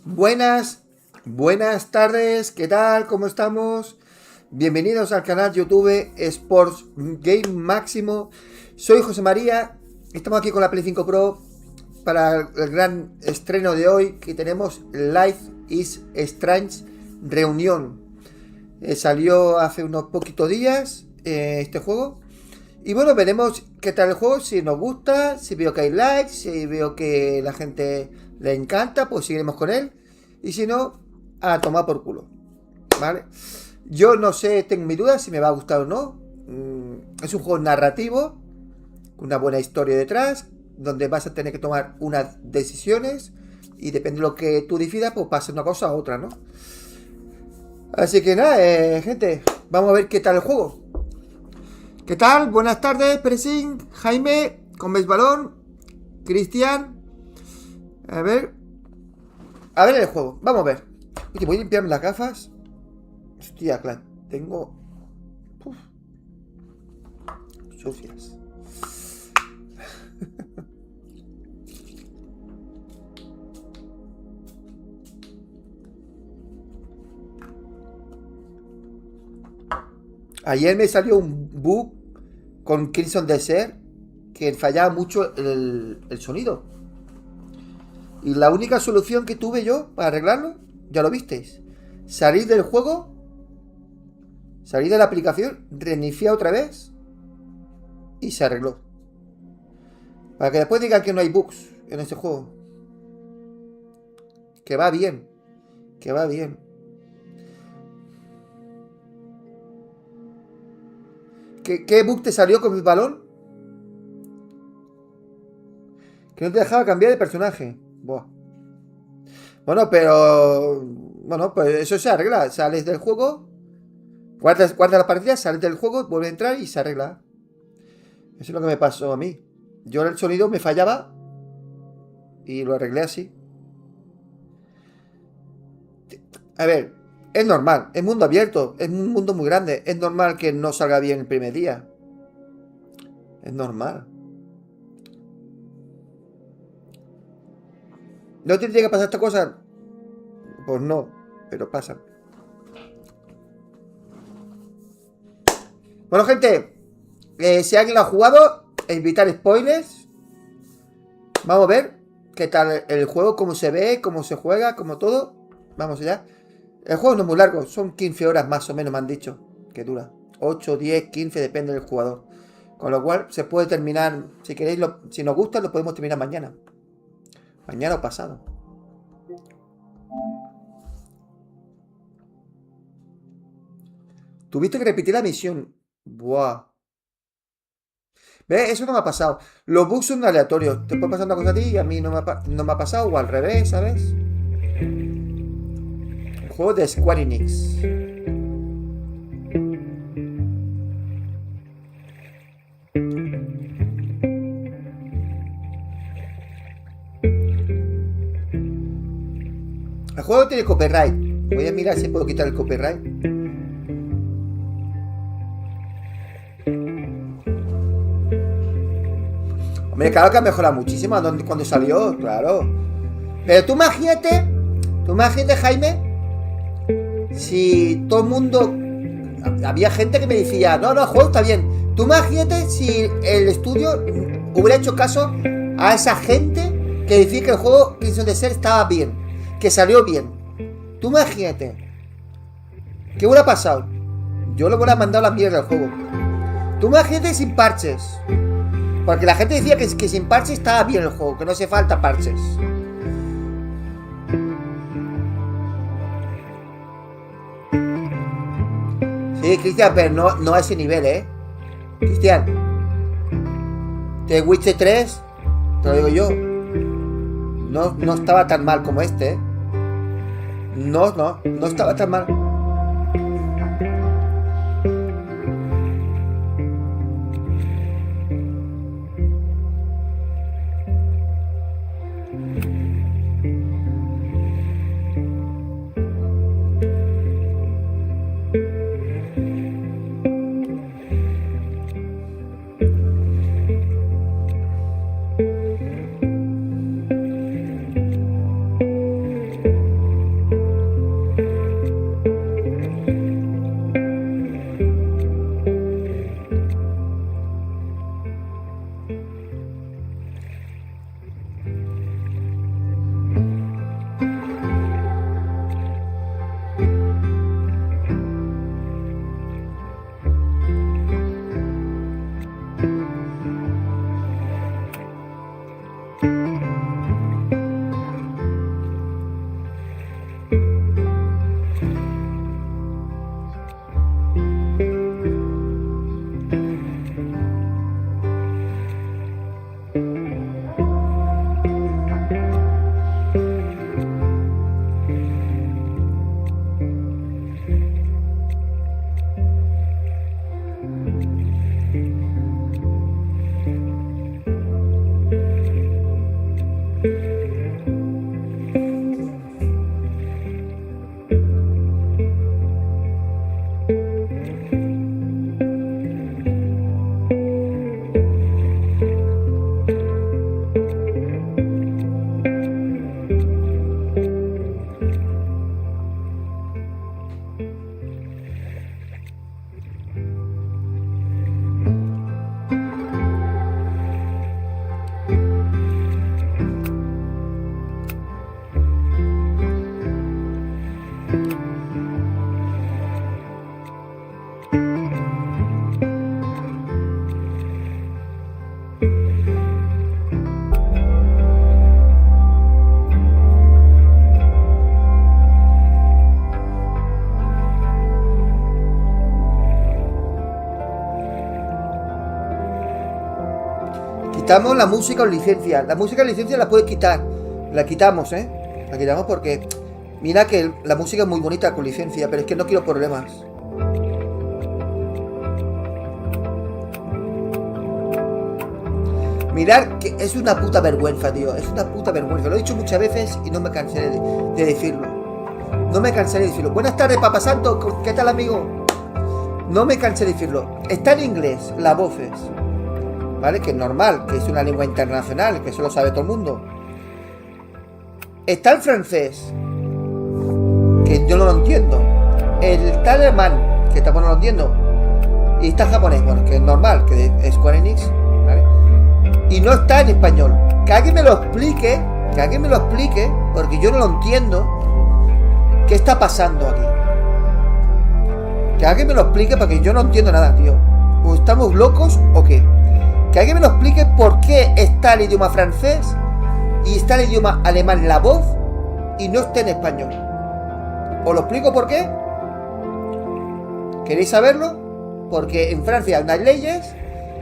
Buenas tardes, ¿qué tal? ¿Cómo estamos? Bienvenidos al canal YouTube Sports Game Máximo. Soy José María, estamos aquí con la Play 5 Pro para el gran estreno de hoy que tenemos Life is Strange Reunión. Salió hace unos poquitos días este juego. Y bueno, veremos qué tal el juego, si nos gusta, si veo que hay likes, si veo que la gente le encanta, pues seguiremos con él. Y si no, a tomar por culo. ¿Vale? Yo no sé, tengo mis dudas si me va a gustar o no. Es un juego narrativo, con una buena historia detrás, donde vas a tener que tomar unas decisiones. Y depende de lo que tú decidas, pues pasa una cosa a otra, ¿no? Así que nada, gente, vamos a ver qué tal el juego. ¿Qué tal? Buenas tardes, Presín, Jaime, Comes Balón, Cristian. A ver el juego, vamos a ver. Oye, voy a limpiarme las gafas. Hostia, claro, tengo... Uf, sucias. Ayer me salió un bug con Crimson Desert que fallaba mucho el sonido. Y la única solución que tuve yo para arreglarlo, ya lo visteis. Salir del juego, salir de la aplicación, reiniciar otra vez y se arregló. Para que después digan que no hay bugs en este juego. Que va bien. Que va bien. ¿Qué bug te salió con mi balón? Que no te dejaba cambiar de personaje. Buah. Bueno, pero... Bueno, pues eso se arregla. Sales del juego, guardas la partida, sales del juego, vuelves a entrar y se arregla. Eso es lo que me pasó a mí. Yo el sonido me fallaba y lo arreglé así. A ver, es normal, es mundo abierto, es un mundo muy grande. Es normal que no salga bien el primer día. Es normal. ¿No te tiene que pasar esta cosa? Pues no, pero pasan. Bueno, gente, si alguien lo ha jugado, evitar spoilers. Vamos a ver qué tal el juego, cómo se ve, cómo se juega, cómo todo. Vamos allá. El juego no es muy largo, son 15 horas más o menos, me han dicho que dura. 8, 10, 15, depende del jugador. Con lo cual se puede terminar, si queréis, si nos gusta, lo podemos terminar mañana. Mañana o pasado. Tuviste que repetir la misión. Buah. ¿Ves? Eso no me ha pasado. Los bugs son aleatorios. Te puede pasar una cosa a ti y a mí no me ha pasado. O al revés, ¿sabes? El juego de Square Enix. El juego tiene copyright. Voy a mirar si puedo quitar el copyright. Hombre, claro que ha mejorado muchísimo cuando salió, claro. Pero tú imagínate, Jaime, si todo el mundo... Había gente que me decía, no, el juego está bien. Tú imagínate si el estudio hubiera hecho caso a esa gente que decía que el juego Crimson Desert estaba bien, que salió bien. Tú imagínate. ¿Qué hubiera pasado? Yo le hubiera mandado la mierda al juego. Tú imagínate sin parches. Porque la gente decía que sin parches estaba bien el juego, que no hace falta parches. Sí, Cristian, pero no a ese nivel, Cristian, The Witcher 3, te lo digo yo, no estaba tan mal como este, No estaba tan mal. Quitamos la música o licencia. La música o licencia la puedes quitar. La quitamos, ¿eh? La quitamos porque... Mira que la música es muy bonita con licencia, pero es que no quiero problemas. Mirad que es una puta vergüenza, tío. Es una puta vergüenza. Lo he dicho muchas veces y no me cansaré de decirlo. No me cansaré de decirlo. Buenas tardes, Papa Santo. ¿Qué tal, amigo? No me cansé de decirlo. Está en inglés, las voces. ¿Vale? Que es normal, que es una lengua internacional, que eso lo sabe todo el mundo. Está el francés, que yo no lo entiendo. Está el alemán, que tampoco no lo entiendo. Y está el japonés, bueno, que es normal, que es Square Enix, ¿vale? Y no está en español. Que alguien me lo explique, porque yo no lo entiendo. ¿Qué está pasando aquí? Que alguien me lo explique, porque yo no entiendo nada, tío. ¿O estamos locos o qué? Que alguien me lo explique por qué está el idioma francés y está el idioma alemán la voz y no está en español. ¿Os lo explico por qué? ¿Queréis saberlo? Porque en Francia hay unas leyes,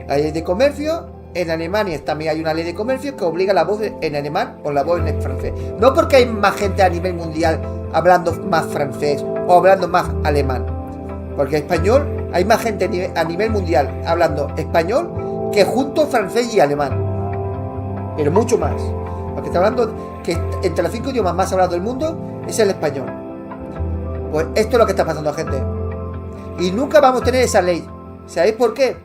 la ley de comercio. En Alemania también hay una ley de comercio que obliga la voz en alemán o la voz en francés. No porque hay más gente a nivel mundial hablando más francés o hablando más alemán. Porque español, hay más gente a nivel mundial hablando español que junto francés y alemán. Pero mucho más. Porque está hablando que entre los 5 idiomas más hablados del mundo es el español. Pues esto es lo que está pasando, gente. Y nunca vamos a tener esa ley. ¿Sabéis por qué?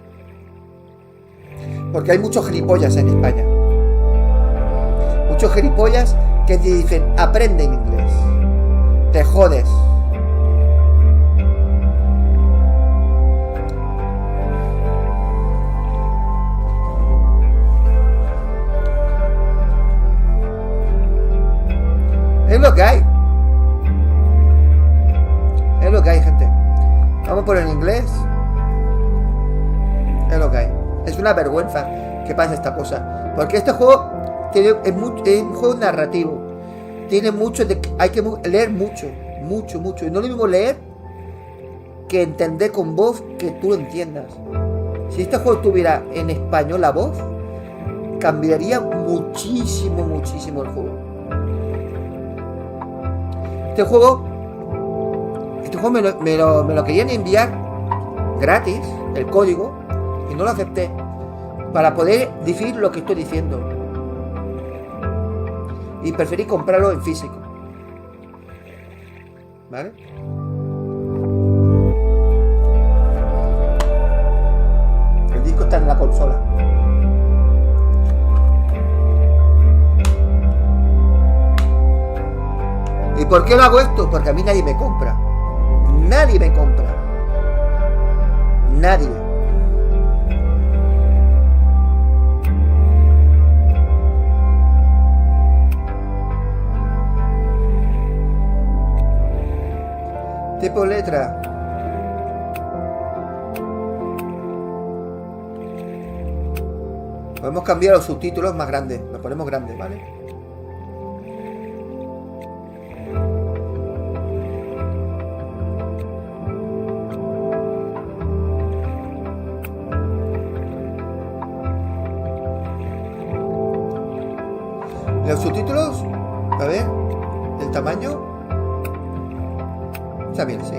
Porque hay muchos gilipollas en España. Muchos gilipollas que te dicen, aprende en inglés. Te jodes. Es lo que hay. Es lo que hay, gente. Vamos por el inglés. Es lo que hay. Es una vergüenza que pase esta cosa. Porque este juego es un juego narrativo. Tiene mucho hay que leer mucho. Y no es lo mismo leer que entender con voz que tú lo entiendas. Si este juego estuviera en español la voz, cambiaría muchísimo el juego. Este juego me lo querían enviar gratis, el código, y no lo acepté, para poder decir lo que estoy diciendo. Y preferí comprarlo en físico. ¿Vale? El disco está en la consola. ¿Y por qué lo hago esto? Porque a mí nadie me compra. Nadie me compra. Nadie. Tipo letra. Podemos cambiar los subtítulos más grandes. Los ponemos grandes, ¿vale? Los subtítulos, a ver, el tamaño está bien, sí.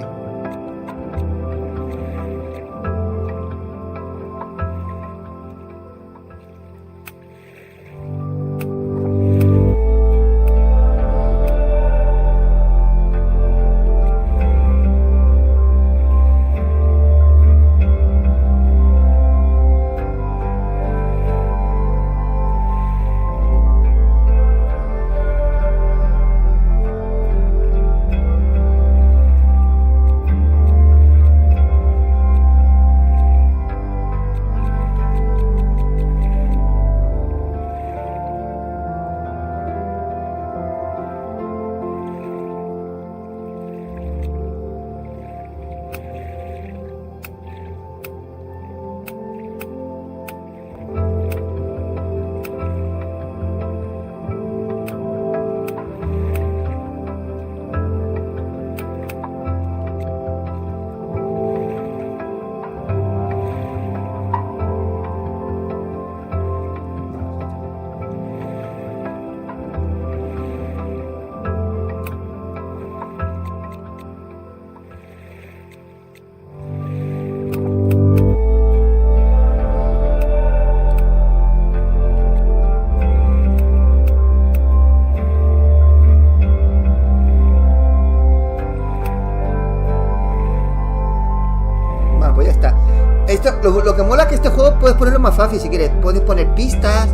este juego puedes ponerlo más fácil si quieres. Puedes poner pistas,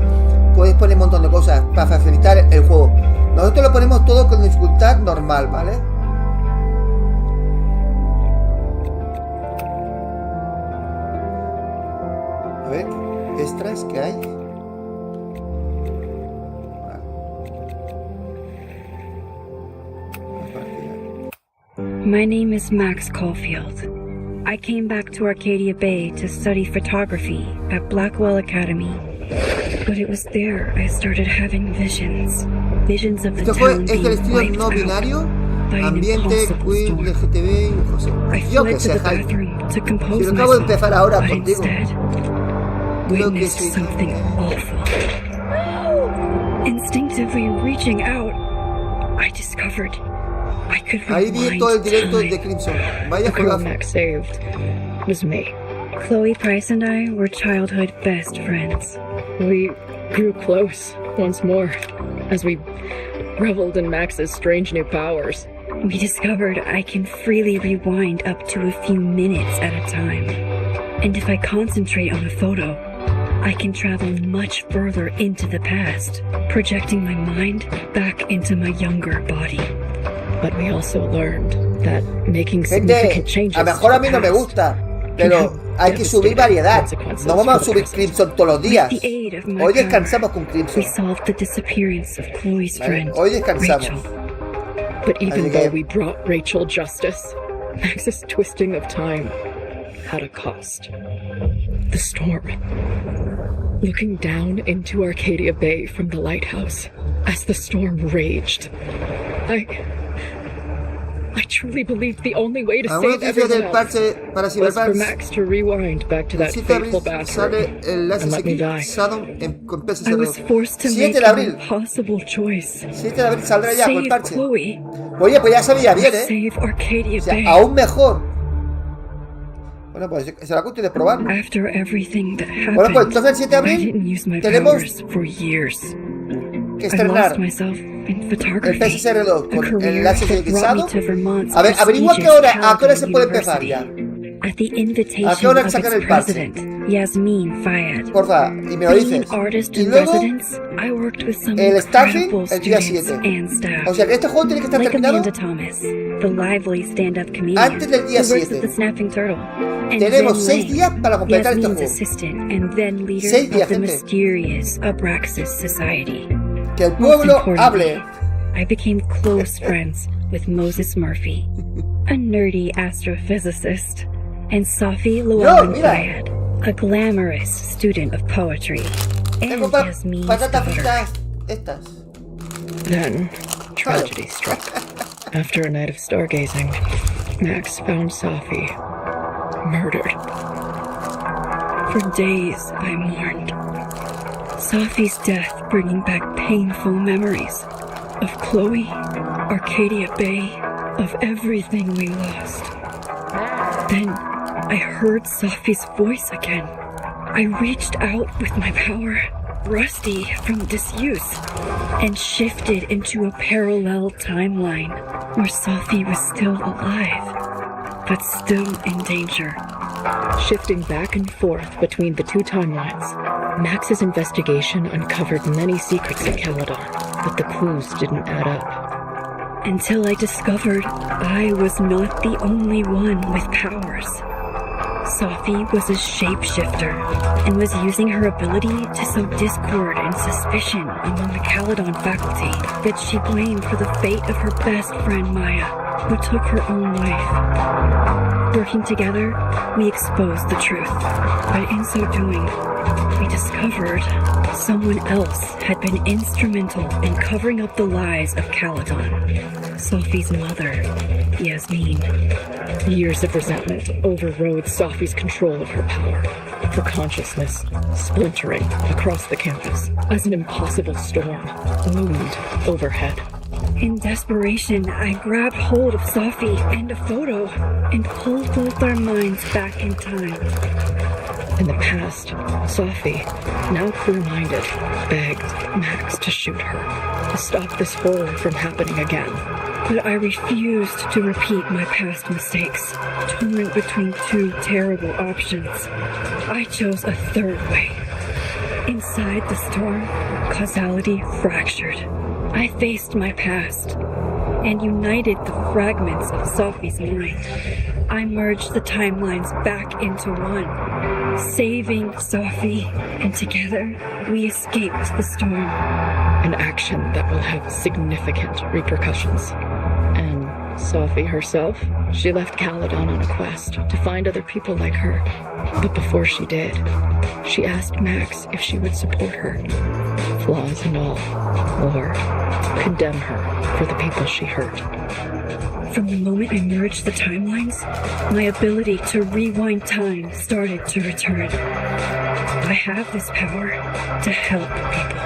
puedes poner un montón de cosas para facilitar el juego. Nosotros lo ponemos todo con dificultad normal, ¿vale? A ver, extras que hay. My name is Max Caulfield. I came back to Arcadia Bay to study photography at Blackwell Academy. But it was there I started having visions. Visions of the town being wiped out by an impossible storm. I fled to the bathroom to compose myself, but instead witnessed something awful. Instinctively reaching out, I discovered I could rewind time. The girl Max saved was me. Chloe Price and I were childhood best friends. We grew close once more as we reveled in Max's strange new powers. We discovered I can freely rewind up to a few minutes at a time. And if I concentrate on a photo, I can travel much further into the past, projecting my mind back into my younger body. But we also learned that making significant changes a mejor a mí no me gusta, pero hay que subir variedad. No vamos a subir Crimson todos los días. Hoy descansamos con Crimson. We solved the disappearance of Chloe's friend, hoy descansamos. Rachel. But even though we brought Rachel justice, Max's twisting of time had a cost. The storm. Looking down into Arcadia Bay from the lighthouse as the storm raged, I truly believed the only way to save everyone else was for Max to rewind back to that fateful bathroom and let me die. I was forced to make an impossible choice. 7 de abril saldrá ya con el Save parche. Chloe. Oye, pues ya sabía bien, Save Arcadia O sea, Bay. aún mejor. Bueno, pues será cuestión de probar. After everything that happened, Bueno, pues entonces el 7 de I didn't abril use my tenemos powers for years. que I estrenar lost myself in el photography. PSR2 A con el career enlace that brought me guisado. to Vermont's A ver, averigua a qué hora se puede empezar University. ya. At the invitation ¿A qué hora of sacan its el parche? president, Yasmin Fayad. Porfa, y me lo Being dices. an artist Y in luego residence, I worked with some el staffing incredible el día students 7. and staff. O sea que este juego tiene que estar Like terminado Amanda Thomas, the lively stand-up comedian antes del día who works 7. at the Snapping Turtle. And Tenemos Ben 6 Lang, días para completar este Yasmin's juego. assistant and then leader 6 días, of the gente. mysterious Abraxas Society. Que el Most pueblo importantly, hable. I became close friends with Moses Murphy, a nerdy astrophysicist, and Safi Llewellyn mira. Fayad, a glamorous student of poetry, and Tengo Yasmin's patatas daughter. fritas estas. Then, tragedy struck. After a night of stargazing, Max found Safi murdered. For days I mourned. Safi's death bringing back painful memories of Chloe, Arcadia Bay, of everything we lost. Then I heard Safi's voice again. I reached out with my power, rusty from disuse, and shifted into a parallel timeline where Safi was still alive, but still in danger. Shifting back and forth between the two timelines, Max's investigation uncovered many secrets in Caledon, but the clues didn't add up. Until I discovered I was not the only one with powers. Safi was a shapeshifter and was using her ability to sow discord and suspicion among the Caledon faculty that she blamed for the fate of her best friend Maya, who took her own life. Working together, we exposed the truth, but in so doing, we discovered someone else had been instrumental in covering up the lies of Caledon. Safi's mother, Yasmin. Years of resentment overrode Safi's control of her power, her consciousness splintering across the campus as an impossible storm loomed overhead. In desperation, I grabbed hold of Safi and a photo and pulled both our minds back in time. In the past, Safi, now clear-minded, begged Max to shoot her, to stop this horror from happening again. But I refused to repeat my past mistakes, torn between two terrible options. I chose a third way. Inside the storm, causality fractured. I faced my past and united the fragments of Sophie's mind. I merged the timelines back into one, saving Sophie, and together we escaped the storm. An action that will have significant repercussions. And Sophie herself, she left Caledon on a quest to find other people like her. But before she did, she asked Max if she would support her, flaws and all, or condemn her for the people she hurt. From the moment I merged the timelines, my ability to rewind time started to return. I have this power to help people.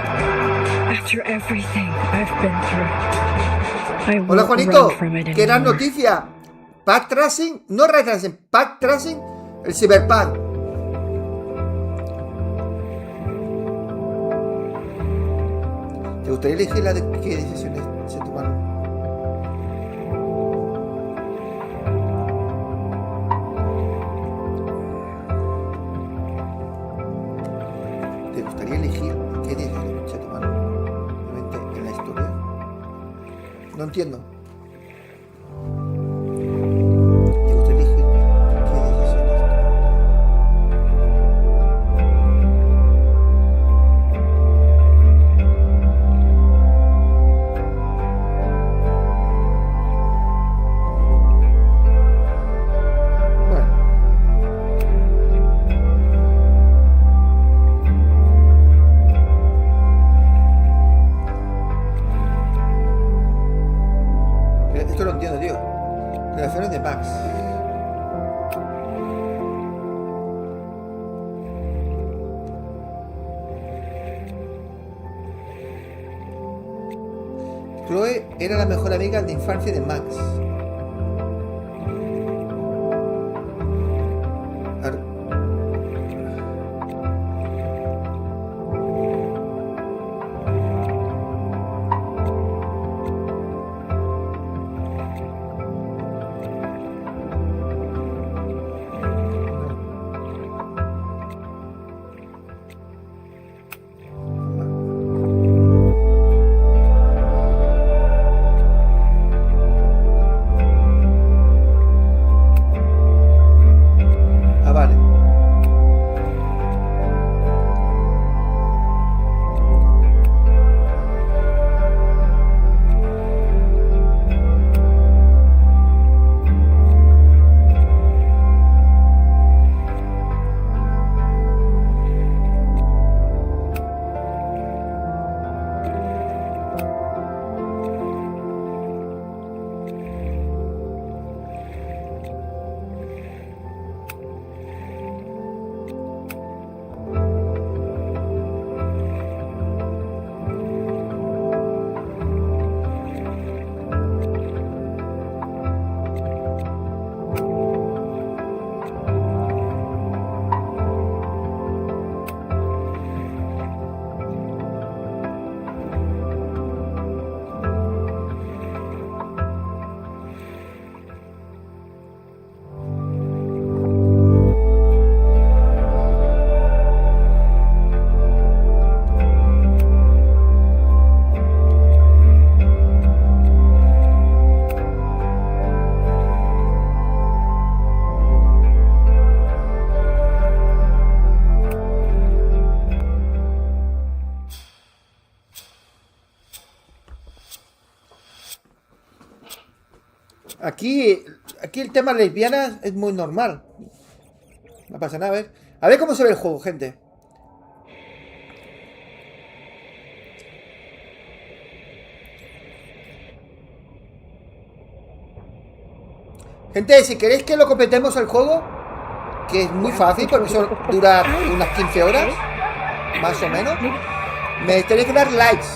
After everything I've been through, I Hola won't Juanito, run from it ¿qué gran anymore. noticia? Pack Tracing, no Ray Tracing, Pack Tracing, el Cyberpunk. ¿Te gustaría elegir la de qué decisiones se tomaron? ¿Te gustaría elegir qué decisiones se tomaron realmente en la historia? No entiendo. ¿Te gustaría elegir qué decisiones? Bueno. Esto lo entiendo, tío. Relaciones de Max. Chloe era la mejor amiga de infancia de Max. Ar- Ah, vale. Aquí el tema lesbiana es muy normal. No pasa nada, a ver cómo se ve el juego, gente. Gente, si queréis que lo completemos el juego, que es muy fácil porque eso dura unas 15 horas, más o menos, me tenéis que dar likes.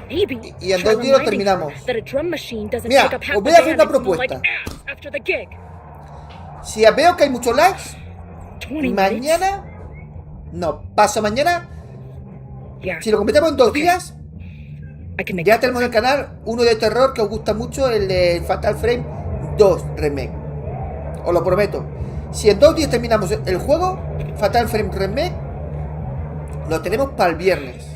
Y en 2 días lo terminamos. Mira, os voy a hacer una propuesta. Si veo que hay muchos likes, mañana, no, paso mañana, si lo completamos en 2 días, I can make Ya it tenemos en el canal uno de terror que os gusta mucho, el de Fatal Frame 2 Remake. Os lo prometo. Si en 2 días terminamos el juego, Fatal Frame Remake, lo tenemos para el viernes.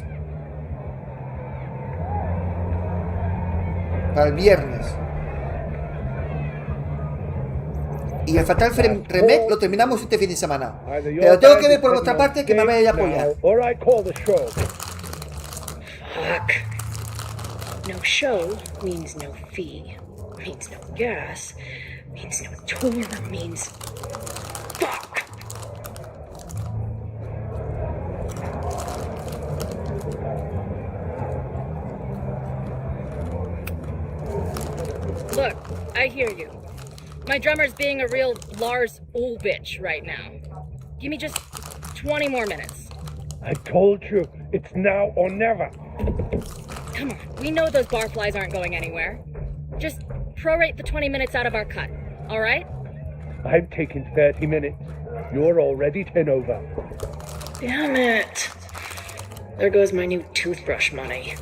Para el viernes. Y el Fatal Frame Remake lo terminamos este fin de semana. Pero tengo que ver por vuestra parte que me vaya a apoyar. Fuck. No show means no fee. Means no gas. Means no tour. Means... Fuck! Look, I hear you. My drummer's being a real Lars Ulrich right now. Give me just 20 more minutes. I told you, it's now or never. Come on, we know those barflies aren't going anywhere. Just prorate the 20 minutes out of our cut, all right? I'm taking 30 minutes. You're already 10 over. Damn it. There goes my new toothbrush money.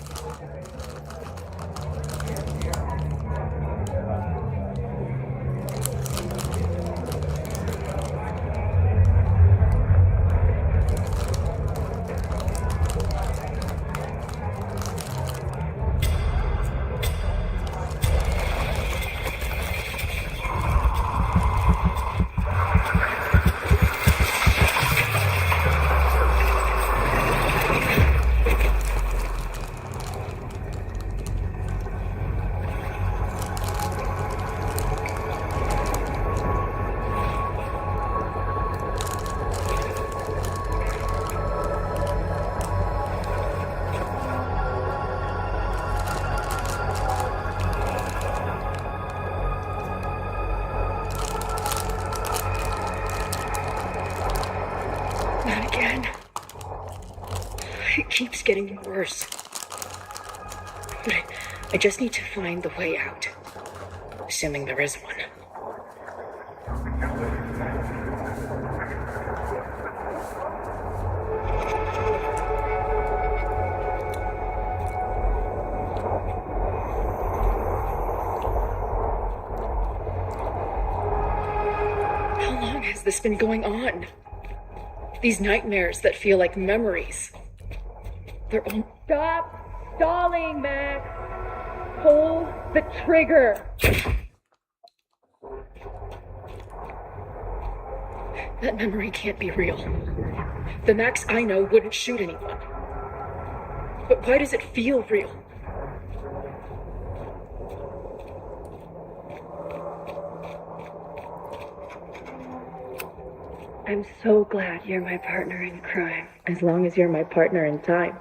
Not again. It keeps getting worse. But I just need to find the way out. Assuming there is one. How long has this been going on? These nightmares that feel like memories. They're all... Stop stalling, Max! Pull the trigger! That memory can't be real. The Max I know wouldn't shoot anyone. But why does it feel real? I'm so glad you're my partner in crime, as long as you're my partner in time.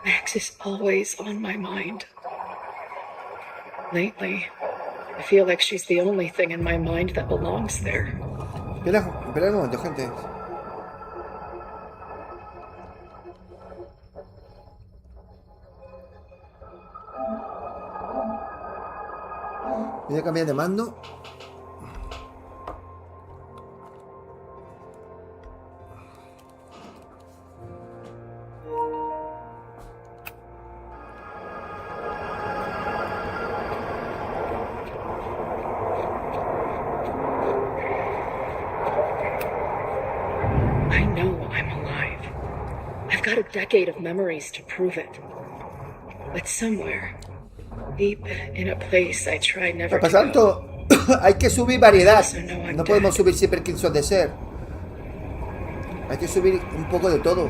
Max is always on my mind. Lately, I feel like she's the only thing in my mind that belongs there. Espera un momento, gente. Voy a cambiar de mando. I know I'm alive. I've got a decade of memories to prove it. But somewhere, deep in a place I try never Por to go. tanto, hay que subir variedad. No podemos subir siempre Kings de ser. Hay que subir un poco de todo.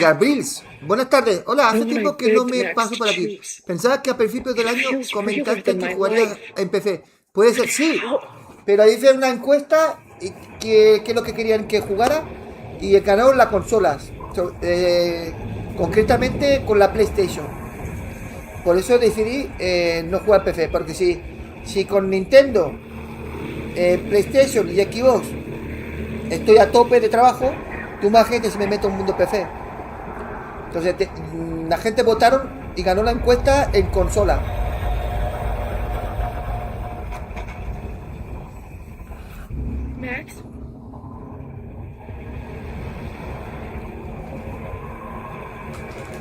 Gabriels, buenas tardes. Hola, hace tiempo que no me paso por aquí. Pensaba que a principios del año comentaste que jugarías en PC. Puede ser, sí. Pero ahí hice una encuesta y que es lo que querían que jugara. Y el canal las consolas. concretamente con la PlayStation. Por eso decidí no jugar PC, porque si con Nintendo, PlayStation y Xbox estoy a tope de trabajo, tú imagínate si me meto en un mundo PC. Entonces la gente votaron y ganó la encuesta en consola. Max?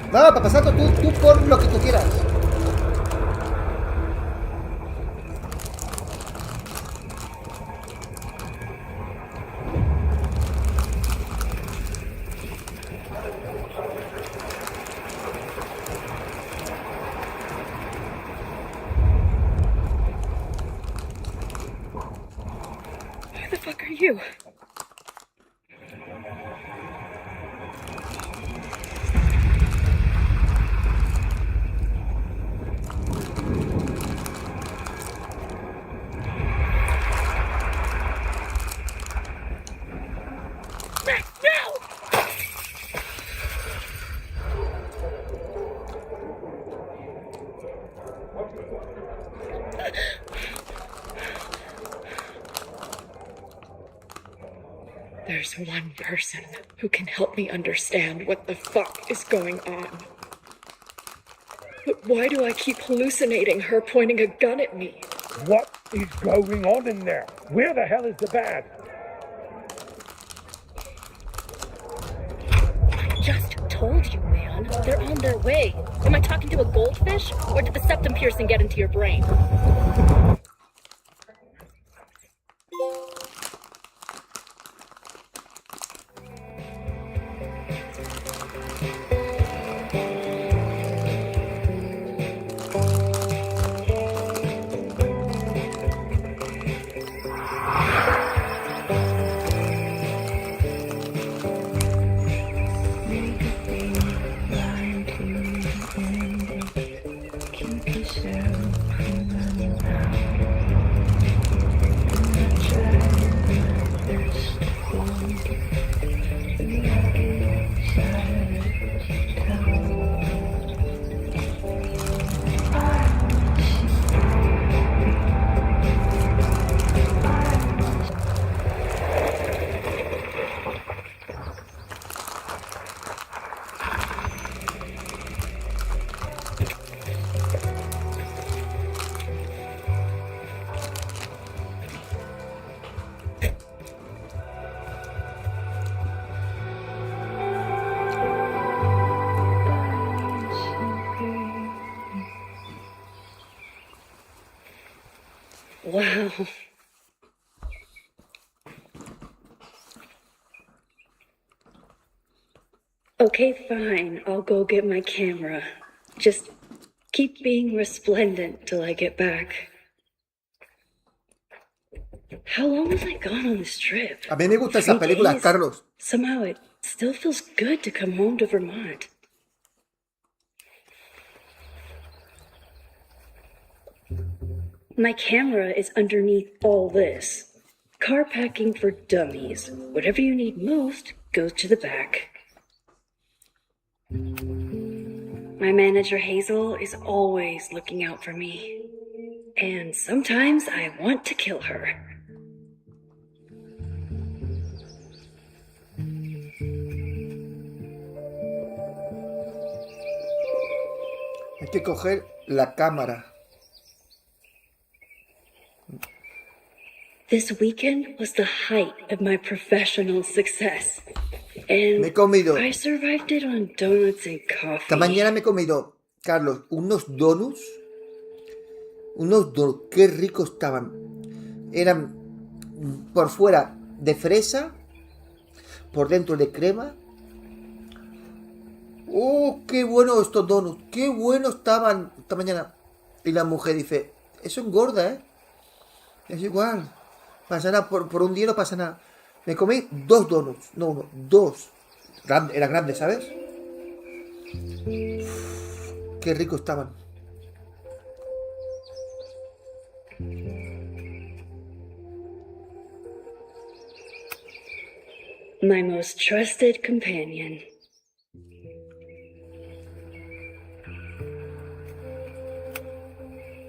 No, para pasando, tú pon lo que tú quieras. Who the fuck are you? Max, no! There's one person who can help me understand what the fuck is going on. But why do I keep hallucinating her pointing a gun at me? What is going on in there? Where the hell is the bad? I just told you, man. They're on their way. Am I talking to a goldfish? Or did the septum piercing get into your brain? Wow. Okay, fine. I'll go get my camera. Just keep being resplendent till I get back. How long have I gone on this trip? A mí me gustan esas 3 películas, days. Carlos. Somehow it still feels good to come home to Vermont. My camera is underneath all this. Car packing for dummies. Whatever you need most goes to the back. My manager Hazel is always looking out for me. And sometimes I want to kill her. Hay que coger la cámara. This weekend was the height of my professional success. And Me he comido, I survived it on donuts and coffee. esta mañana me he comido, Carlos, unos donuts. Unos donuts, qué ricos estaban. Eran por fuera de fresa, por dentro de crema. ¡Oh, qué bueno estos donuts! ¡Qué buenos estaban esta mañana! Y la mujer dice, eso engorda, ¿eh? Es igual. Pasa nada, por un día no pasa nada. Me comí 2 donuts. No uno, 2. Era grande, ¿sabes? Uf, qué ricos estaban. My most trusted companion.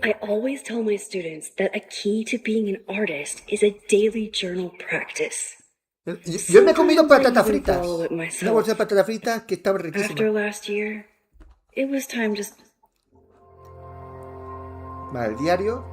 I always tell my students that a key to being an artist is a daily journal practice. Yo me he comido patatas Sometimes I even fritas. follow it Una myself. bolsa de patatas fritas que estaba After riquísima. last year, it was time to... Vale, el diario.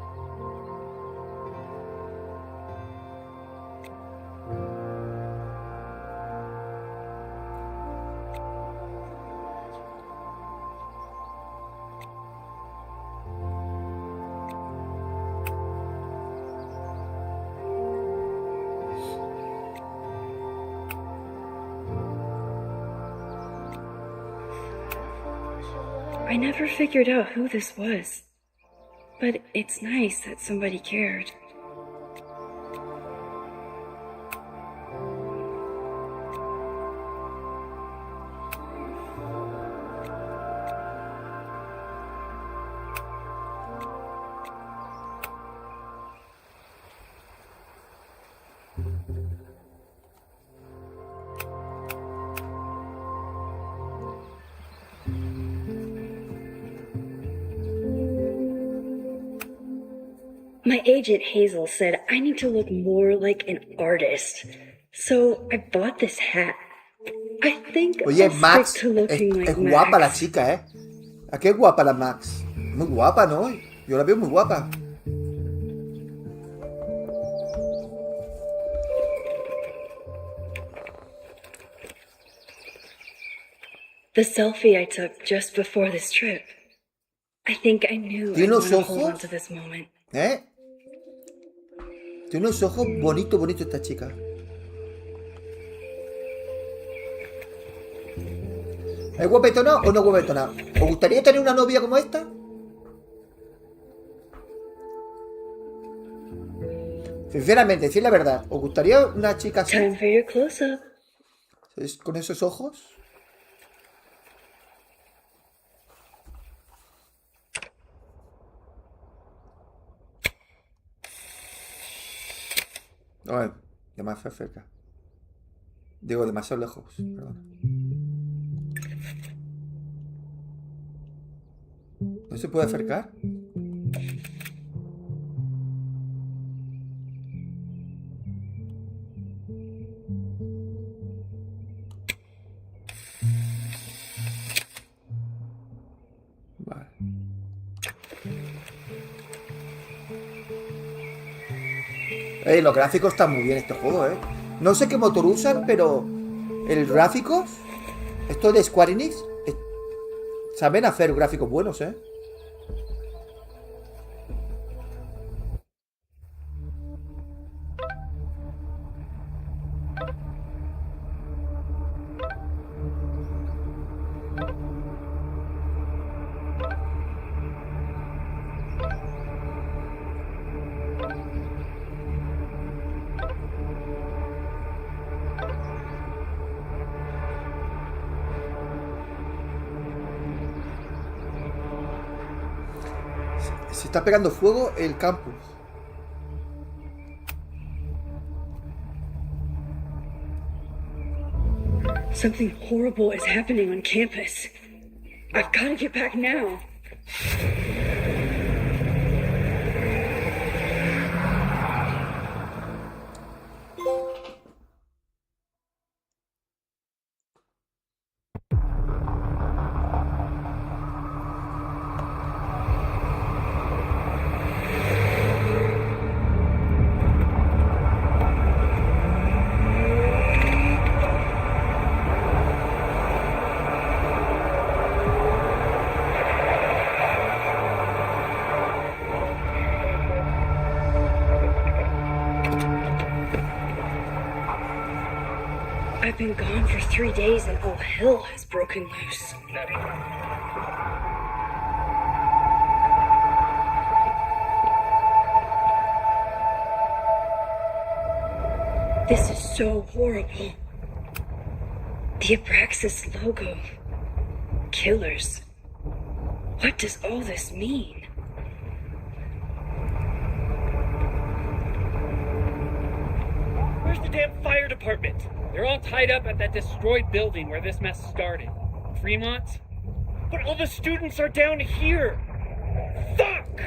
I never figured out who this was, but it's nice that somebody cared. My agent Hazel said I need to look more like an artist, so I bought this hat. I think Oye, I'll Max, stick to looking like es guapa la Max. chica, ¿eh? ¿A qué es guapa la Max? Muy guapa, ¿no? Yo la veo muy guapa. The selfie I took just before this trip. I think I knew I ¿Tiene unos wanted to hold on ojos? to this moment. ¿Eh? Tiene unos ojos bonito, bonito esta chica. ¿Es guapetona o no guapetona? ¿Os gustaría tener una novia como esta? Sinceramente, si es la verdad, ¿os gustaría una chica así? Time for your close-up. ¿Con esos ojos? No, demasiado cerca. Digo, demasiado lejos. Perdón. ¿No se puede acercar? Vale. Los gráficos están muy bien este juego, ¿eh? No sé qué motor usan, pero el gráficos, esto de Square Enix, saben hacer gráficos buenos, ¿eh? Se está pegando fuego el campus. Something horrible is happening on campus. I've got to get back now. I've been gone for 3 days and all hell has broken loose. This is so horrible. The Abraxas logo. Killers. What does all this mean? Where's the damn fire department? They're all tied up at that destroyed building where this mess started. Fremont? But all the students are down here! Fuck!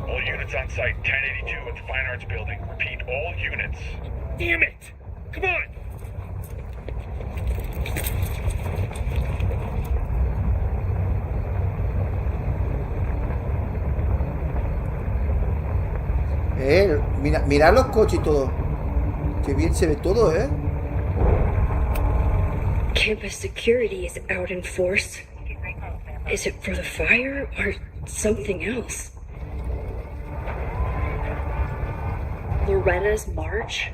All units on site, 1082 at the Fine Arts Building. Repeat, all units. Damn it! Come on! Mirad los coches y todo. Qué bien se ve todo, ¿eh? Campus security is out in force. Is it for the fire or something else? Loretta's march?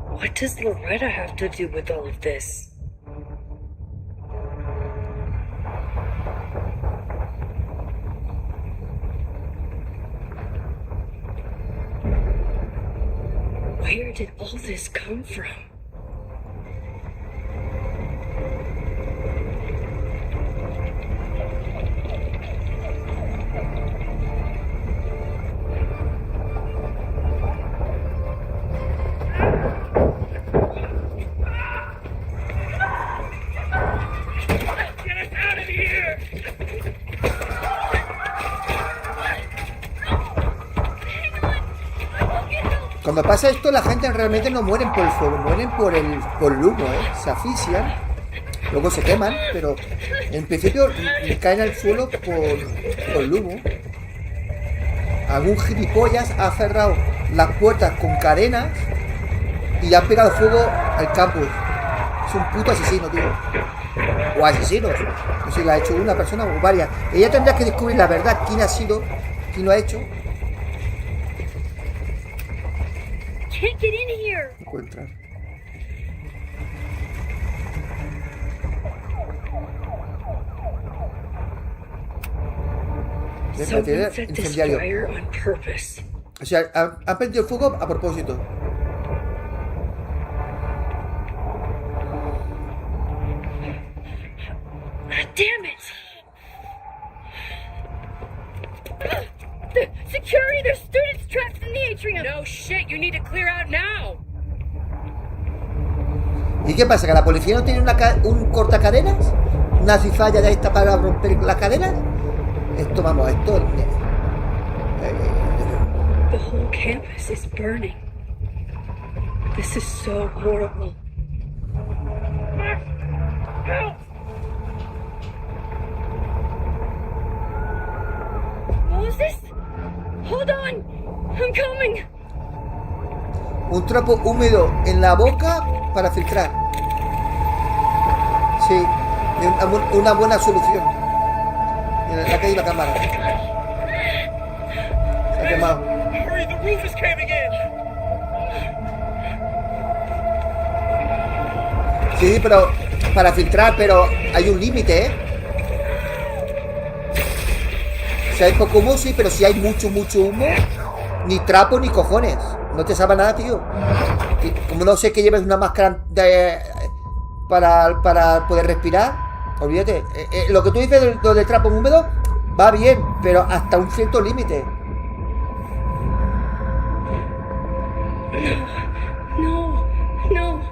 What does Loretta have to do with all of this? Where did all this come from? Cuando pasa esto, la gente realmente no mueren por el fuego, mueren por el humo, ¿eh? Se asfixian, luego se queman, pero en principio caen al suelo por el humo. Algún gilipollas ha cerrado las puertas con cadenas y ha pegado fuego al campus. Es un puto asesino, tío. O asesinos. No sé si lo ha hecho una persona o varias. Ella tendrá que descubrir la verdad, quién ha sido, quién lo ha hecho. Can't get in here. No puedo entrar. Someone set this fire on purpose. O sea, han prendido el fuego a propósito. Damn it! Security! There's students trapped in the atrium! No shit, you need to clear out now! ¿Y qué pasa? ¿Que la policía no tiene un cortacadenas? ¿Una cizalla de esta para romper las cadenas? Esto, vamos, esto... The whole campus is burning. This is so horrible. Help! Moses? Hold on! I'm coming! Un trapo húmedo en la boca para filtrar. Sí, una buena solución. Mira, la caído la cámara. Se ha quemado. Hurry, the roof is caving in! Sí, pero para filtrar, pero hay un límite, ¿eh? Si hay poco humo, sí, pero si hay mucho humo, ni trapo ni cojones. No te salva nada, tío. Como no sé que lleves una máscara para poder respirar, olvídate. Lo que tú dices de trapo húmedo va bien, pero hasta un cierto límite. No.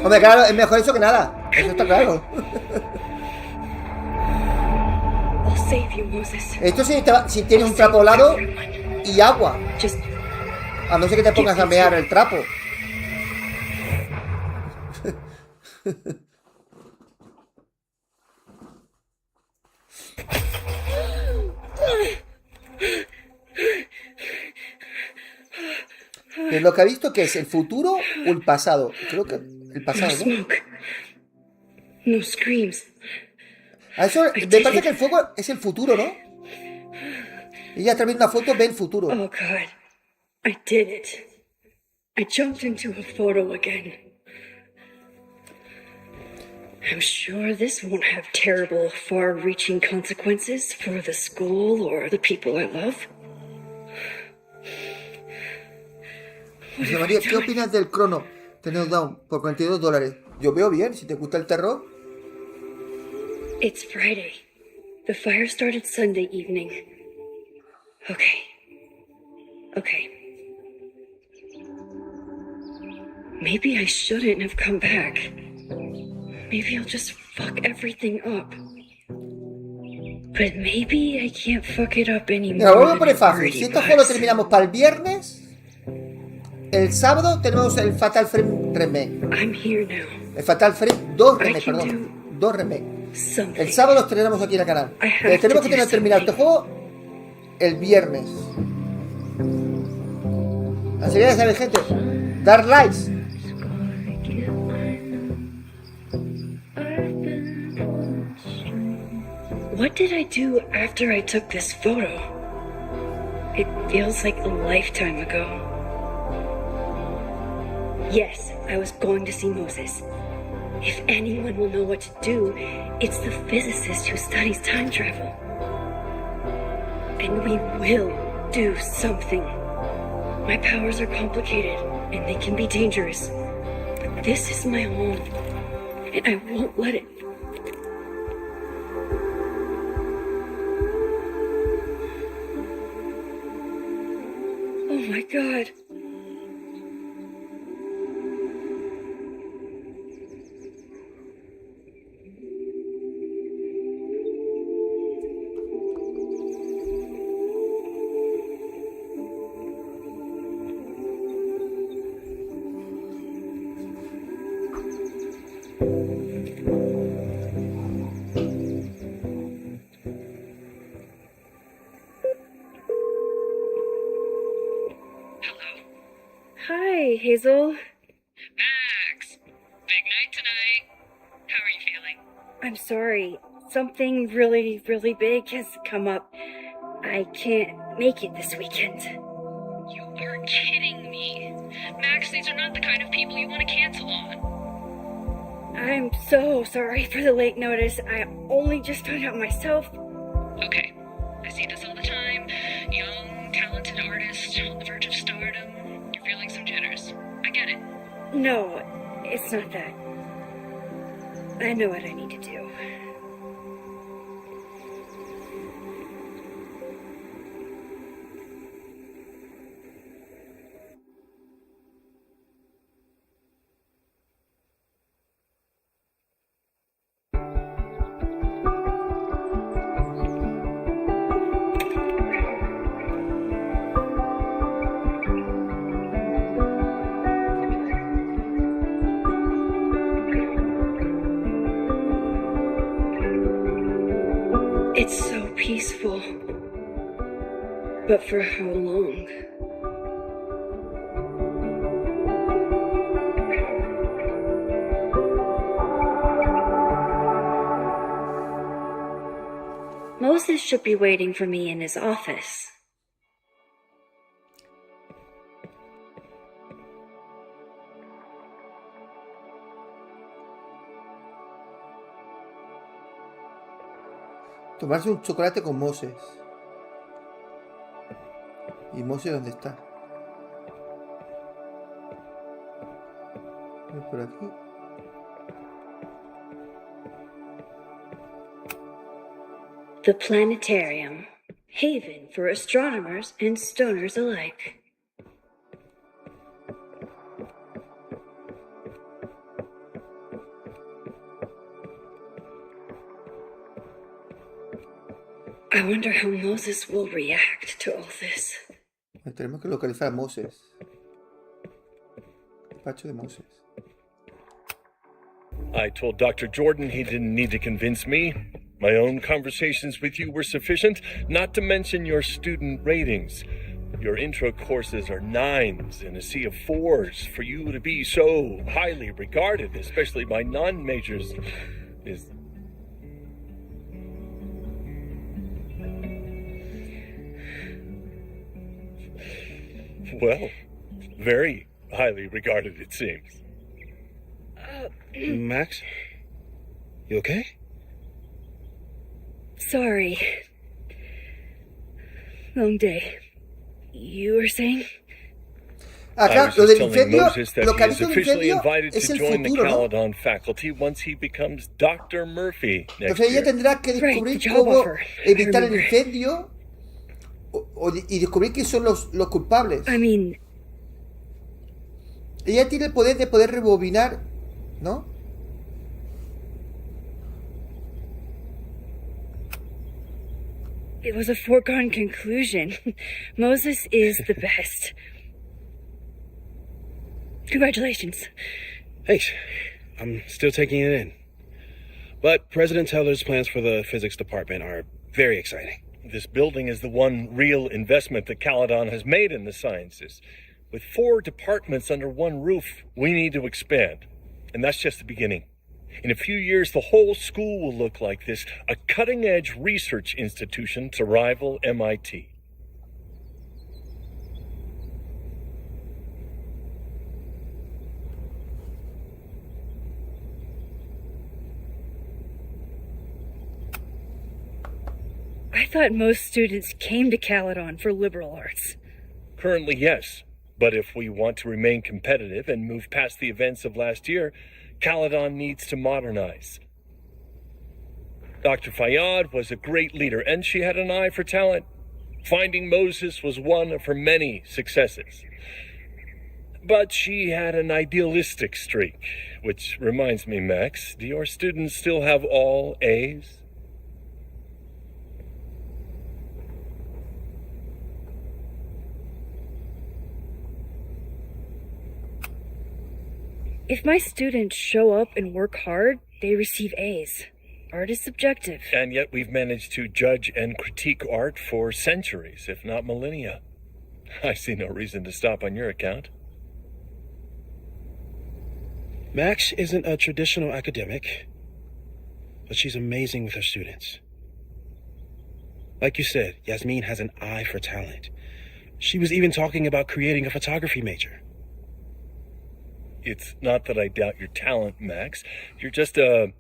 Hombre, claro, es mejor eso que nada. Eso está claro. I'll save you, Moses. Esto si tienes un trapo al lado y agua. A no ser que te pongas a mear el trapo. ¿Es lo que ha visto? ¿Que es el futuro o el pasado? Creo que el pasado, ¿no? No screams. A eso me parece que el fuego es el futuro, ¿no? Ella a través de una foto ve el futuro. Oh God, I did it. I jumped into a photo again. I'm sure this won't have terrible, far-reaching consequences for the school or the people I love. José María, ¿qué opinas del Chrono Teneo Down por $42? Yo veo bien, si te gusta el terror. It's Friday. The fire started Sunday evening. Okay. Maybe I shouldn't have come back. Maybe I'll just fuck everything up. But maybe I can't fuck it up anymore. Mira, lo voy a poner fácil. Si este juego lo terminamos para el viernes, el sábado tenemos el Fatal Frame remake. I'm here now. El Fatal Frame 2 remake, perdón. 2 remake. El sábado los tenemos aquí en el canal. Tenemos que tener terminado este juego el viernes. Así que ya sabéis, gente. Dar likes. What did I do after I took this photo? It feels like a lifetime ago. Yes, I was going to see Moses. If anyone will know what to do, it's the physicist who studies time travel. And we will do something. My powers are complicated, and they can be dangerous. But this is my home, and I won't let it. Oh my God. Hi, Hazel. Max! Big night tonight. How are you feeling? I'm sorry. Something really, really big has come up. I can't make it this weekend. You are kidding me. Max, these are not the kind of people you want to cancel on. I'm so sorry for the late notice. I only just found out myself. Okay, I see this all the time. Young, talented artist on the verge of stardom. You're feeling some jitters. I get it. No, it's not that. I know what I need to do. It's so peaceful. But for how long? Moses should be waiting for me in his office. Tomarse un chocolate con Moses. ¿Y Moses dónde está? Por aquí. The planetarium, haven for astronomers and stoners alike. I wonder how Moses will react to all this. Tenemos que localizar a Moses. Despacho de Moses. I told Dr. Jordan he didn't need to convince me. My own conversations with you were sufficient, not to mention your student ratings. Your intro courses are 9s in a sea of 4s. For you to be so highly regarded, especially by non-majors, is... well, very highly regarded, it seems. Max? You okay? Sorry. Long day. You were saying? Acá, lo del incendio, lo que ha visto del incendio es el futuro, ¿no? Entonces ella tendrá que descubrir cómo evitar el incendio y descubrir quiénes son los culpables. I mean, Ella tiene el poder de poder rebobinar, ¿no? it was a foregone conclusion. Moses is the best. Congratulations. Thanks. I'm still taking it in. But President Teller's plans for the physics department are very exciting. This building is the one real investment that Caledon has made in the sciences. With 4 departments under one roof, we need to expand. And that's just the beginning. In a few years, the whole school will look like this, a cutting-edge research institution to rival MIT. I thought most students came to Caledon for liberal arts. Currently, yes. But if we want to remain competitive and move past the events of last year, Caledon needs to modernize. Dr. Fayyad was a great leader, and she had an eye for talent. Finding Moses was one of her many successes. But she had an idealistic streak, which reminds me, Max, do your students still have all A's? If my students show up and work hard, they receive A's. Art is subjective. And yet we've managed to judge and critique art for centuries, if not millennia. I see no reason to stop on your account. Max isn't a traditional academic, but she's amazing with her students. Like you said, Yasmin has an eye for talent. She was even talking about creating a photography major. It's not that I doubt your talent, Max. You're just a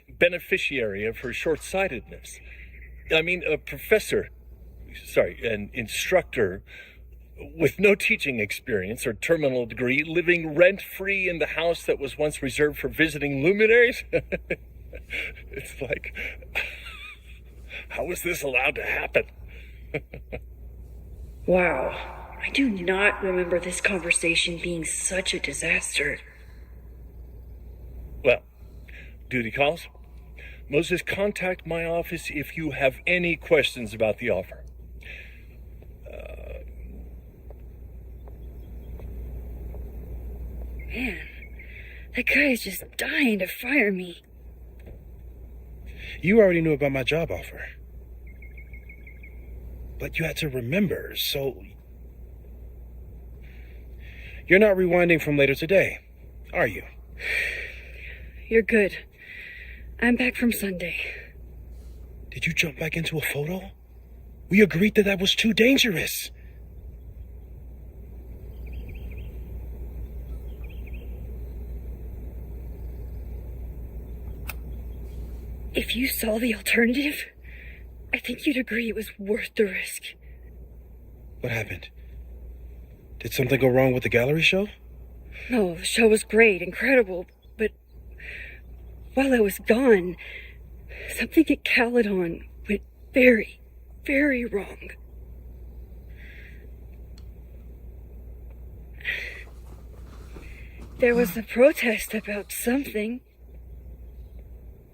beneficiary of her short-sightedness. I mean, an instructor with no teaching experience or terminal degree, living rent-free in the house that was once reserved for visiting luminaries? It's like, how was this allowed to happen? Wow. I do not remember this conversation being such a disaster. Well, duty calls. Moses, contact my office if you have any questions about the offer. Man, that guy is just dying to fire me. You already knew about my job offer. But you had to remember, so... You're not rewinding from later today, are you? You're good. I'm back from Sunday. Did you jump back into a photo? We agreed that was too dangerous. If you saw the alternative, I think you'd agree it was worth the risk. What happened? Did something go wrong with the gallery show? No, the show was great, incredible, but while I was gone, something at Caledon went very, very wrong. There was a protest about something.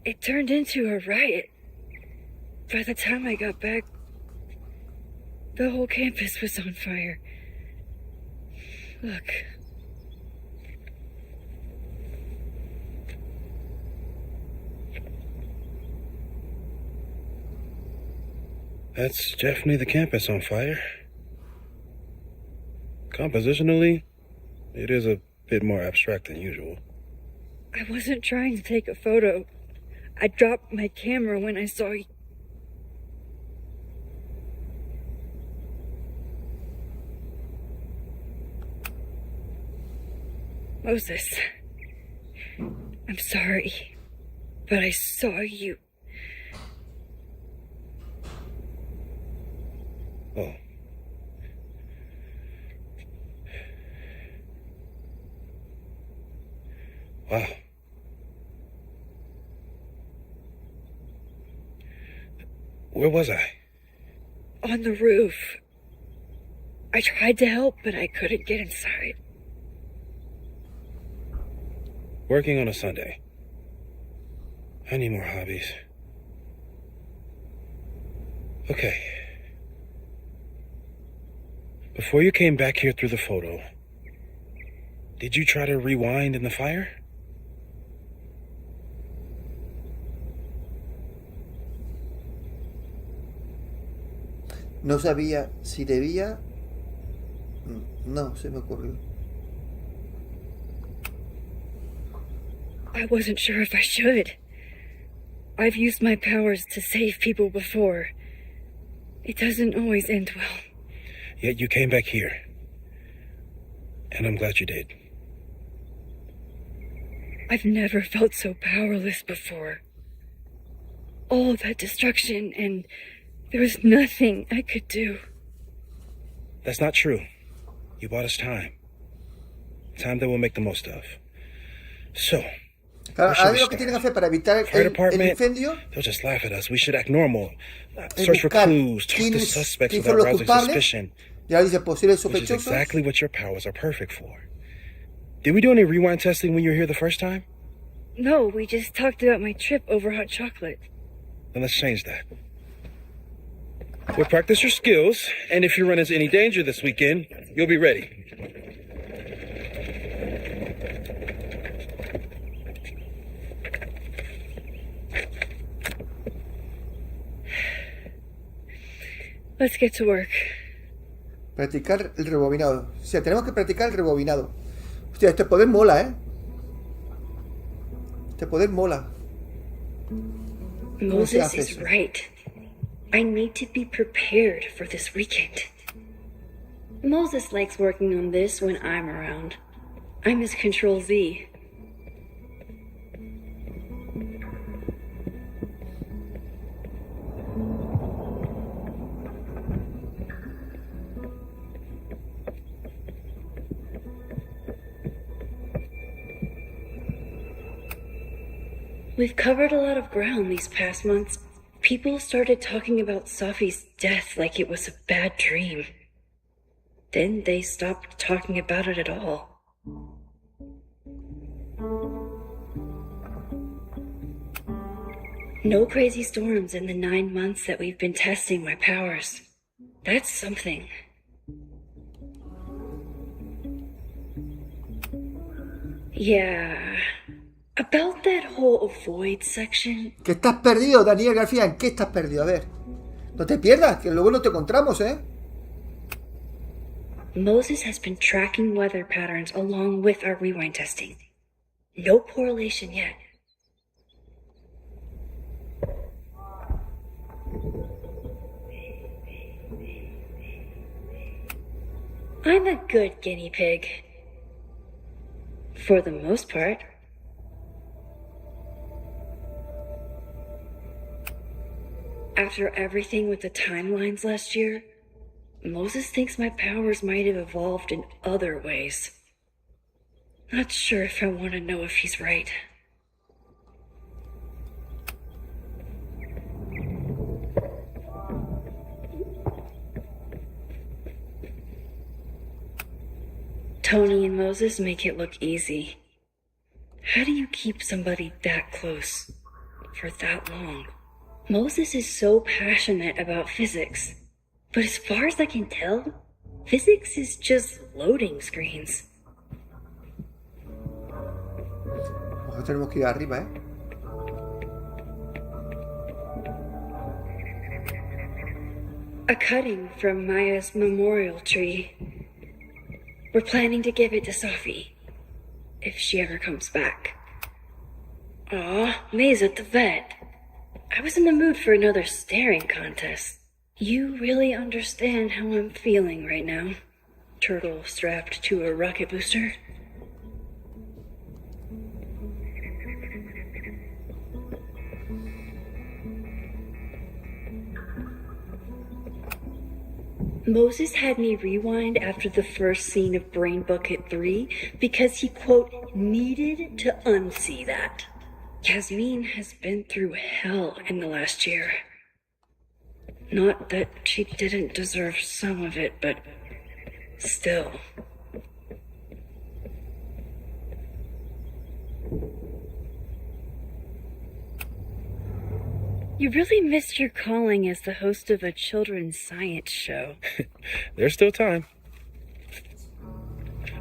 It turned into a riot. By the time I got back, the whole campus was on fire. Look. That's definitely the campus on fire. Compositionally, it is a bit more abstract than usual. I wasn't trying to take a photo. I dropped my camera when I saw you. Moses, I'm sorry, but I saw you. Oh. Wow. Where was I? On the roof. I tried to help, but I couldn't get inside. Working on a Sunday. I need more hobbies. Okay. Before you came back here through the photo, did you try to rewind in the fire? No sabía si debía. No, se me ocurrió. I wasn't sure if I should. I've used my powers to save people before. It doesn't always end well. Yet you came back here. And I'm glad you did. I've never felt so powerless before. All that destruction, and there was nothing I could do. That's not true. You bought us time. Time that we'll make the most of. So, Claro, where should ahora we lo que tienen que start? hacer para evitar Fire el department? incendio They'll just laugh at us. We should act normal. es Search for buscar clues, talk to quién suspects fueron without los rousing culpables. suspicion. Y ahora dice posibles Which is sospechosos. exactly what your powers are perfect for. Did we do any rewind testing when you were here the first time? No, we just talked about my trip over hot chocolate. Then let's change that. We'll practice your skills, and if you run into any danger this weekend, you'll be ready. Let's get to work. Practicar el rebobinado. O sea, tenemos que practicar el rebobinado. Hostia, este poder mola, ¿eh? Este poder mola. ¿Cómo se Moses hace is eso? right. I need to be prepared for this weekend. Moses likes working on this when I'm around. I'm his Control Z. We've covered a lot of ground these past months. People started talking about Safi's death like it was a bad dream. Then they stopped talking about it at all. No crazy storms in the 9 months that we've been testing my powers. That's something. Yeah. About that whole avoid section. Que estás perdido, Daniel García. ¿En qué estás perdido? A ver. No te pierdas, que luego no te encontramos, ¿eh? Moses has been tracking weather patterns along with our rewind testing. No correlation yet. I'm a good guinea pig. For the most part. After everything with the timelines last year, Moses thinks my powers might have evolved in other ways. Not sure if I want to know if he's right. Tony and Moses make it look easy. How do you keep somebody that close for that long? Moses is so passionate about physics, but as far as I can tell, physics is just loading screens. Ojo, tenemos que ir arriba, ¿eh? A cutting from Maya's memorial tree. We're planning to give it to Safi, if she ever comes back. Aw, May's at the vet. I was in the mood for another staring contest. You really understand how I'm feeling right now. Turtle strapped to a rocket booster. Moses had me rewind after the first scene of Brain Bucket 3 because he, quote, needed to unsee that. Yasmin has been through hell in the last year. Not that she didn't deserve some of it, but Still. You really missed your calling as the host of a children's science show. There's still time.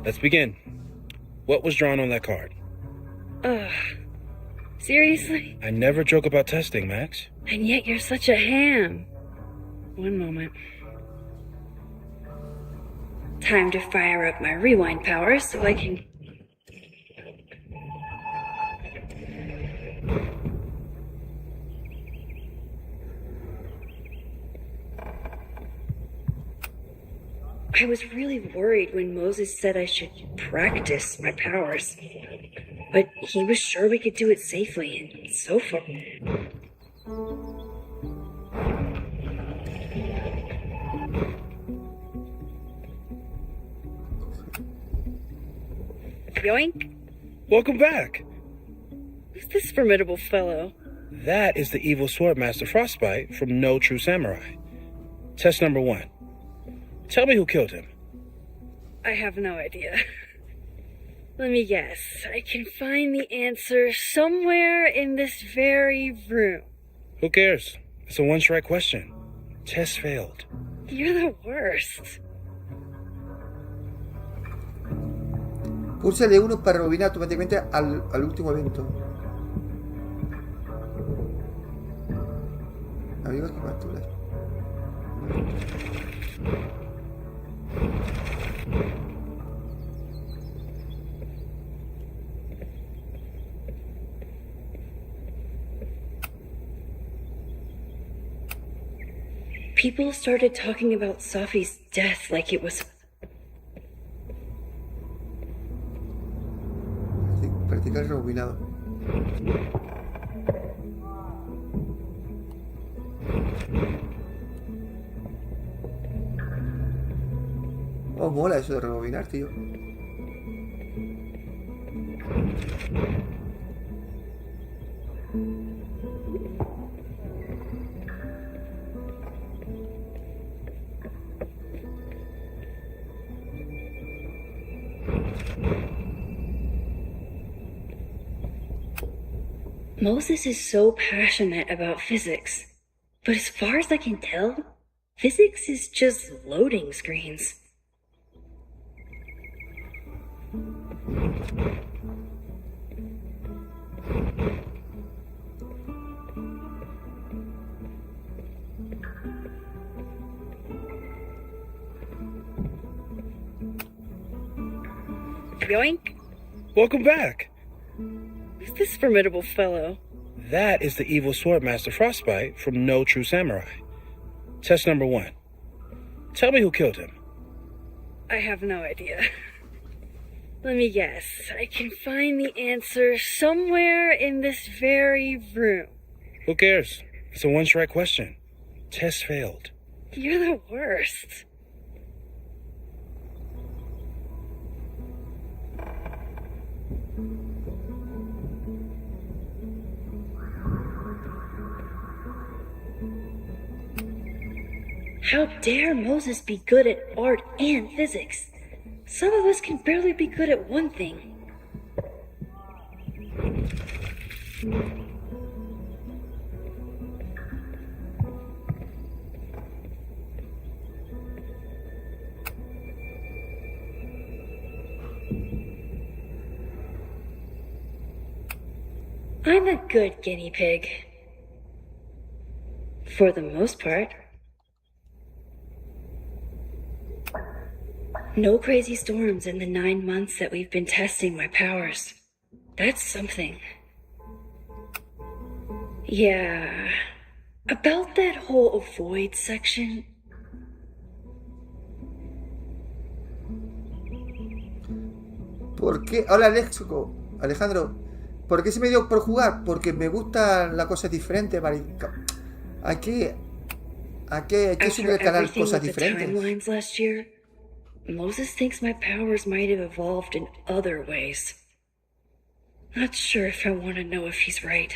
Let's begin. What was drawn on that card? Ugh. Seriously? I never joke about testing, Max. And yet you're such a ham. One moment. Time to fire up my rewind power so I can... I was really worried when Moses said I should practice my powers. But he was sure we could do it safely, and so far... Yoink! Welcome back. Who's this formidable fellow? That is the evil Swordmaster Frostbite from No True Samurai. Test number 1. Tell me who killed him. I have no idea. Let me guess. I can find the answer somewhere in this very room. Who cares? It's a one-strike question. Test failed. You're the worst. Pulsa L1 para rebobinar automáticamente al último evento. Amigos, qué capturas. People started talking about Safi's death like it was... Practicar rebobinado. Oh, mola eso de rebobinar, tío. Moses is so passionate about physics, but as far as I can tell, physics is just loading screens. Yoink! Welcome back. Who's this formidable fellow? That is the evil Swordmaster Frostbite from No True Samurai. Test number 1. Tell me who killed him. I have no idea. Let me guess. I can find the answer somewhere in this very room. Who cares? It's a one-strike question. Test failed. You're the worst. How dare Moses be good at art and physics? Some of us can barely be good at one thing. I'm a good guinea pig. For the most part. No crazy storms in the 9 months that we've been testing my powers. That's something. Yeah. About that whole avoid section. ¿Por qué? Hola Alejandro. ¿Por qué se me dio por jugar? Porque me gustan las cosas diferentes. Hay que subir al canal cosas diferentes. Moses thinks my powers might have evolved in other ways. Not sure if I want to know if he's right.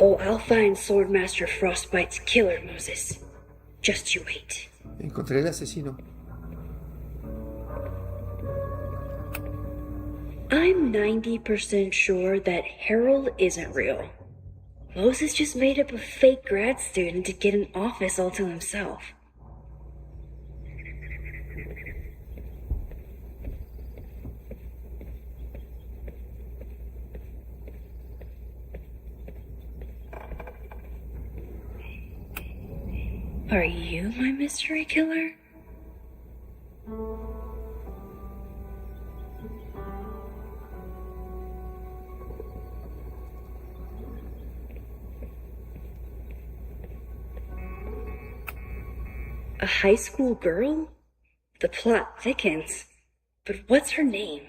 Oh, I'll find Swordmaster Frostbite's killer, Moses. Just you wait. Encontré el asesino. I'm 90% sure that Harold isn't real. Moses just made up a fake grad student to get an office all to himself. Are you my mystery killer? A high school girl? The plot thickens. But what's her name?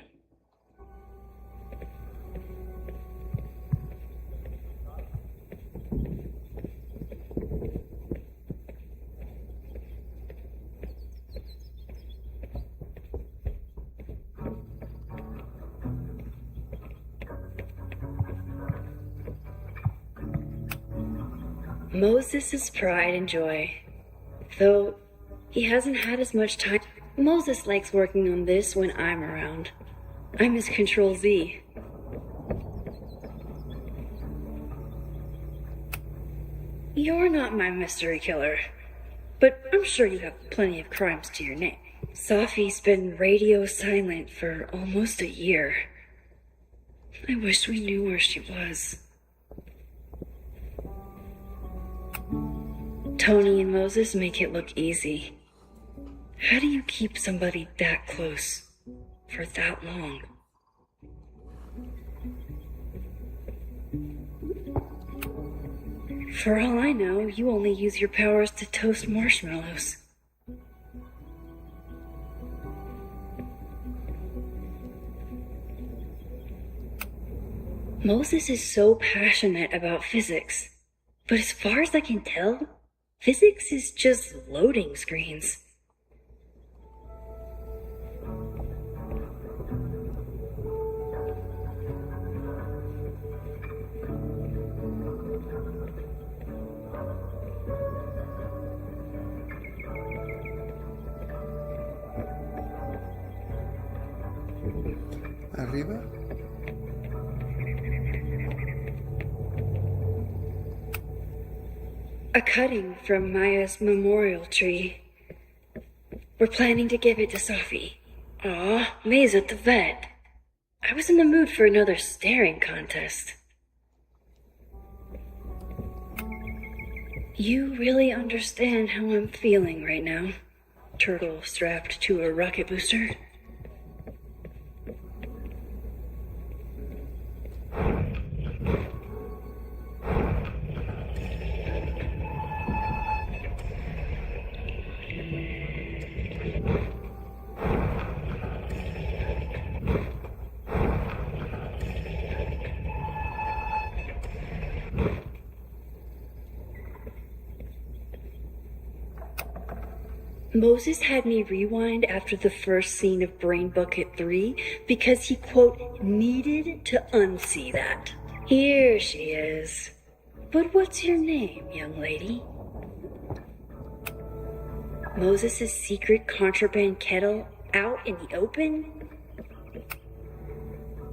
Moses' pride and joy. Though he hasn't had as much time. Moses likes working on this when I'm around. I'm his Control Z. You're not my mystery killer, but I'm sure you have plenty of crimes to your name. Sophie's been radio silent for almost a year. I wish we knew where she was. Tony and Moses make it look easy. How do you keep somebody that close for that long? For all I know, you only use your powers to toast marshmallows. Moses is so passionate about physics, but as far as I can tell, physics is just loading screens. Arriba. A cutting from Maya's memorial tree. We're planning to give it to Sophie. Aw, May's at the vet. I was in the mood for another staring contest. You really understand how I'm feeling right now, turtle strapped to a rocket booster. Moses had me rewind after the first scene of Brain Bucket 3 because he, quote, needed to unsee that. Here she is. But what's your name, young lady? Moses' secret contraband kettle out in the open?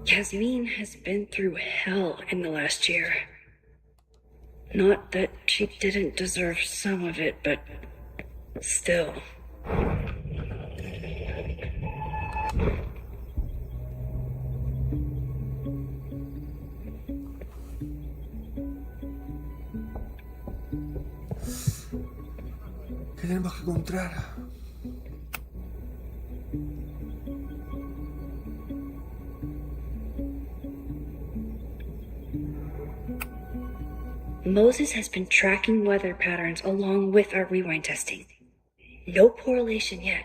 Yasmin has been through hell in the last year. Not that she didn't deserve some of it, but still. ¿Qué tenemos que encontrar? Moses has been tracking weather patterns along with our rewind testing. No correlation yet.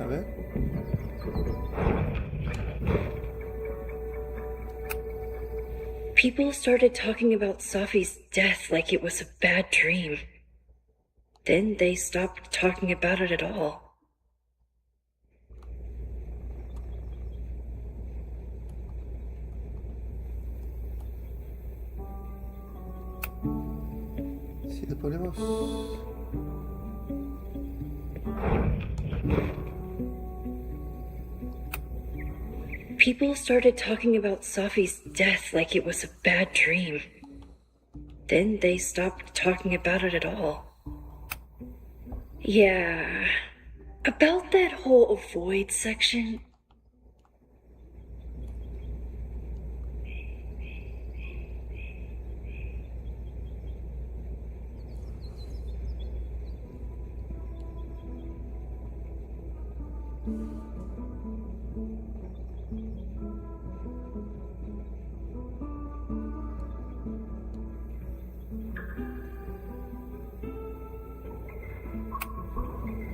A ver. People started talking about Sophie's death like it was a bad dream. Then they stopped talking about it at all. Si le ponemos... People started talking about Sophie's death like it was a bad dream. Then they stopped talking about it at all. Yeah, about that whole avoid section.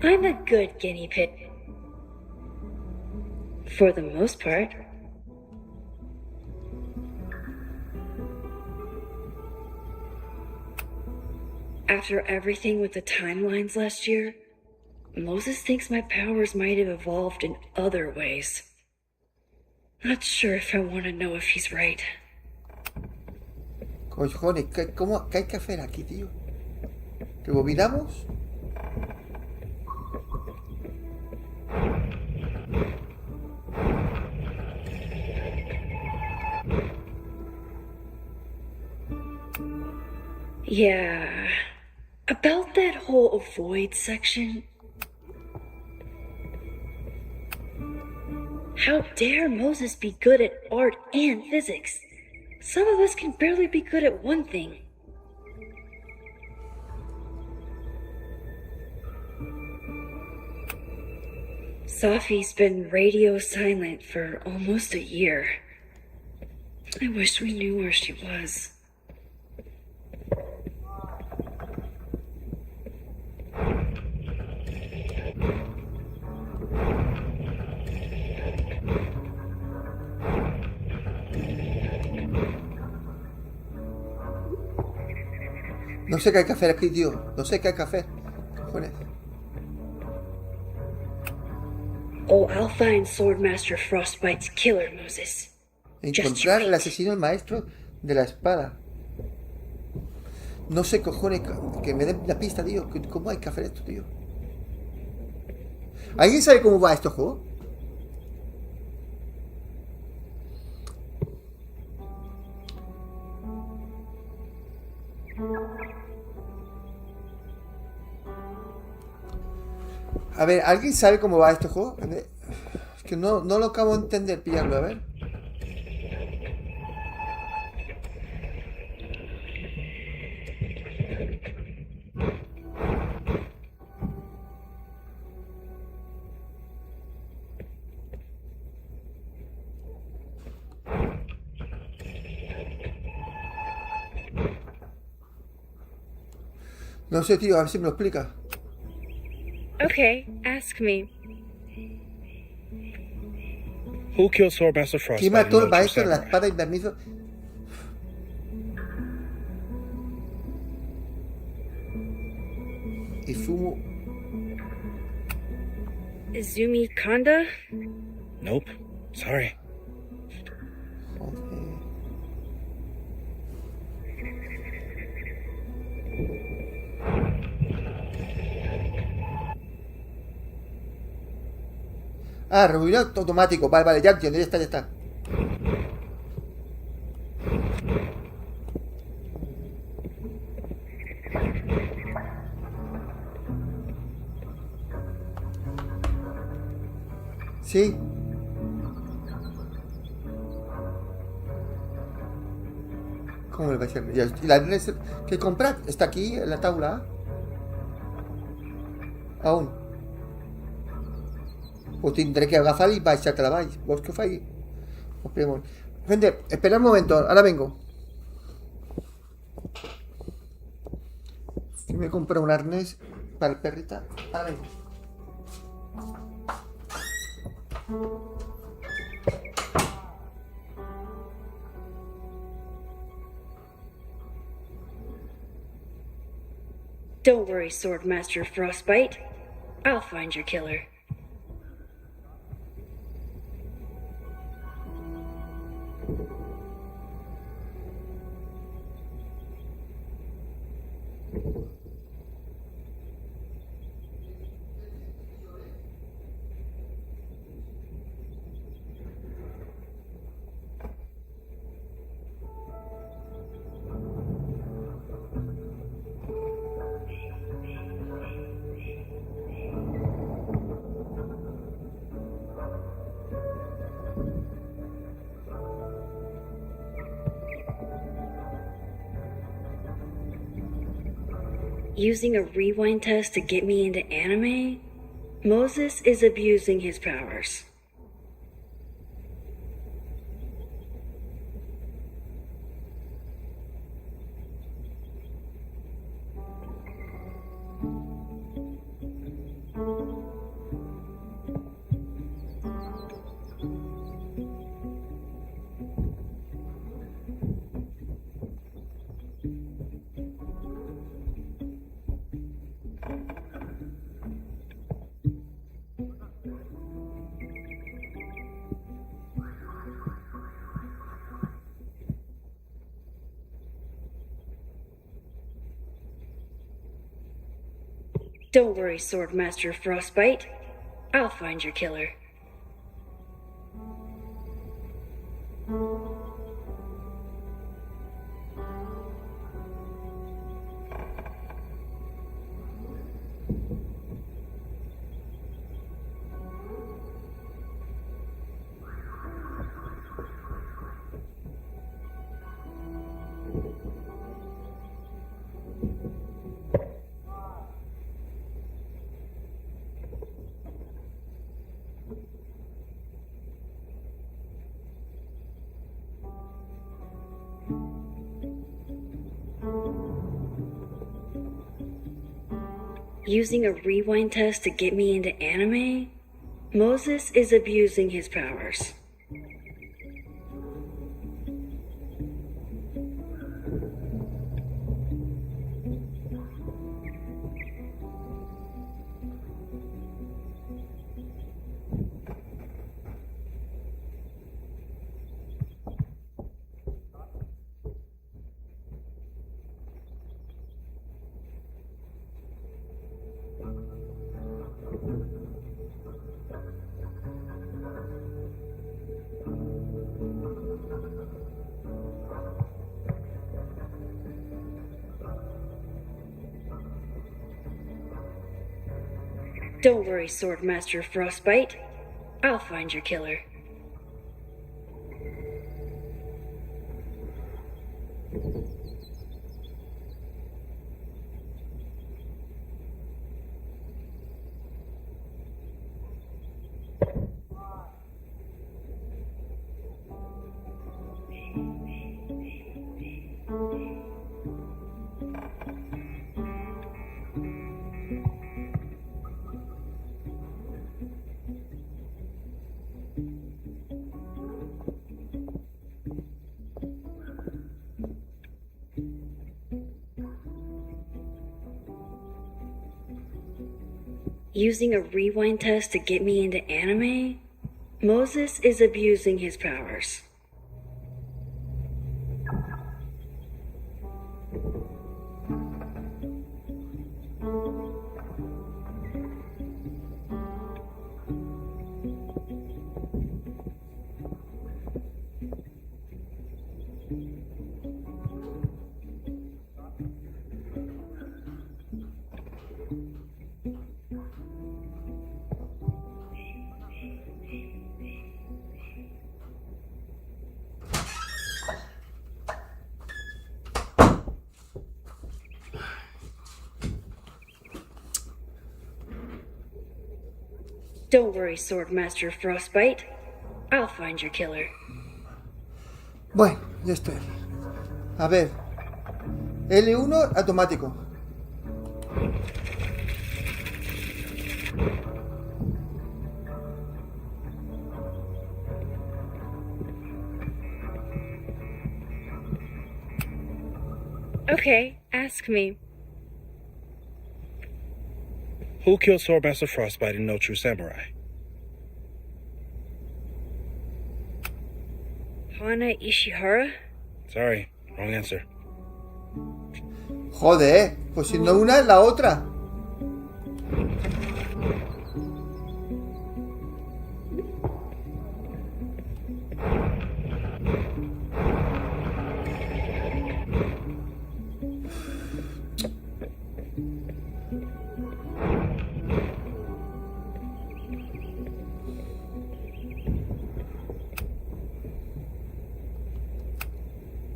I'm a good guinea pig. For the most part. After everything with the timelines last year, Moses thinks my powers might have evolved in other ways. Not sure if I want to know if he's right. Cojones, ¿qué hay que hacer aquí, tío? ¿Rebobinamos? Yeah, about that whole avoid section. How dare Moses be good at art and physics? Some of us can barely be good at one thing. Sophie's been radio silent for almost a year. I wish we knew where she was. No sé qué hay que hacer aquí, tío. No sé qué hay que hacer. Cojones. Oh, I'll find Swordmaster Frostbite's killer, Moses. Encontrar el asesino, el maestro de la espada. No sé, cojones, que me den la pista, tío. ¿Cómo hay que hacer esto, tío? ¿Alguien sabe cómo va este juego? A ver, ¿alguien sabe cómo va este juego? Es que no lo acabo de entender, pillarlo, a ver. No sé, tío, a ver si me lo explica. Okay, ask me. Who killed Swordmaster Frostbite? ¿Quién mató al in maestro de la Samurai? espada invernizo? Y fumo. Izumi Kanda? Nope. Sorry. Joder. Ah, rebobinar automático. Vale, vale, ya entiendo, ya está, ya está. Sí. ¿Cómo le va a ser? ¿Y la arnés que comprar? ¿Está aquí en la tabla? Aún. Pues tendré que agafar y vais a que la vais. ¿Vos qué fais? Gente, esperad un momento, ahora vengo. Me compré un arnés para el perrita. Ahora vengo. Don't worry, Swordmaster Frostbite. I'll find your killer. Using a rewind test to get me into anime? Moses is abusing his powers. Don't worry, Swordmaster Frostbite. I'll find your killer. Using a rewind test to get me into anime? Moses is abusing his powers. Don't worry, Swordmaster Frostbite. I'll find your killer. Using a rewind test to get me into anime? Moses is abusing his powers. Don't worry, Swordmaster Frostbite. I'll find your killer. Bueno, ya estoy. A ver. L1 automático. Okay, ask me. Who killed Swordmaster Frostbite in No True Samurai? Hana Ishihara? Sorry, wrong answer. Joder, pues si no una es la otra.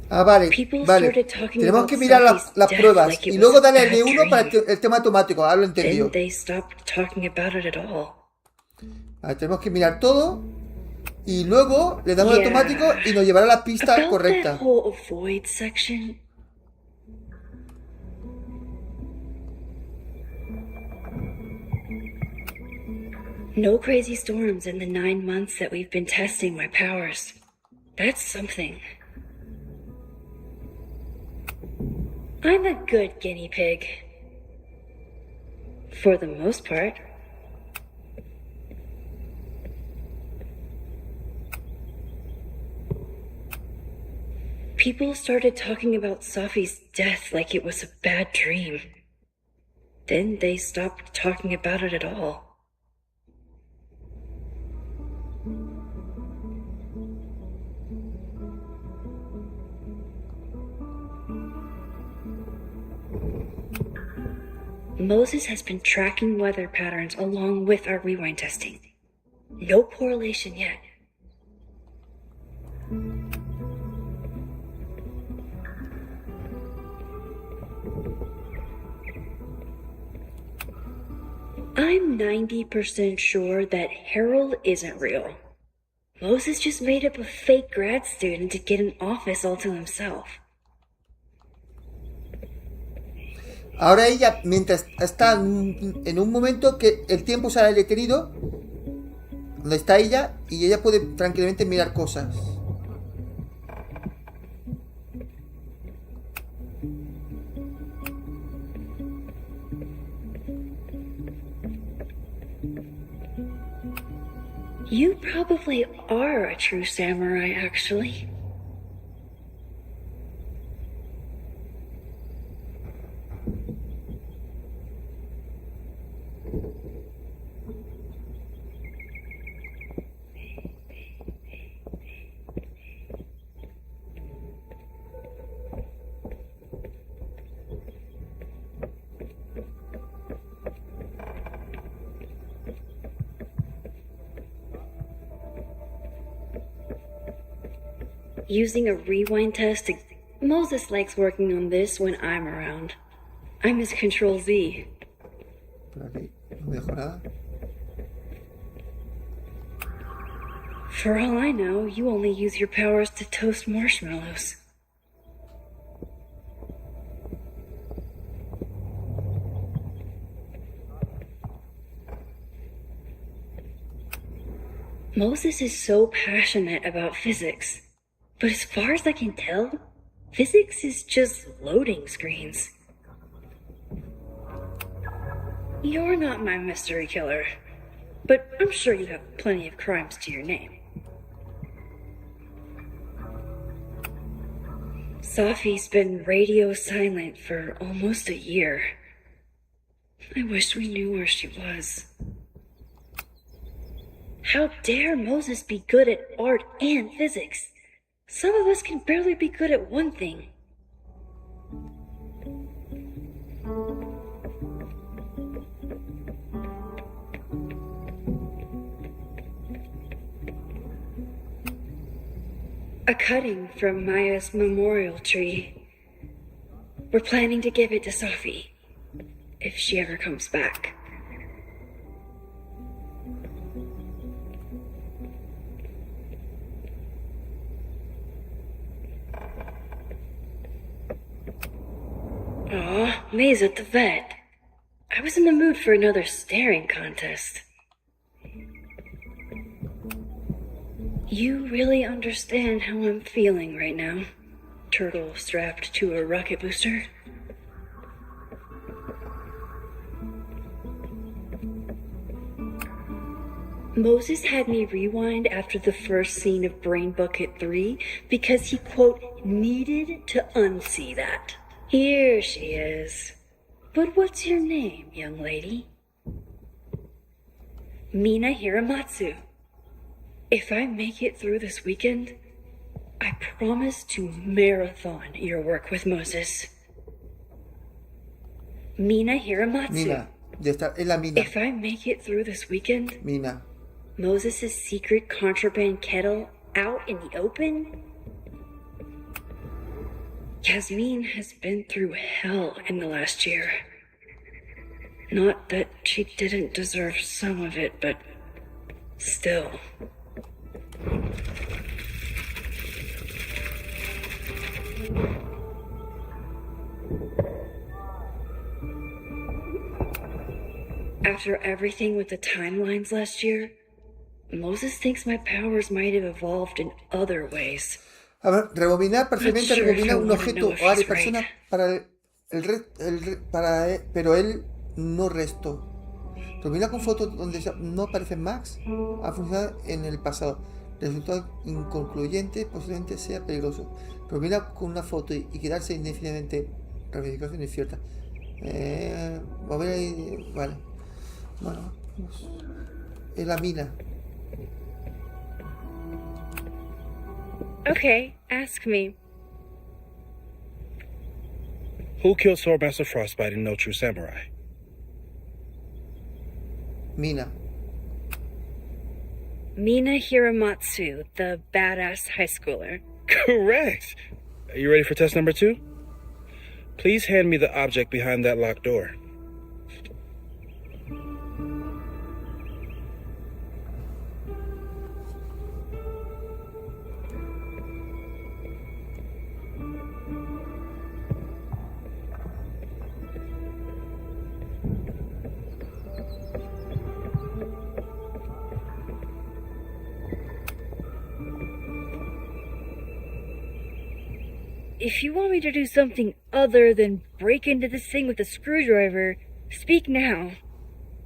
Ah, vale, vale. Tenemos que mirar las pruebas y luego darle el N1 para el tema automático. Ahora lo he entendido. Vale, tenemos que mirar todo y luego le damos el automático y nos llevará a la pista correcta. No crazy storms in the 9 months that we've been testing my powers. That's something. I'm a good guinea pig. For the most part. People started talking about Safi's death like it was a bad dream. Then they stopped talking about it at all. Moses has been tracking weather patterns along with our rewind testing. No correlation yet. I'm 90% sure that Harold isn't real. Moses just made up a fake grad student to get an office all to himself. Ahora ella, mientras está en un momento que el tiempo se ha detenido, donde está ella, y ella puede tranquilamente mirar cosas. You probably are a true samurai, actually. Using a rewind test to... Moses likes working on this when I'm around. I'm his Control Z. For all I know, you only use your powers to toast marshmallows. Moses is so passionate about physics. But as far as I can tell, physics is just loading screens. You're not my mystery killer, but I'm sure you have plenty of crimes to your name. Safi's been radio silent for almost a year. I wish we knew where she was. How dare Moses be good at art and physics? Some of us can barely be good at one thing. A cutting from Maya's memorial tree. We're planning to give it to Safi, if she ever comes back. Aw, May's at the vet. I was in the mood for another staring contest. You really understand how I'm feeling right now. turtle strapped to a rocket booster. Moses had me rewind after the first scene of Brain Bucket 3 because he, quote, needed to unsee that. Here she is. But what's your name, young lady? Mina Hiramatsu. If I make it through this weekend, I promise to marathon your work with Moses. Mina Hiramatsu. Mina, ya está, es la Mina. If I make it through this weekend, Mina. Moses' secret contraband kettle out in the open? Yasmin has been through hell in the last year. Not that she didn't deserve some of it, but still. After everything with the timelines last year, Moses thinks my powers might have evolved in other ways. A ver, rebobinar parcialmente Not sure rebobina if I un wanna objeto know if o área he's persona right. pero él no resto. Rebobina con fotos donde no aparece Max ha funcionado en el pasado. Resultado inconcluyente, posiblemente sea peligroso. Rebobina con una foto y quedarse indefinidamente. Ramificación incierta. Mover ahí. Vale. Bueno, pues, es la Mina. Okay, ask me. Who killed Swordmaster Frostbite in No True Samurai? Mina. Mina Hiramatsu, the badass high schooler. Correct! Are you ready for test number 2? Please hand me the object behind that locked door. If you want me to do something other than break into this thing with a screwdriver, speak now.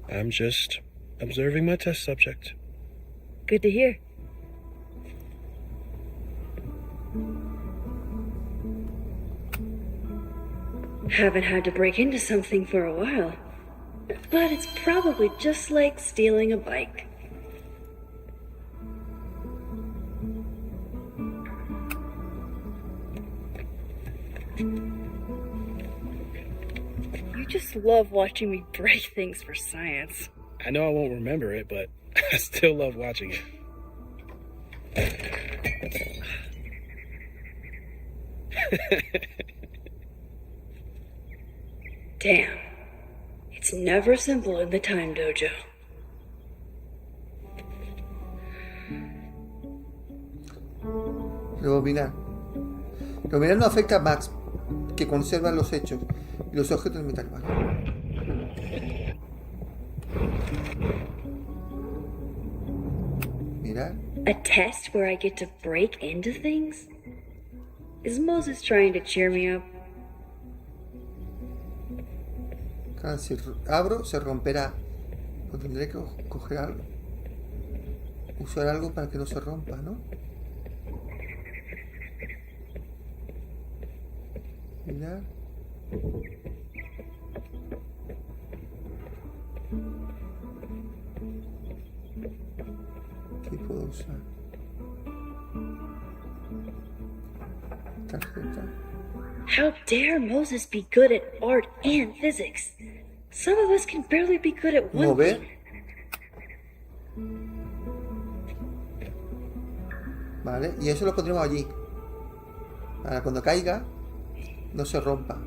I'm just observing my test subject. Good to hear. Haven't had to break into something for a while. But it's probably just like stealing a bike. You just love watching me break things for science. I know I won't remember it, but I still love watching it. Damn. It's never simple in the time dojo. Rebobinar. Rebobinar no afecta a Max, que conserva los hechos y los objetos del metal. Vale. Mirar. A test where I get to break into things? Is Moses trying to cheer me up? Claro, si abro, se romperá. O tendré que coger algo. Usar algo para que no se rompa, ¿no? Mirar. ¿Qué puedo usar? Tarjeta. How dare Moses be good at art and physics? Some of us can barely be good at one Mover. thing. Vale, y eso lo pondremos allí. Para cuando caiga, no se rompa.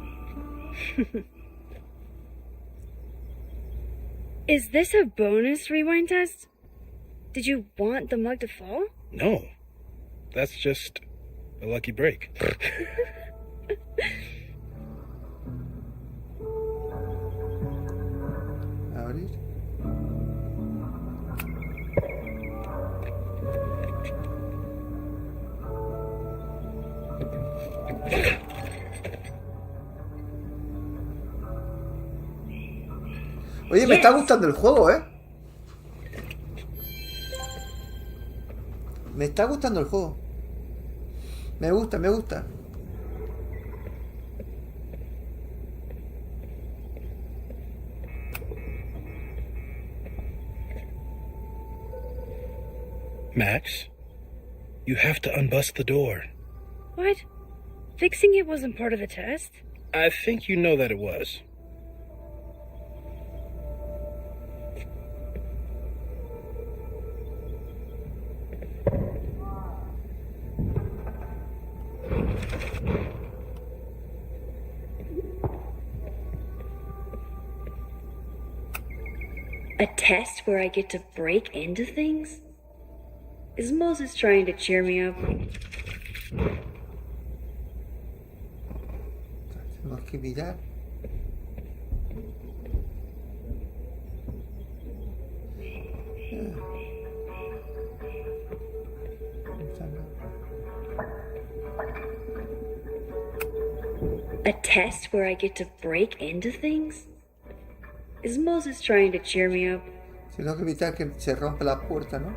Is this a bonus rewind test? Did you want the mug to fall? No. That's just a lucky break. Abrir. Oye, me está gustando el juego, ¿eh? Me está gustando el juego. Me gusta, me gusta. Max, you have to unbust the door. What? Fixing it wasn't part of the test? I think you know that it was. A test where I get to break into things? Is Moses trying to cheer me up? Tenemos que mirar. A test where I get to break into things? Is Moses trying to cheer me up? Tengo que evitar que se rompa la puerta, ¿no?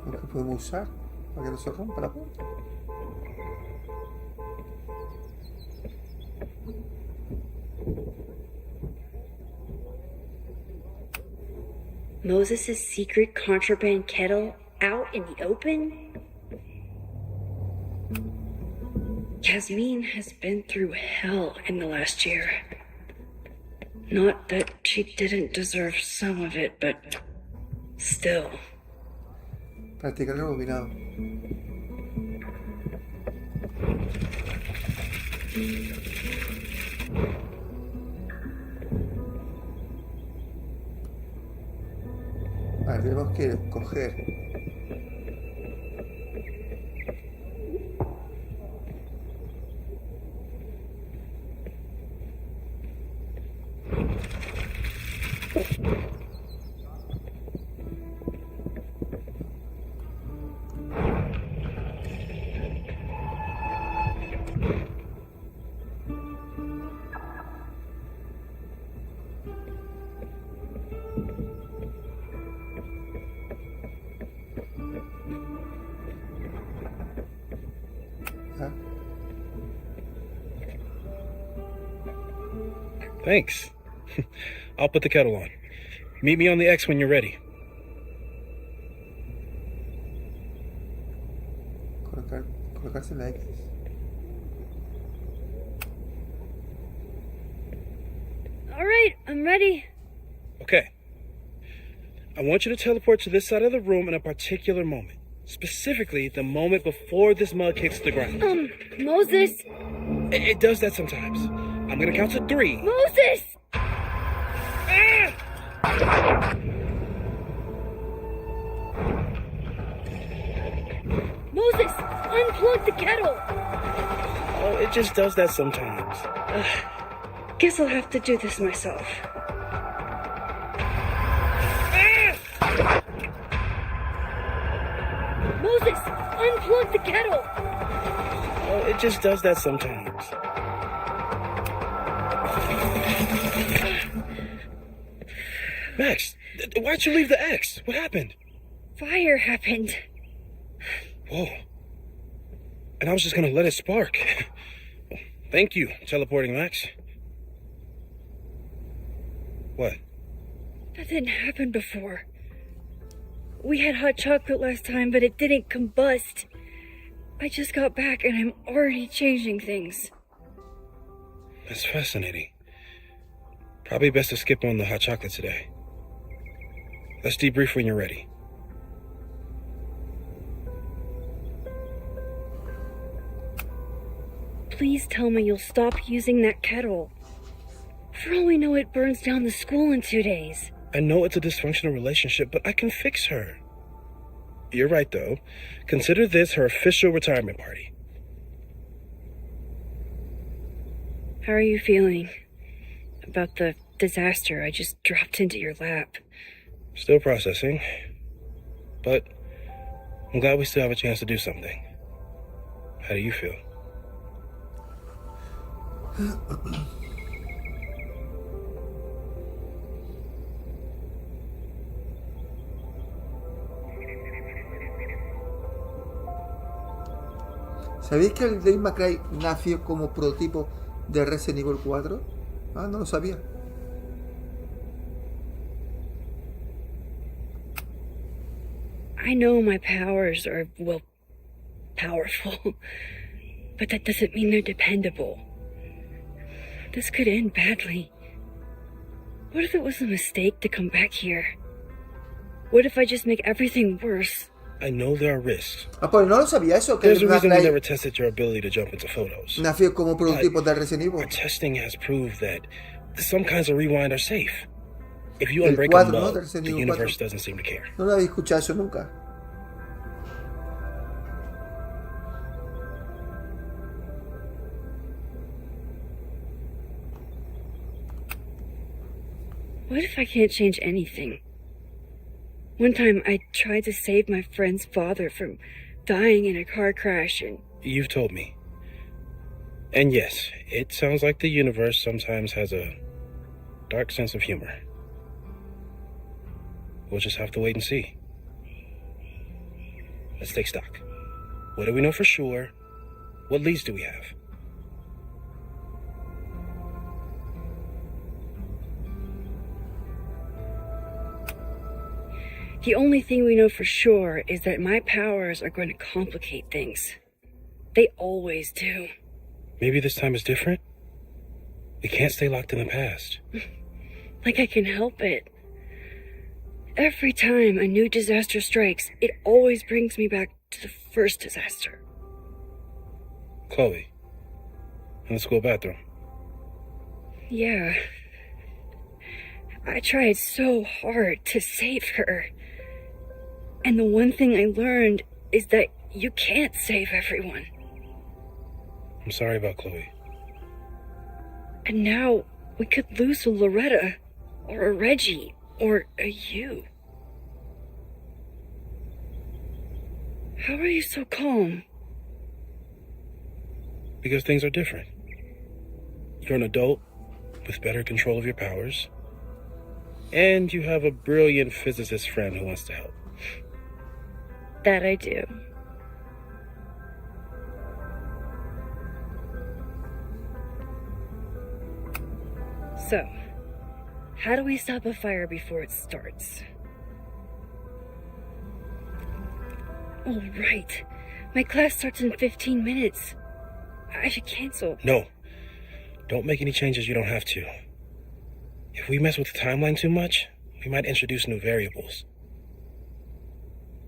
Lo que podemos usar para que no se rompa la puerta. Moses' secret contraband kettle out in the open? Yasmin has been through hell in the last year. Not that she didn't deserve some of it, but still. Practicar el rebobinado. Vale, tenemos que coger. Thanks. I'll put the kettle on. Meet me on the X when you're ready. Colocarse en la X. All right, I'm ready. Okay. I want you to teleport to this side of the room in a particular moment. Specifically, the moment before this mug hits the ground. Moses! It does that sometimes. I'm gonna count to 3. Moses! Moses, unplug the kettle! Oh, it just does that sometimes. Guess I'll have to do this myself. Moses, unplug the kettle! Oh, it just does that sometimes. Max, why'd you leave the X? What happened? Fire happened. Whoa. And I was just gonna let it spark. Thank you, teleporting Max. What? That didn't happen before. We had hot chocolate last time, but it didn't combust. I just got back and I'm already changing things. That's fascinating. Probably best to skip on the hot chocolate today. Let's debrief when you're ready. Vale, please tell me you'll stop using that kettle? For all we know, it burns down the school in 2 days. I know it's a dysfunctional relationship, but I can fix her. You're right, though. Consider this her official retirement party. How are you feeling about the disaster I just dropped into your lap? Still processing. But I'm glad we still have a chance to do something. How do you feel? ¿Sabéis que el Dave McCray nació como prototipo de Resident Evil 4? Ah, no lo sabía. I know my powers are, well, powerful, but that doesn't mean they're dependable. This could end badly. What if it was a mistake to come back here? What if I just make everything worse? I know there are risks. Ah, pues no lo sabía eso, que There's el a reason we McCray never tested your ability to jump into photos. nació como prototipo de Resident Evil. Our testing has proved that some kinds of rewind are safe. If you El unbreak 4, a ¿no? mug, Del Resident the Evil universe 4. doesn't seem to care. No lo había escuchado eso nunca. What if I can't change anything? One time I tried to save my friend's father from dying in a car crash and... You've told me. And yes, it sounds like the universe sometimes has a dark sense of humor. We'll just have to wait and see. Let's take stock. What do we know for sure? What leads do we have? The only thing we know for sure is that my powers are going to complicate things. They always do. Maybe this time is different? We can't stay locked in the past. Like I can help it. Every time a new disaster strikes, it always brings me back to the first disaster. Chloe, in the school bathroom. Yeah. I tried so hard to save her. And the one thing I learned is that you can't save everyone. I'm sorry about Chloe. And now we could lose a Loretta, or a Reggie, or a you. How are you so calm? Because things are different. You're an adult with better control of your powers. And you have a brilliant physicist friend who wants to help. That I do. So, how do we stop a fire before it starts? Oh, right. My class starts in 15 minutes. I should cancel. No. Don't make any changes you don't have to. If we mess with the timeline too much, we might introduce new variables.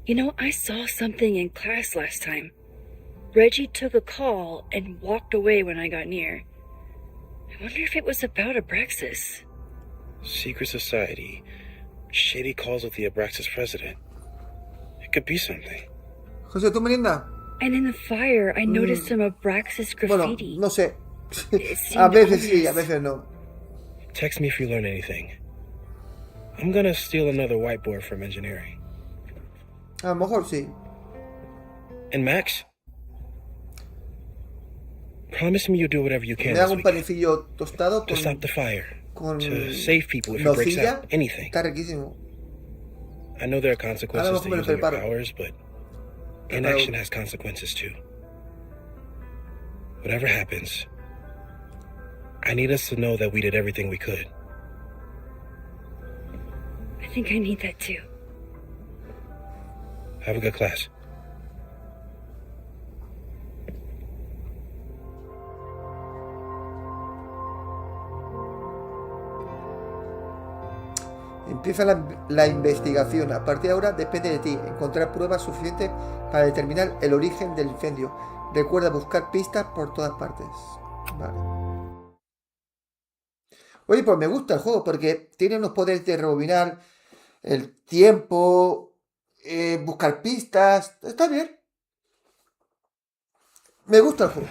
You know, I saw something in class last time. Reggie took a call and walked away when I got near. I wonder if it was about Abraxas. Secret society. Shady calls with the Abraxas president. It could be something. José, ¿tu merienda? And in the fire, I noticed some Abraxas graffiti. Bueno, no sé. It seemed A veces sí, a ominous. veces no. Text me if you learn anything. I'm gonna steal another whiteboard from engineering. A lo mejor sí. And Max? Promise me you'll do whatever you can Me hago this un weekend panecillo tostado to stop the con, fire, con to save people if it breaks nocilla. out, anything. Está riquísimo. I know there are Ahora consequences vamos to a comer using your preparo. powers, but inaction has consequences too. Whatever happens, I need us to know that we did everything we could. I think I need that too. Have a good class. Empieza la investigación. A partir de ahora depende de ti encontrar pruebas suficientes para determinar el origen del incendio. Recuerda buscar pistas por todas partes. Vale. Oye, pues me gusta el juego porque tiene unos poderes de rebobinar el tiempo, buscar pistas. Está bien. Me gusta el juego.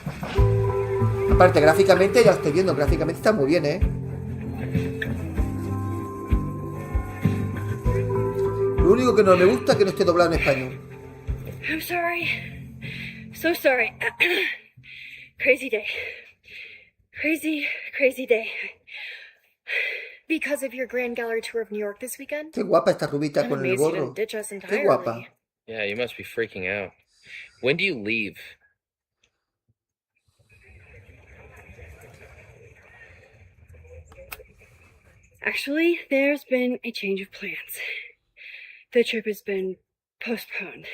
Aparte, gráficamente, ya lo estoy viendo, gráficamente está muy bien, ¿eh? Lo único que no me gusta es que no esté doblado en español. I'm sorry. So sorry. Crazy day. Crazy day. Because of your Grand Gallery tour of New York this weekend? Qué guapa esta rubita I'm con el amazed you gorro. didn't ditch us Qué entirely. guapa. Yeah, you must be freaking out. When do you leave? Actually, there's been a change of plans. The trip has been postponed.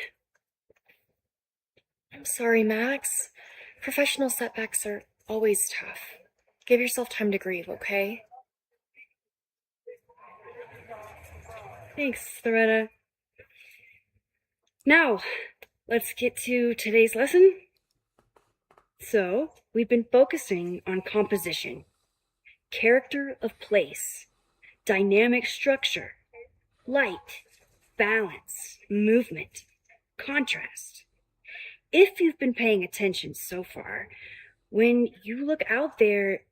I'm sorry, Max. Professional setbacks are always tough. Give yourself time to grieve, okay? Thanks, Loretta. Now, let's get to today's lesson. So, we've been focusing on composition, character of place, dynamic structure, light, balance, movement, contrast. If you've been paying attention so far, when you look out there,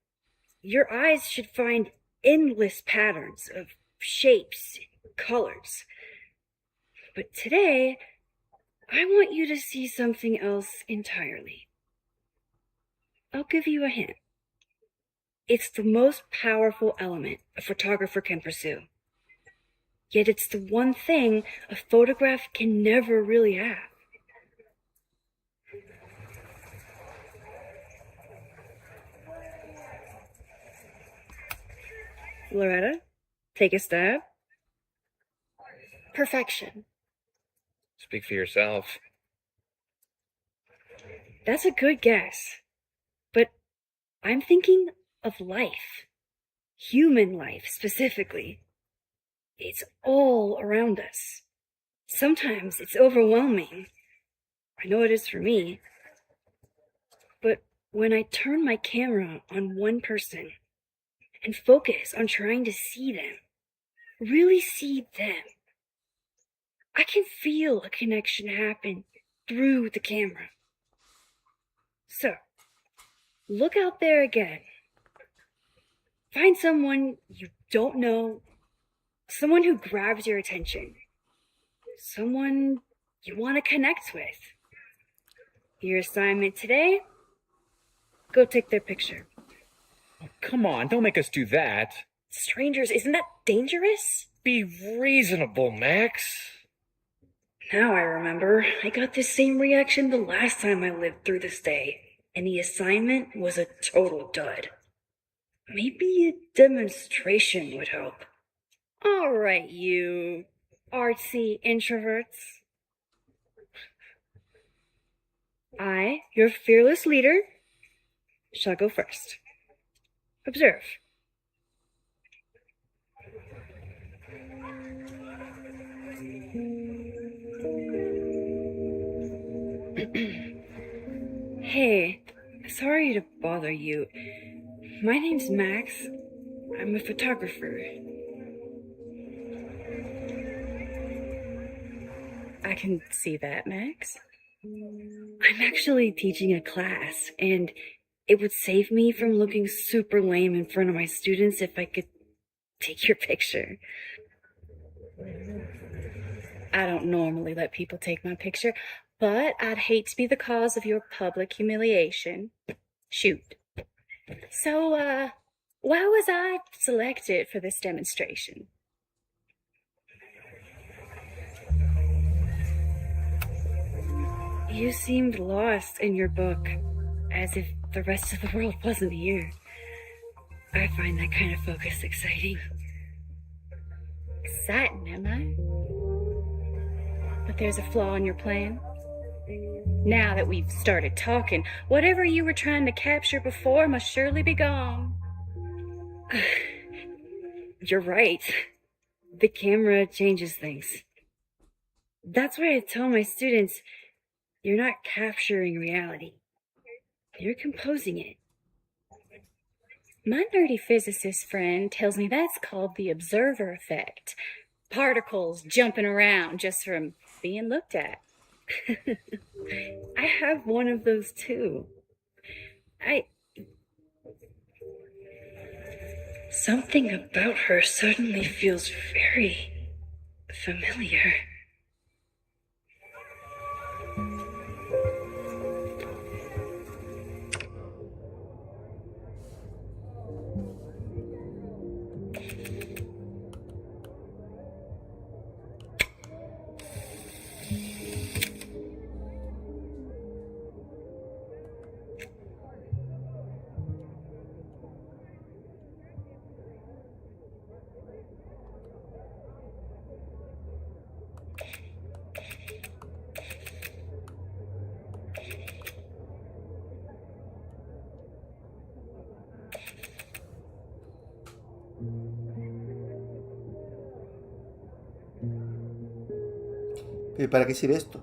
your eyes should find endless patterns of shapes, colors. But today, I want you to see something else entirely. I'll give you a hint. It's the most powerful element a photographer can pursue. Yet it's the one thing a photograph can never really have. Loretta, take a stab. Perfection. Speak for yourself. That's a good guess. But I'm thinking of life. Human life, specifically. It's all around us. Sometimes it's overwhelming. I know it is for me. But when I turn my camera on one person and focus on trying to see them, really see them, I can feel a connection happen through the camera. So, look out there again. Find someone you don't know, someone who grabs your attention, someone you want to connect with. Your assignment today? Go take their picture. Oh, come on, don't make us do that. Strangers, isn't that dangerous? Be reasonable, Max. Now I remember. I got the same reaction the last time I lived through this day, and the assignment was a total dud. Maybe a demonstration would help. All right, you artsy introverts. I, your fearless leader, shall go first. Observe. Hey, sorry to bother you. My name's Max. I'm a photographer. I can see that, Max. I'm actually teaching a class, and it would save me from looking super lame in front of my students if I could take your picture. I don't normally let people take my picture, but I'd hate to be the cause of your public humiliation. Shoot. So, why was I selected for this demonstration? You seemed lost in your book, as if the rest of the world wasn't here. I find that kind of focus exciting. Exciting, am I? But there's a flaw in your plan. Now that we've started talking, whatever you were trying to capture before must surely be gone. You're right. The camera changes things. That's why I tell my students, you're not capturing reality. You're composing it. My nerdy physicist friend tells me that's called the observer effect. Particles jumping around just from being looked at. I have one of those too. Something about her suddenly feels very familiar. ¿Pero para qué sirve esto?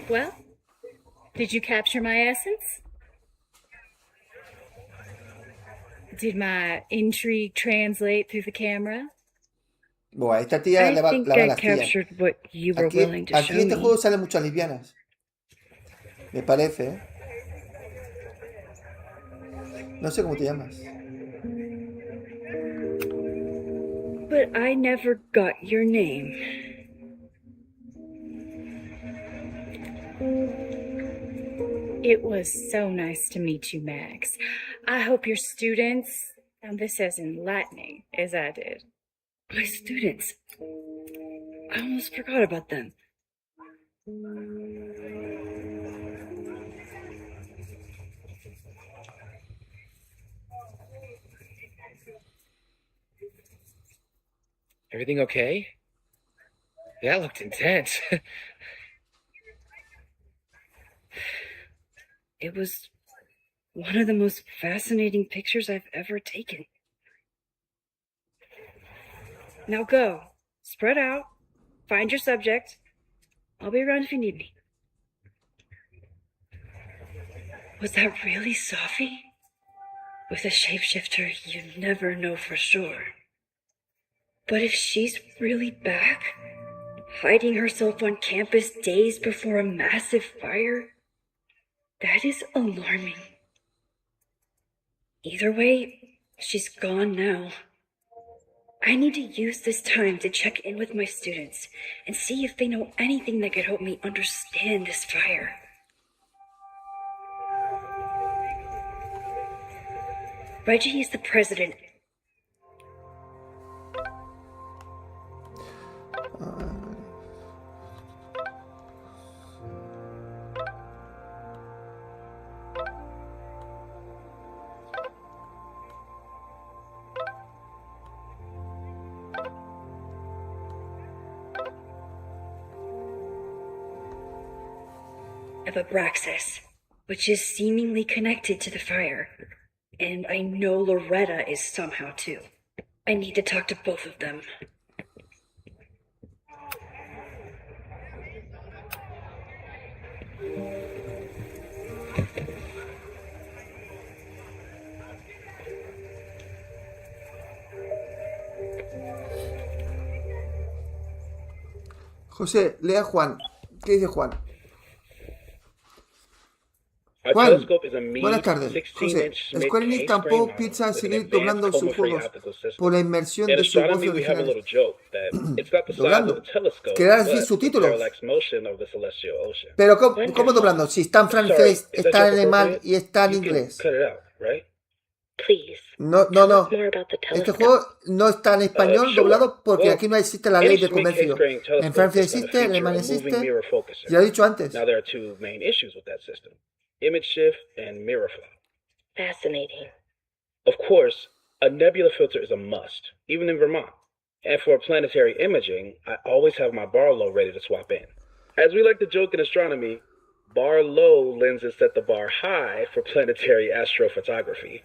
Well, did you capture my essence? Did my intrigue translate through the camera? Bueno, a esta tía I le va think la I las tías. captured what you were willing to Aquí show en este me. juego salen muchas lesbianas. Me parece, ¿eh? No sé cómo te llamas. But I never got your name. It was so nice to meet you, Max. I hope your students found this as enlightening as I did. My students. I almost forgot about them. Everything okay? That looked intense. It was one of the most fascinating pictures I've ever taken. Now go. Spread out. Find your subject. I'll be around if you need me. Was that really Sophie? With a shapeshifter, you never know for sure. But if she's really back, hiding herself on campus days before a massive fire, that is alarming. Either way, she's gone now. I need to use this time to check in with my students and see if they know anything that could help me understand this fire. Reggie is the president. Of Abraxas, which is seemingly connected to the fire. And I know Loretta is somehow too. I need to talk to both of them. José, lea Juan. ¿Qué dice Juan? Our Juan, telescope is a mean buenas tardes. 16-inch José, Smith Square Enix K-frame tampoco model piensa with an seguir advanced doblando sus coma-free juegos optical system. por la inmersión In de sus astronomy, voces we have a little originales. joke that it's got the size of Doblando. a telescope, Quería decir but the subtítulos. parallax motion of the celestial ocean. Pero ¿cómo doblando? Si está en francés, Sorry, is that está en joke alemán appropriate? y está en You can inglés. cut it out, right? Please. No. Tell us more about the Este telescope. juego no está en español Sure. doblado porque Well, aquí no existe la ley any de sweet comercio. case-grain En telescope Francia is gonna existe, en feature Alemania a moving existe. mirror focuser. Ya lo he dicho antes. Now, there are two main issues with that system: image shift and mirror flow. Fascinating. Of course, a nebula filter is a must, even in Vermont. And for planetary imaging, I always have my bar low ready to swap in. As we like to joke in astronomy, bar low lenses set the bar high for planetary astrophotography.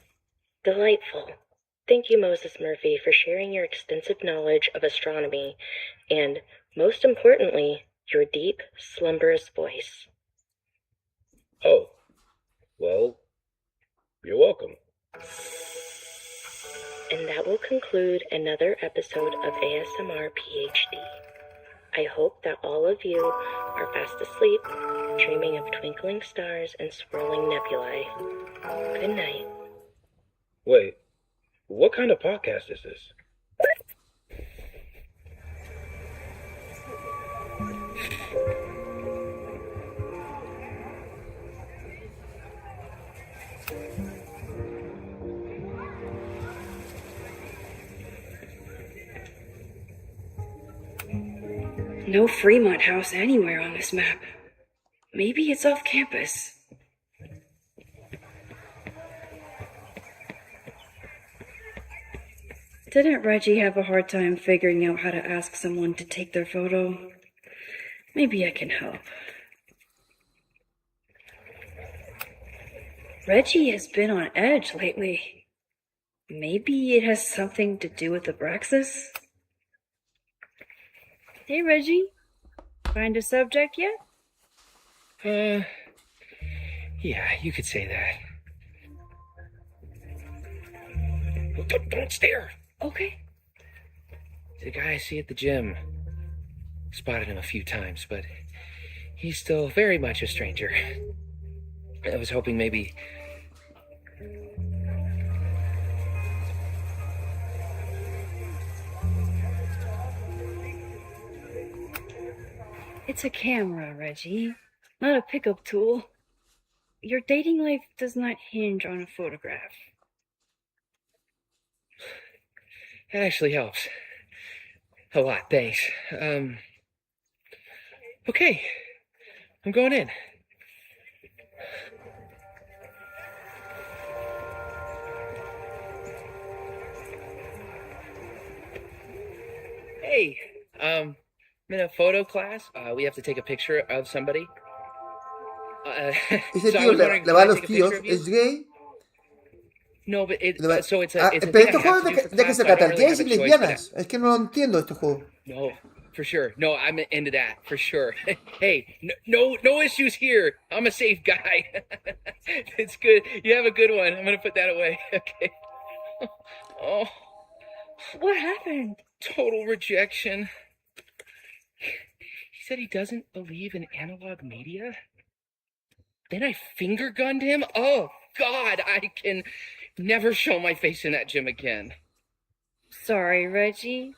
Delightful. Thank you, Moses Murphy, for sharing your extensive knowledge of astronomy and, most importantly, your deep, slumberous voice. Oh, well, you're welcome. And that will conclude another episode of ASMR PhD. I hope that all of you are fast asleep, dreaming of twinkling stars and swirling nebulae. Good night. Wait, what kind of podcast is this? No Fremont House anywhere on this map. Maybe it's off campus. Didn't Reggie have a hard time figuring out how to ask someone to take their photo? Maybe I can help. Reggie has been on edge lately. Maybe it has something to do with the Abraxas? Hey, Reggie. Find a subject yet? Yeah, you could say that. Don't stare. Okay. The guy I see at the gym. Spotted him a few times, but he's still very much a stranger. I was hoping maybe... It's a camera, Reggie, not a pickup tool. Your dating life does not hinge on a photograph. That actually helps. A lot, thanks. Okay. I'm going in. Hey, I'm in a photo class. We have to take a picture of somebody. Ese so I tío was wondering, le can va I a los take a picture tíos, of you? es gay. No, but it, Le va- so it's Ah, a pero thing I este have juego to do for de qué class, se so I trata, don't really gays y have a choice, but lesbianas. Es que no lo entiendo este juego. No, for sure. No, I'm into that, for sure. Hey, no issues here. I'm a safe guy. It's good. You have a good one. I'm gonna put that away. Okay. Oh, What happened? total rejection. He said he doesn't believe in analog media. Then I finger gunned him. Oh, God, I can never show my face in that gym again. Sorry, Reggie.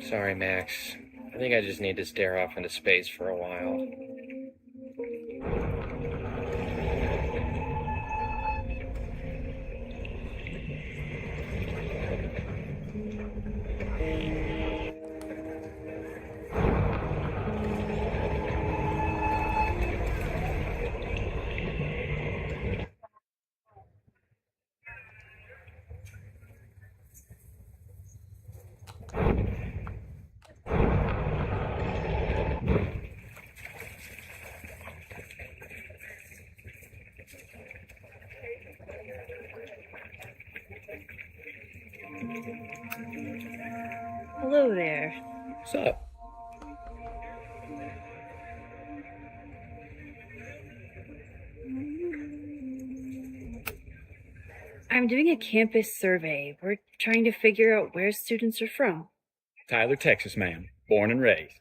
Sorry, Max. I think I just need to stare off into space for a while. Hello there. What's up? I'm doing a campus survey. We're trying to figure out where students are from. Tyler, Texas, ma'am. Born and raised.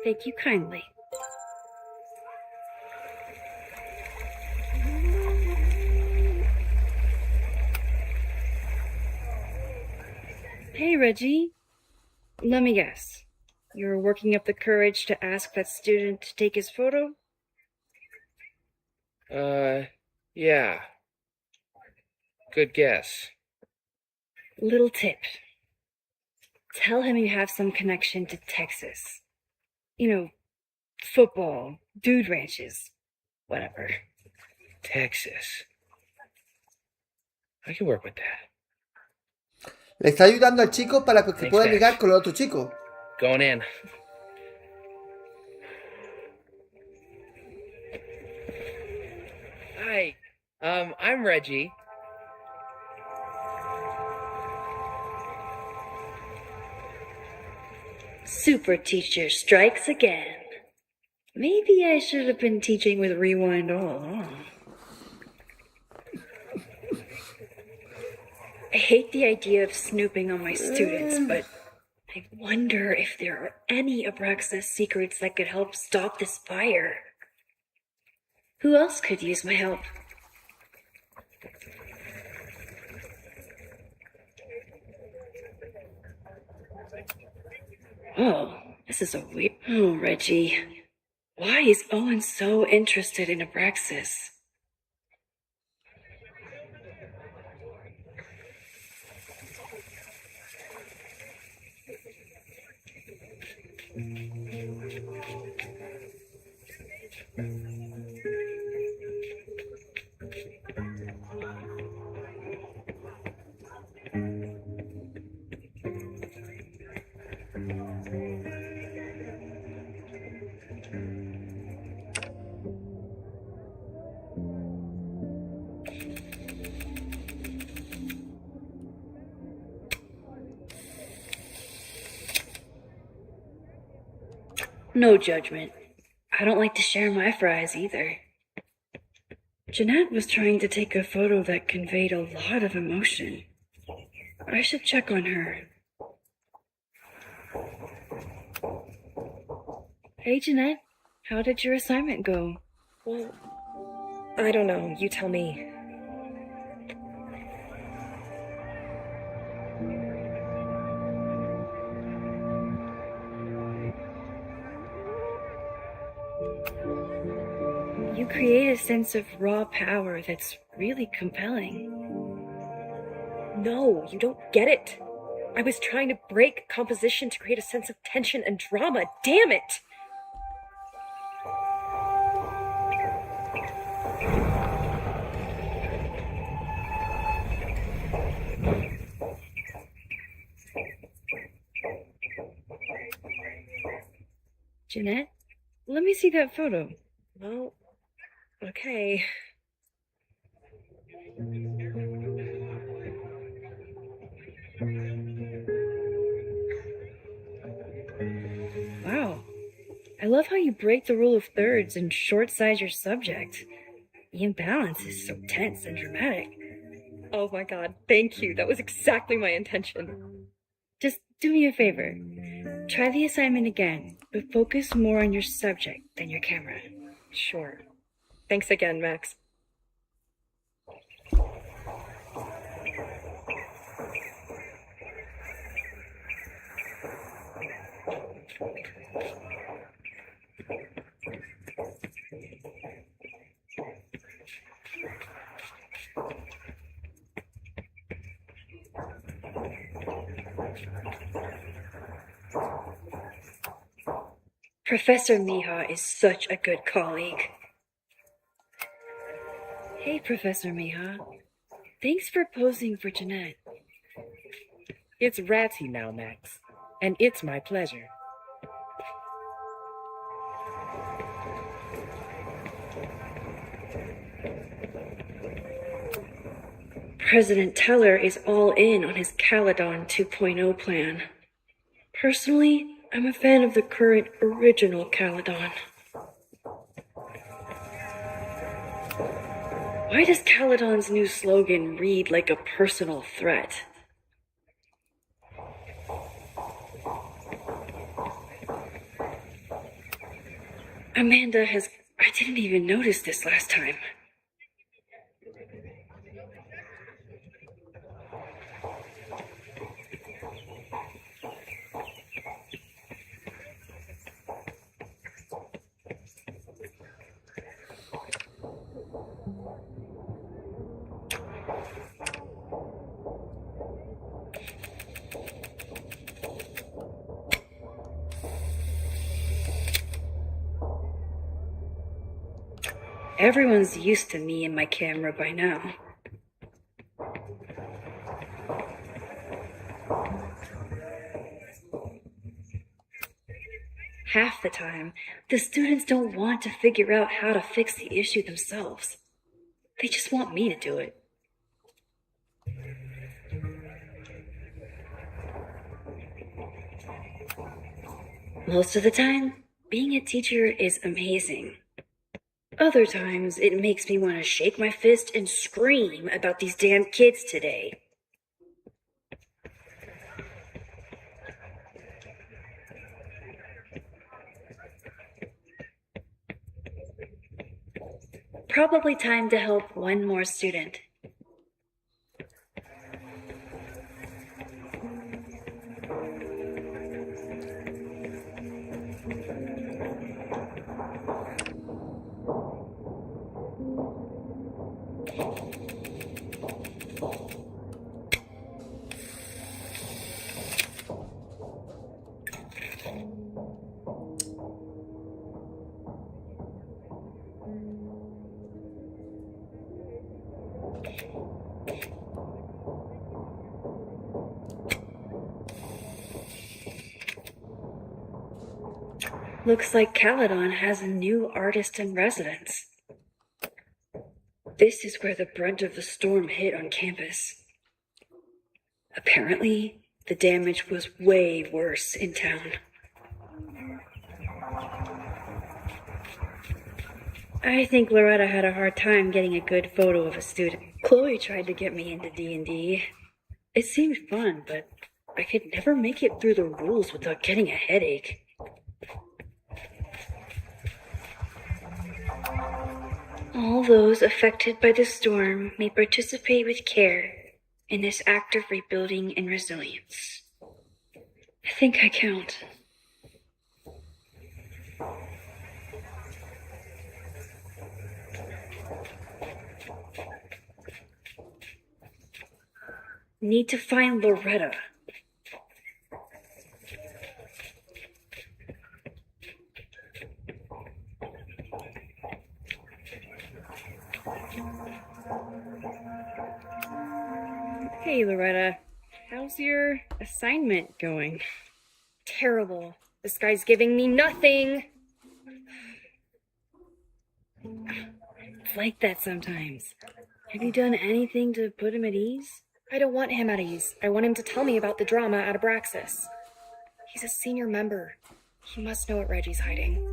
Thank you kindly. Hey, Reggie. Let me guess. You're working up the courage to ask that student to take his photo? Yeah. Good guess. Little tip. Tell him you have some connection to Texas. You know, football, dude ranches, whatever. Texas. I can work with that. Le está ayudando al chico para que Thanks, pueda Max. ligar con el otro chico. Going in. Hi. I'm Reggie. Super teacher strikes again. Maybe I should have been teaching with rewind all along. I hate the idea of snooping on my students, but I wonder if there are any Abraxas secrets that could help stop this fire. Who else could use my help? Oh, this is a weird... Oh, Reggie. Why is Owen so interested in Abraxas? No judgment. I don't like to share my fries either. Jeanette was trying to take a photo that conveyed a lot of emotion. I should check on her. Hey, Jeanette. How did your assignment go? Well, I don't know. You tell me. You create a sense of raw power that's really compelling. No, you don't get it. I was trying to break composition to create a sense of tension and drama. Damn it! Jeanette, let me see that photo. Well, okay. Wow. I love how you break the rule of thirds and short-size your subject. The imbalance is so tense and dramatic. Oh my god, thank you. That was exactly my intention. Just do me a favor. Try the assignment again, but focus more on your subject than your camera. Sure. Thanks again, Max. Professor Mija is such a good colleague. Hey, Professor Mija. Thanks for posing for Jeanette. It's Ratty now, Max. And it's my pleasure. President Teller is all in on his Caledon 2.0 plan. Personally, I'm a fan of the current original Caledon. Why does Caledon's new slogan read like a personal threat? Amanda has... I didn't even notice this last time. Everyone's used to me and my camera by now. Half the time, the students don't want to figure out how to fix the issue themselves. They just want me to do it. Most of the time, being a teacher is amazing. Other times, it makes me want to shake my fist and scream about these damn kids today. Probably time to help one more student. Looks like Caledon has a new artist in residence. This is where the brunt of the storm hit on campus. Apparently, the damage was way worse in town. I think Loretta had a hard time getting a good photo of a student. Chloe tried to get me into D&D. It seemed fun, but I could never make it through the rules without getting a headache. All those affected by the storm may participate with care in this act of rebuilding and resilience. I think I count. Need to find Loretta. Hey, Loretta. How's your assignment going? Terrible. This guy's giving me nothing. It's like that sometimes. Have you done anything to put him at ease? I don't want him at ease. I want him to tell me about the drama at Abraxas. He's a senior member. He must know what Reggie's hiding.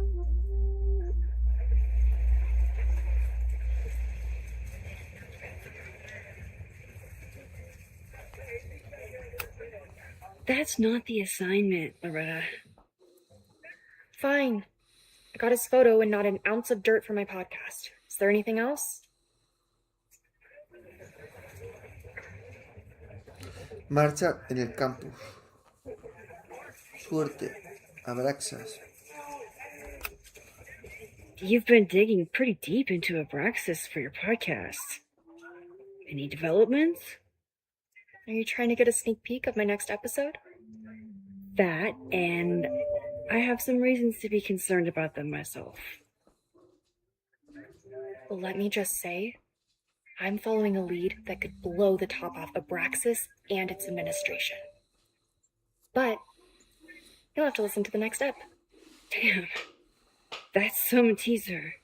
That's not the assignment, Loretta. Fine. I got his photo and not an ounce of dirt for my podcast. Is there anything else? Marcha en el campus. Suerte. Abraxas. You've been digging pretty deep into Abraxas for your podcast. Any developments? Are you trying to get a sneak peek of my next episode? That, and I have some reasons to be concerned about them myself. Well, let me just say, I'm following a lead that could blow the top off Abraxas and its administration. But you'll have to listen to the next ep. Damn, that's some teaser.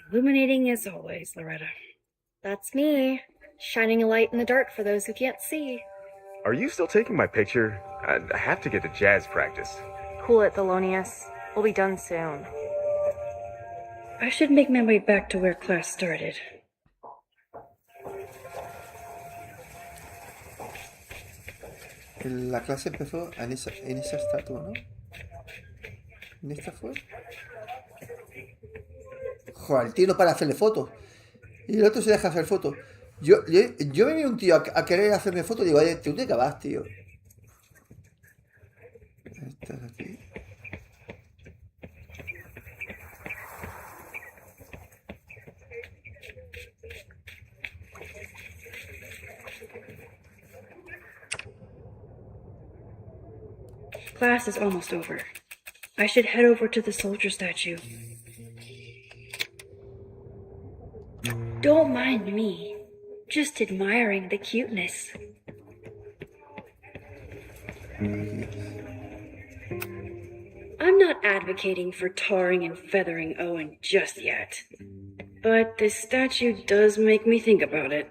Illuminating as always, Loretta. That's me, shining a light in the dark for those who can't see. Are you still taking my picture? I have to get to jazz practice. Cool it, Thelonious. We'll be done soon. I should make my way back to where class started. La clase empezó en esa estatua, ¿no? ¿En esta fue? Joder, el tío no para hacerle fotos. Y el otro se deja hacer fotos. Yo me vi un tío a querer hacerme fotos y digo, oye, tú te acabas, tío. Estás aquí. Class is almost over. I should head over to the soldier statue. Don't mind me. Just admiring the cuteness. I'm not advocating for tarring and feathering Owen just yet. But this statue does make me think about it.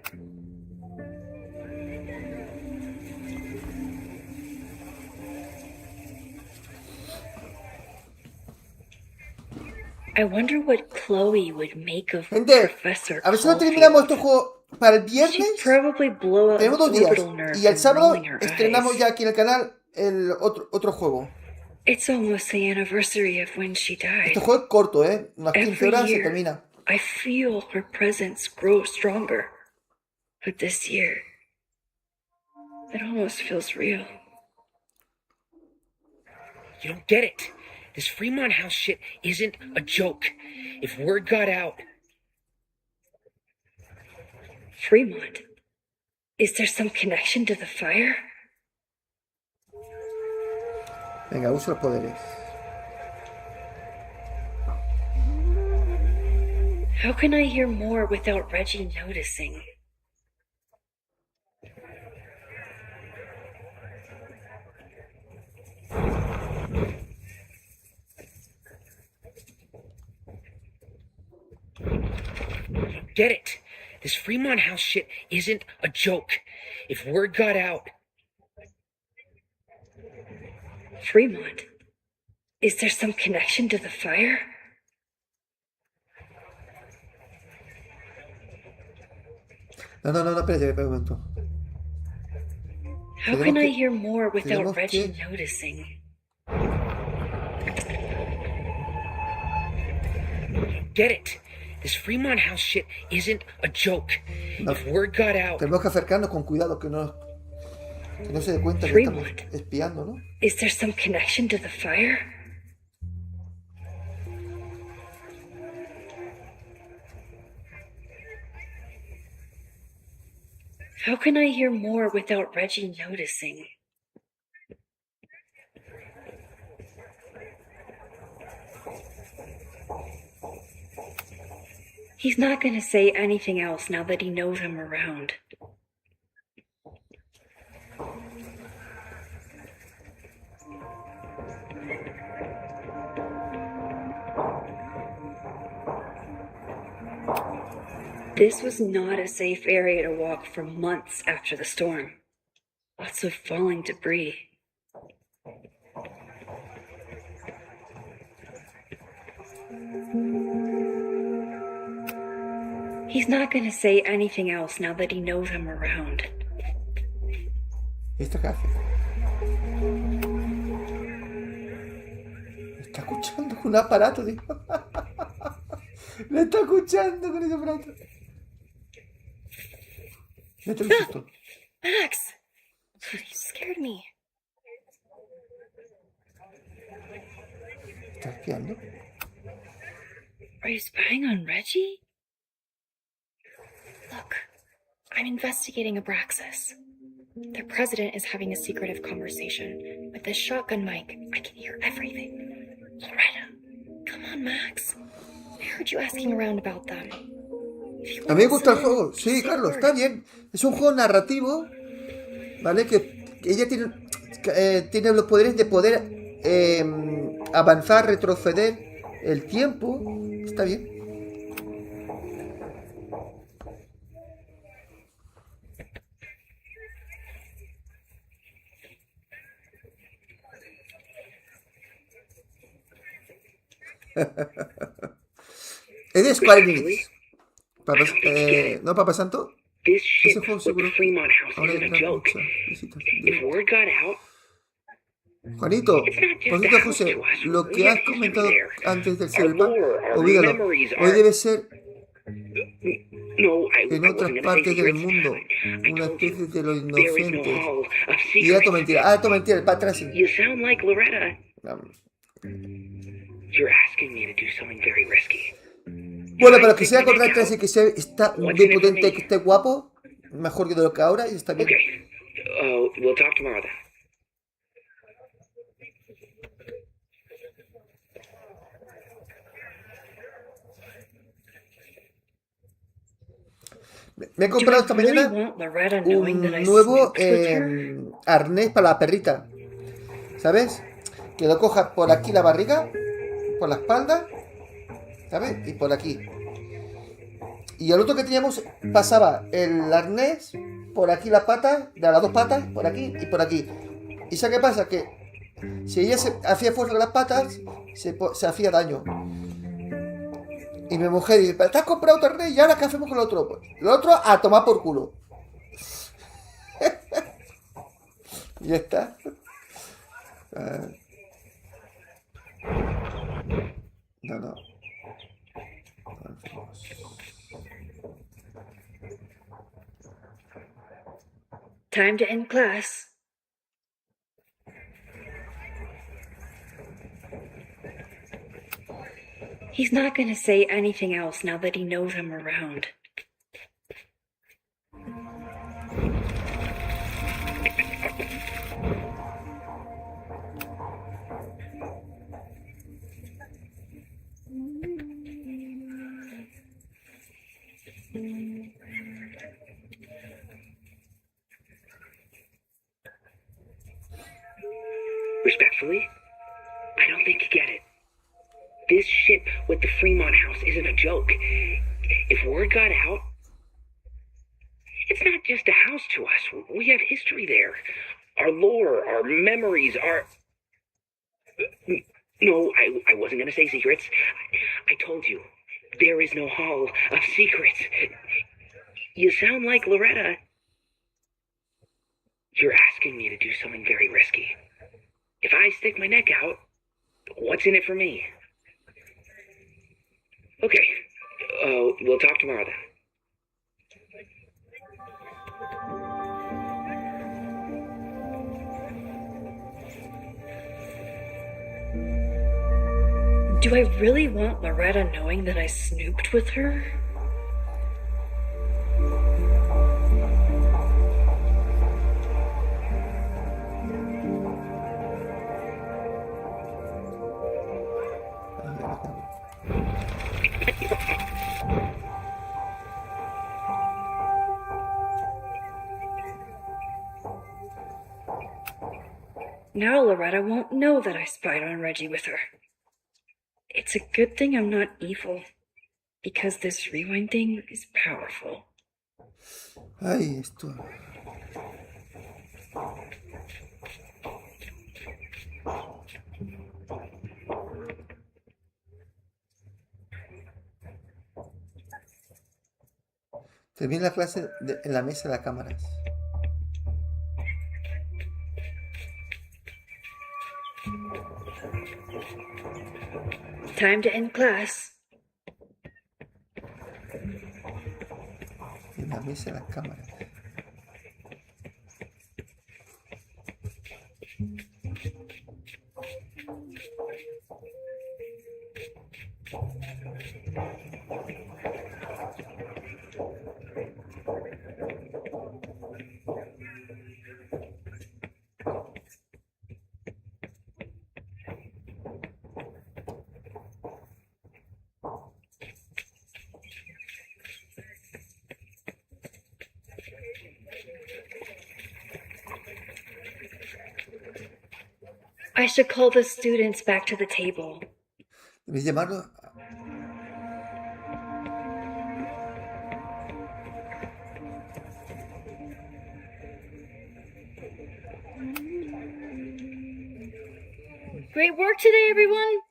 I wonder what Chloe would make of Professor A ver si no terminamos este juego para el viernes. Tenemos 2 días. Y el sábado estrenamos ya aquí en el canal el otro juego. It's almost the anniversary of when she died. Este juego es corto, unas 15 horas se termina. I feel her presence grow stronger. But this year, it almost feels real. You don't get it. This Fremont House shit isn't a joke. If word got out... Fremont? Is there some connection to the fire? Venga, uso los poderes. How can I hear more without Reggie noticing? Get it. This Fremont House shit isn't a joke. If word got out... Fremont? Is there some connection to the fire? No, espérate un momento. How can I hear more without Reggie noticing? Get it. This Fremont House shit isn't a joke. If word got out... Tenemos que acercarnos con cuidado, que no se dé cuenta que estamos espiando, ¿no? Is there some connection to the fire? How can I hear more without Reggie noticing? He's not gonna say anything else now that he knows I'm around. This was not a safe area to walk for months after the storm. Lots of falling debris. He's not gonna say anything else now that he knows I'm around. ¿Esto qué hace? Está escuchando con un aparato, tío. Le está escuchando con ese aparato. Max! You scared me. ¿Está espiando? Are you spying on Reggie? Look, I'm investigating Abraxas. Their president is having a secretive conversation. With this shotgun mic, I can hear everything. Loretta, come on, Max. I heard you asking around about them. A mí me gusta el juego. Sí, Carlos, está bien. Es un juego narrativo, ¿vale? Que ella tiene los poderes de poder avanzar, retroceder el tiempo. Está bien. Es de Square Enix. ¿No, Papa Santo? Ese juego seguro. Ahora hay muchas visitas. Juanito, por cierto, José, lo que has comentado antes del Cyberpunk, olvídalo. Hoy debe ser en otras partes del mundo una especie de los inocentes. Y esto mentira. Esto mentira, el patrón. Bueno, pero que sea contra el 3 y que sea está muy potente, que esté guapo, mejor que de lo que ahora, y está bien. We'll talk tomorrow then. Me he comprado esta mañana un nuevo arnés para la perrita. ¿Sabes? Que lo cojas por aquí la barriga, por la espalda, ¿sabes? Y por aquí. Y el otro que teníamos pasaba el arnés por aquí las patas, de las dos patas, por aquí y por aquí. ¿Y sabes qué pasa? Que si ella se hacía fuerza con las patas, se hacía daño. Y mi mujer dice, ¿te has comprado otro arnés? ¿Y ahora qué hacemos con el otro? Pues, el otro a tomar por culo. Y ya está. No. Time to end class. He's not gonna say anything else now that he knows I'm around. Respectfully, I don't think you get it. This shit with the Fremont house isn't a joke. If word got out, it's not just a house to us. We have history there. Our lore, our memories, our... No, I wasn't going to say secrets. I told you, there is no hall of secrets. You sound like Loretta. You're asking me to do something very risky. If I stick my neck out, what's in it for me? Okay, we'll talk tomorrow then. Do I really want Loretta knowing that I snooped with her? Now Loretta won't know that I spied on Reggie with her. It's a good thing I'm not evil, because this rewind thing is powerful. Ay, esto. Termina la clase en la mesa de las cámaras. Time to end class. En la mesa de las cámaras. I should call the students back to the table. Debes llamarlo. Great work today, everyone.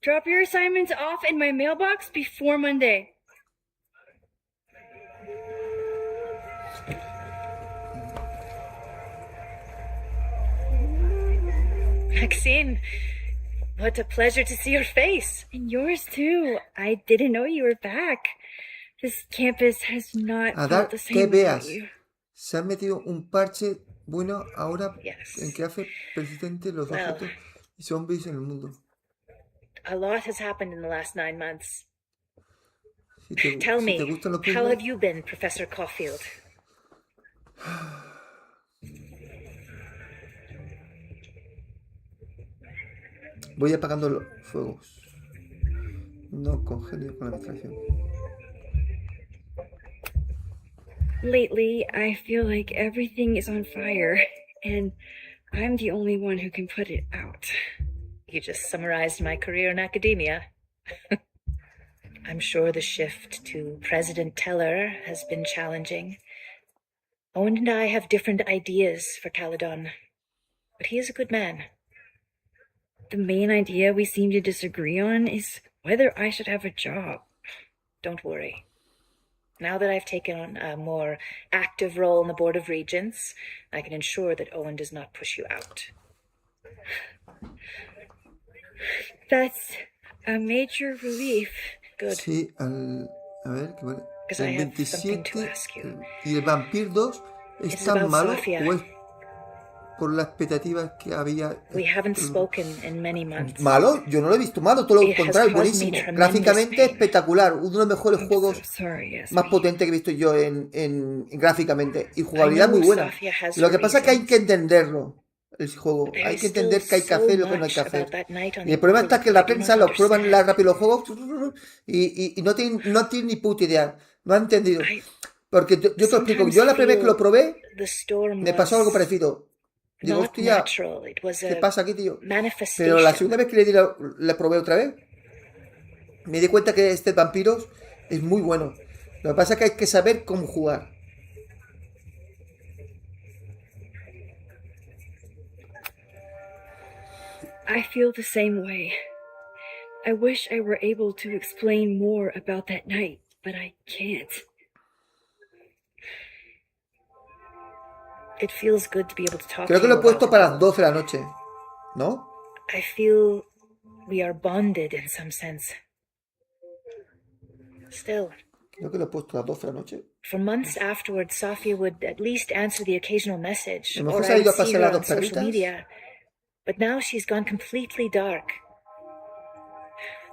Drop your assignments off in my mailbox before Monday. Maxine, what a pleasure to see your face. And yours too. I didn't know you were back. This campus has not felt the same without you. Se ha metido un parche bueno ahora en que hace persistente los objetos y zombies en el mundo. A lot has happened in the last 9 months. Si Tell me, puzzles, how have you been, Professor Caulfield? Voy apagando los fuegos. No congenio con la distracción. Lately, I feel like everything is on fire, and I'm the only one who can put it out. You just summarized my career in academia. I'm sure the shift to President Teller has been challenging. Owen and I have different ideas for Caledon, but he is a good man. The main idea we seem to disagree on is whether I should have a job. Don't worry. Now that I've taken on a more active role in the Board of Regents, I can ensure that Owen does not push you out. That's a major relief. Good. Sí, a ver, ¿qué vale? Because I El have something to 27 ask you. y el Vampire 2 es It's tan about malo Sofia. o es por las expectativas que había. We haven't spoken in many months. ¿Malo? Yo no lo he visto malo, todo lo It has contrario, caused me buenísimo. tremendous Gráficamente pain. espectacular, uno de los mejores juegos Sorry, más potentes que he visto yo en gráficamente. Y jugabilidad I know muy buena. Sofia has Lo que her pasa es que hay reasons. que entenderlo, el juego. There Hay is que entender still qué hay que so hacer y lo que no hay much que hacer. about that night on Y el problema está que la I do prensa not lo prueban understand. rápido los juegos y no tienen ni puta idea. No han entendido. Porque yo te lo explico. sometimes Yo la primera vez que lo feel probé, the storm me pasó algo was parecido. Digo, not hostia, natural. It was ¿qué a pasa aquí, tío? Pero la manifestation. segunda vez que le probé otra vez, me di cuenta que este Vampiros es muy bueno. Lo que pasa es que hay que saber cómo jugar. I feel the same way. I wish I were able to explain more about that night, but I can't. It feels good to be able to talk Creo to que you lo he puesto about para it. las 12 de la noche, ¿no? I feel we are bonded in some sense. Still, Creo que lo he puesto a las 12 de la noche. for months afterwards, Sofia would at least answer the occasional message, A lo or mejor se ha I ido a would see pasear her las on dos social perritas. media. But now she's gone completely dark.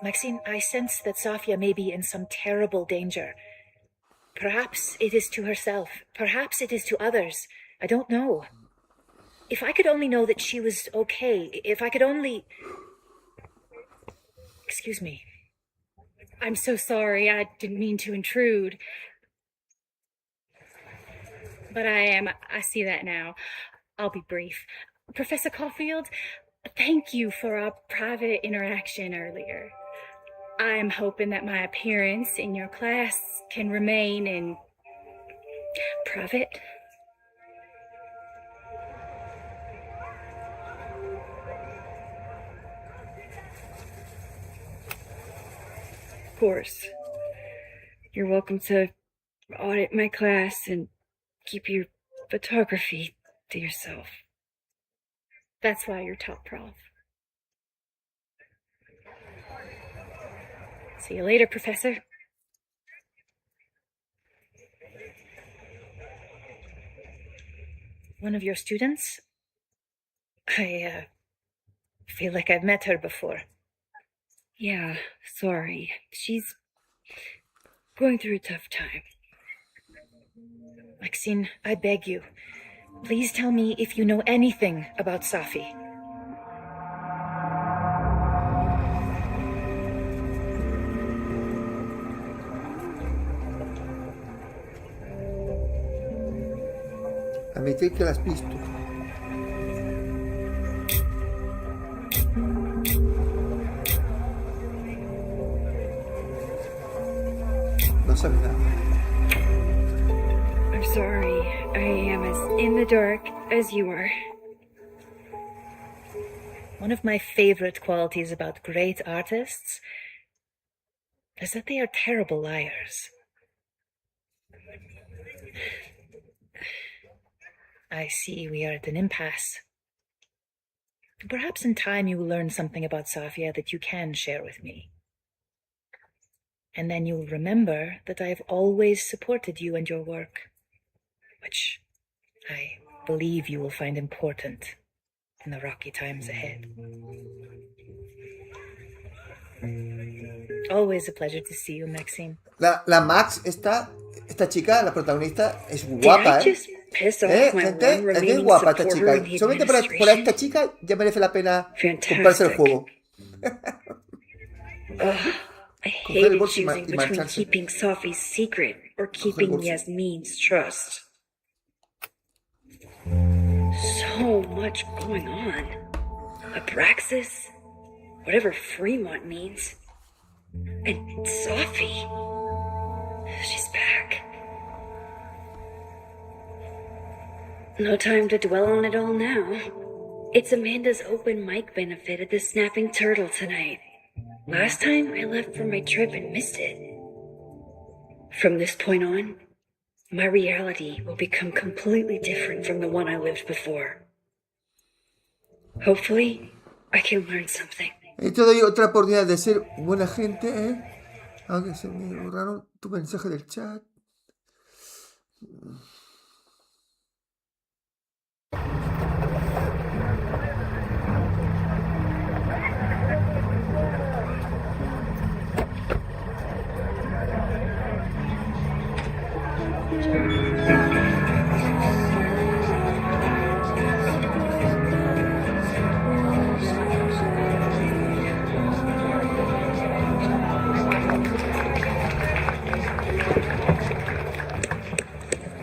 Maxine, I sense that Sofia may be in some terrible danger. Perhaps it is to herself. Perhaps it is to others. I don't know. If I could only know that she was okay, if I could only... Excuse me. I'm so sorry. I didn't mean to intrude. But I see that now. I'll be brief. Professor Caulfield, thank you for our private interaction earlier. I'm hoping that my appearance in your class can remain in private. Of course. You're welcome to audit my class and keep your photography to yourself. That's why you're top prof. See you later, Professor. One of your students? I feel like I've met her before. Yeah, sorry. She's going through a tough time. Maxine, I beg you, please tell me if you know anything about Safi. Admitir que la has visto. No sabe nada. I'm sorry. I am as in the dark as you are. One of my favorite qualities about great artists is that they are terrible liars. I see we are at an impasse. Perhaps in time you will learn something about Safia that you can share with me. And then you will remember that I have always supported you and your work, which I believe you will find important in the rocky times ahead. Always a pleasure to see you, Maxine. La Max, esta chica, la protagonista, es guapa, ¿eh? Gente, es que es guapa esta chica. Solamente por esta chica ya merece la pena comprarse el juego. hated bolso y choosing between marcharse. keeping Sophie's secret or keeping bolso. Yasmin's trust. So much going on. Abraxas, whatever Fremont means, and Sophie. She's back. No time to dwell on it all now. It's Amanda's open mic benefit at the Snapping Turtle tonight. Last time I left for my trip and missed it. From this point on, my reality will become completely different from the one I lived before. Hopefully, I can learn something. Y te doy otra oportunidad de ser buena gente, ¿eh? Aunque se me borraron tu mensaje del chat.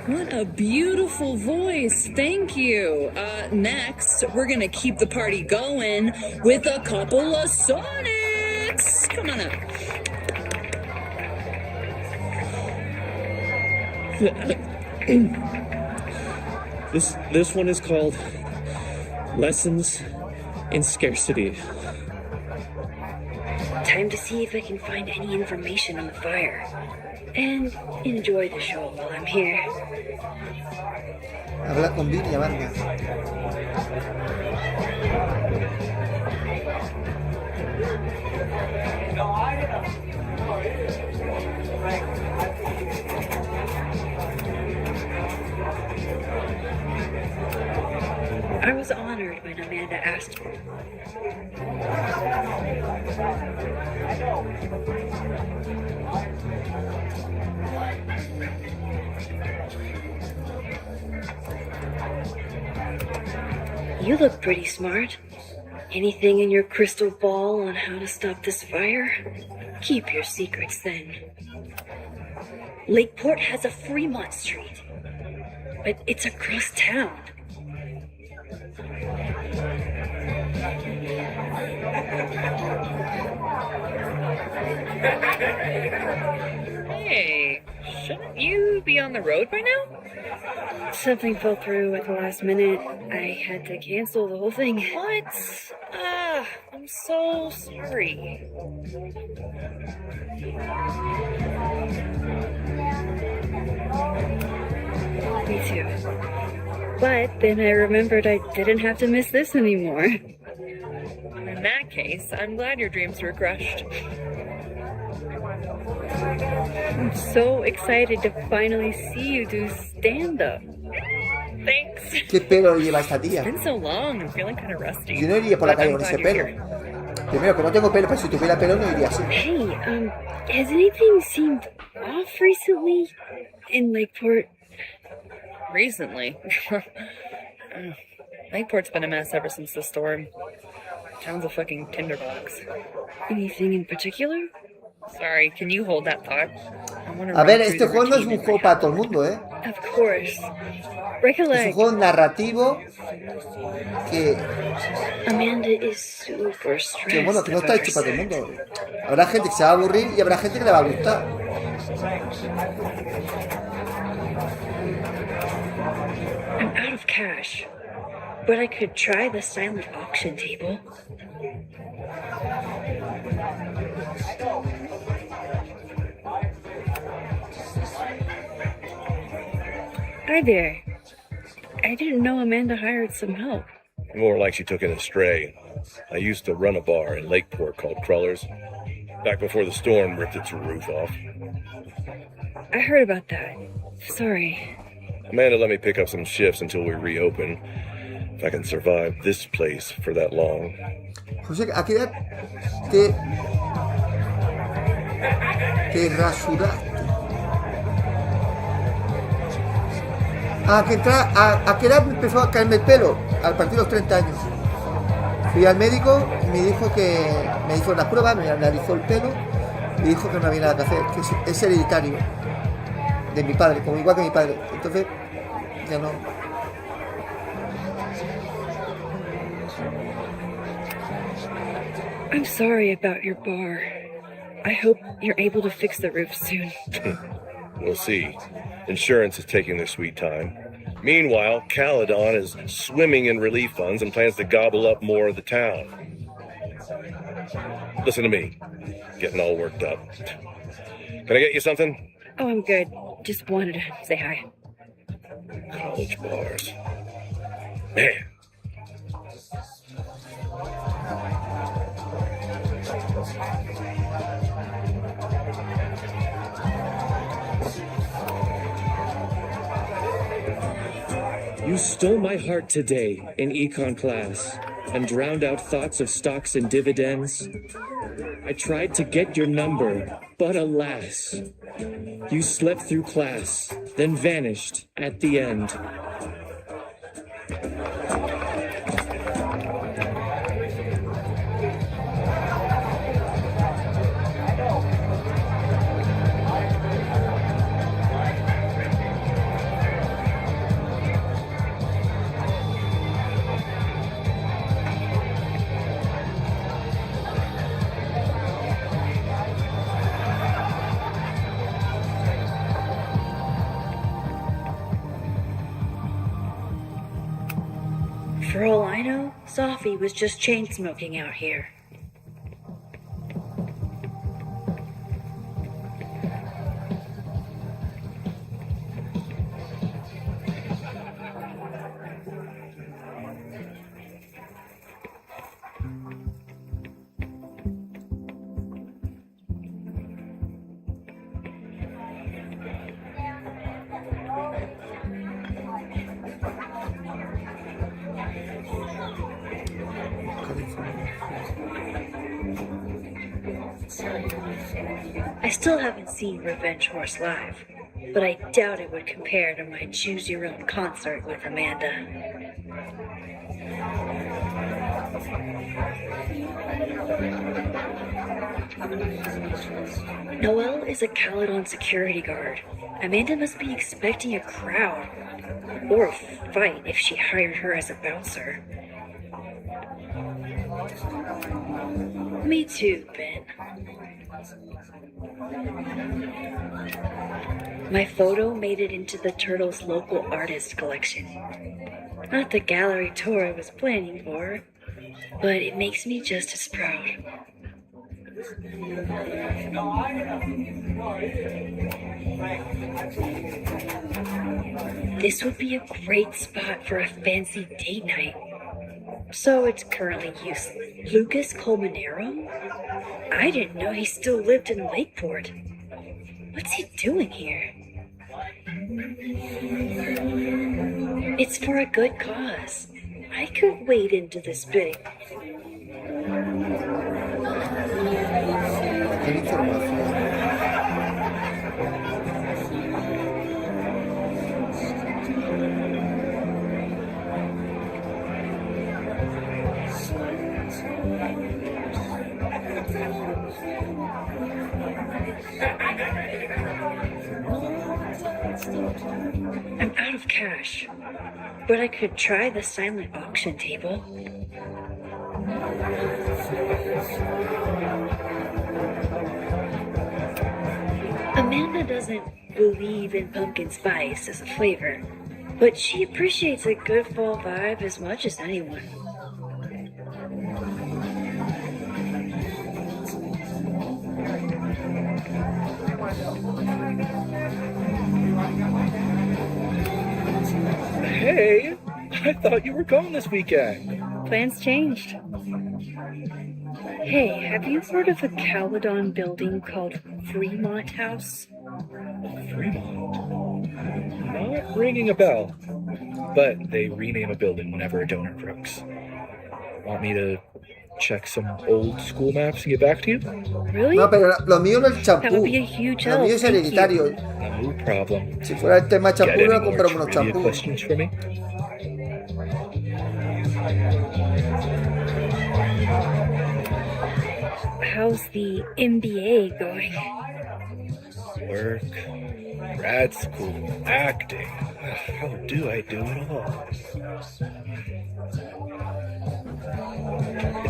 What a beautiful voice. Thank you. Next, we're going to keep the party going with a couple of sonnets. Come on up. This one is called Lessons in Scarcity. Time to see if I can find any information on the fire. And enjoy the show while I'm here. Habla con Vini y Amanda. I was honored when Amanda asked me. You look pretty smart. Anything in your crystal ball on how to stop this fire? Keep your secrets then. Lakeport has a Fremont Street, but it's across town. Hey, shouldn't you be on the road by now? Something fell through at the last minute. I had to cancel the whole thing. What? I'm so sorry. Me too. But then I remembered I didn't have to miss this anymore. In that case, I'm glad your dreams were crushed. I'm so excited to finally see you do stand-up. Thanks. ¿Qué pelo lleva esta tía? It's been so long, I'm feeling kind of rusty. Yo no iría por la calle con ese pelo. Primero, que no tengo pelo, pero si tuviera pelo no iría así. Hey, has anything seemed off recently in Lakeport? Recently? Lakeport's been a mess ever since the storm. Town's a fucking tinderbox. Anything in particular? Sorry, can you hold that thought? A ver, este juego no es un juego para todo el mundo, ¿eh? Of course. Es Recollect. un juego narrativo que Amanda is super stressed. bueno, que no está hecho para todo el mundo. Habrá gente que se va a aburrir y habrá gente que le va a gustar. I'm out of cash, but I could try the silent auction table. Hi there. I didn't know Amanda hired some help. More like she took in a stray. I used to run a bar in Lakeport called Crullers, back before the storm ripped its roof off. I heard about that. Sorry. Amanda let me pick up some shifts until we reopen. If I can survive this place for that long. José, ¿a qué edad te rasuraste? ¿A qué edad me empezó a caerme el pelo? A partir de los 30 años. Fui al médico y me dijo que me hizo una prueba, me analizó el pelo y dijo que no había nada que hacer, que es hereditario de mi padre, como igual que mi padre. Entonces, ya no. I'm sorry about your bar. I hope you're able to fix the roof soon. We'll see. Insurance is taking their sweet time. Meanwhile, Caledon is swimming in relief funds and plans to gobble up more of the town. Listen to me. Getting all worked up. Can I get you something? Oh, I'm good. Just wanted to say hi. College bars. Man. You stole my heart today in econ class and drowned out thoughts of stocks and dividends. I tried to get your number, but alas, you slept through class, then vanished at the end. For all I know, Sophie was just chain smoking out here. I still haven't seen Revenge Horse live, but I doubt it would compare to my Choose Your Own concert with Amanda. Noelle is a Caledon security guard. Amanda must be expecting a crowd, or a fight if she hired her as a bouncer. Me too, Ben. My photo made it into the Turtles' local artist collection. Not the gallery tour I was planning for, but it makes me just as proud. This would be a great spot for a fancy date night. So it's currently useless. Lucas Colmenero? I didn't know he still lived in Lakeport. What's he doing here? It's for a good cause. I could wade into this bidding. I'm out of cash, but I could try the silent auction table. Amanda doesn't believe in pumpkin spice as a flavor, but she appreciates a good fall vibe as much as anyone. Hey, I thought you were gone this weekend. Plans changed. Hey, have you heard of a Caledon building called Vermont House? Fremont? Not ringing a bell. But they rename a building whenever a donor croaks. Want me to check some old school maps and get back to you? Really? No, pero lo mío no es el champú. That would be a huge Lo help. mío es Thank hereditario. you. No problem. Si fuera el tema champú, Get no any more compramos unos trivia champús. questions for me? how's the MBA going? Work, grad school, acting. How do I do it all?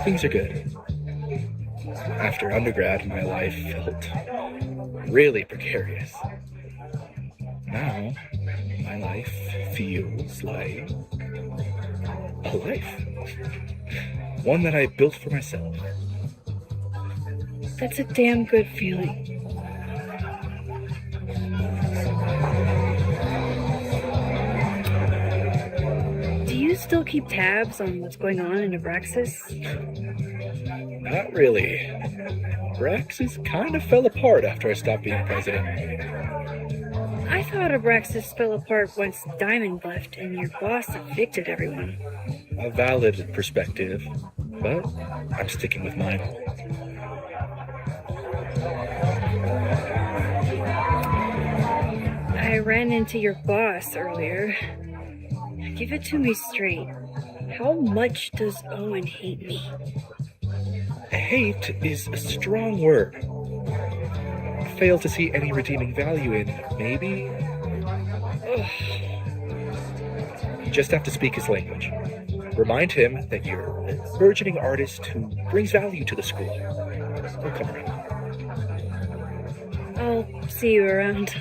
Things are good. After undergrad, my life felt really precarious. Now, my life feels like a life. One that I built for myself. That's a damn good feeling. Do you still keep tabs on what's going on in Abraxas? Not really. Abraxas kind of fell apart after I stopped being president. I thought Abraxas fell apart once Diamond left and your boss evicted everyone. A valid perspective, but I'm sticking with mine. I ran into your boss earlier. Give it to me straight. How much does Owen hate me? Hate is a strong word. Fail to see any redeeming value in, maybe? Ugh. You just have to speak his language. Remind him that you're a burgeoning artist who brings value to the school. He'll come around. I'll see you around.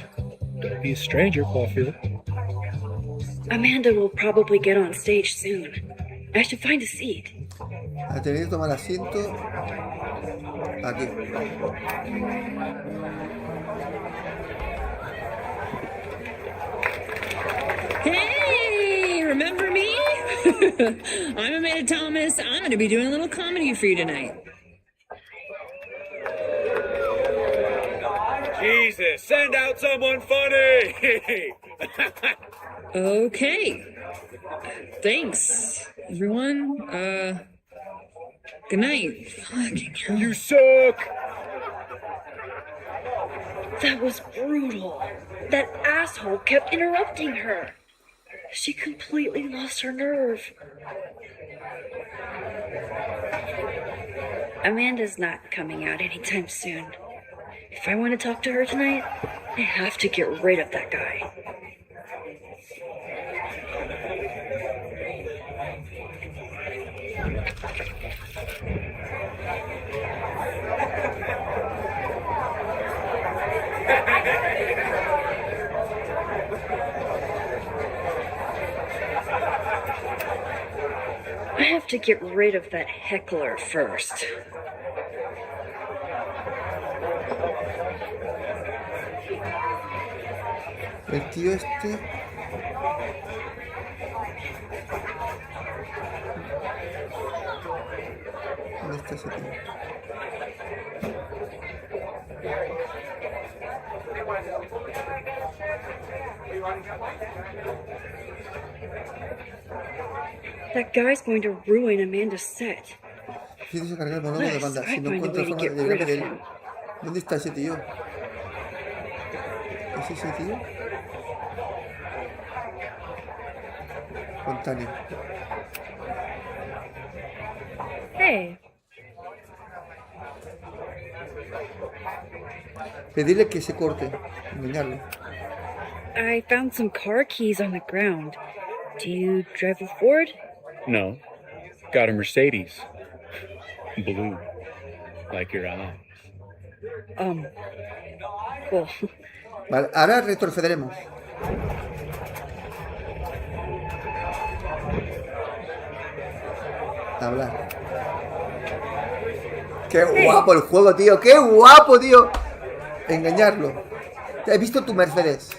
Don't be a stranger, Caulfield. Amanda will probably get on stage soon. I should find a seat. A tener que tomar asiento aquí. Hey, remember me? I'm Amanda Thomas. I'm going to be doing a little comedy for you tonight. Jesus, send out someone funny! Okay. Thanks, everyone. Good night. You suck! That was brutal. That asshole kept interrupting her. She completely lost her nerve. Amanda's not coming out anytime soon. If I want to talk to her tonight, I have to get rid of that guy. I have to get rid of that heckler first. El tío este. ¿Dónde está ese tío? That guy's going to ruin Amanda's set. Tienes que cargar el monólogo de banda. Si no encuentro forma de librarme de él. ¿Dónde está ese tío? ¿Es ese tío? Espontáneo. Hey. Pedirle que se corte. Engañarlo. I found some car keys on the ground. Do you drive a Ford? No. Got a Mercedes. Blue. Like your eyes. Cool. Vale, ahora retrocederemos. Hablar. ¡Qué guapo el juego, tío! ¡Qué guapo, tío! Engañarlo. ¿Has visto tu Mercedes?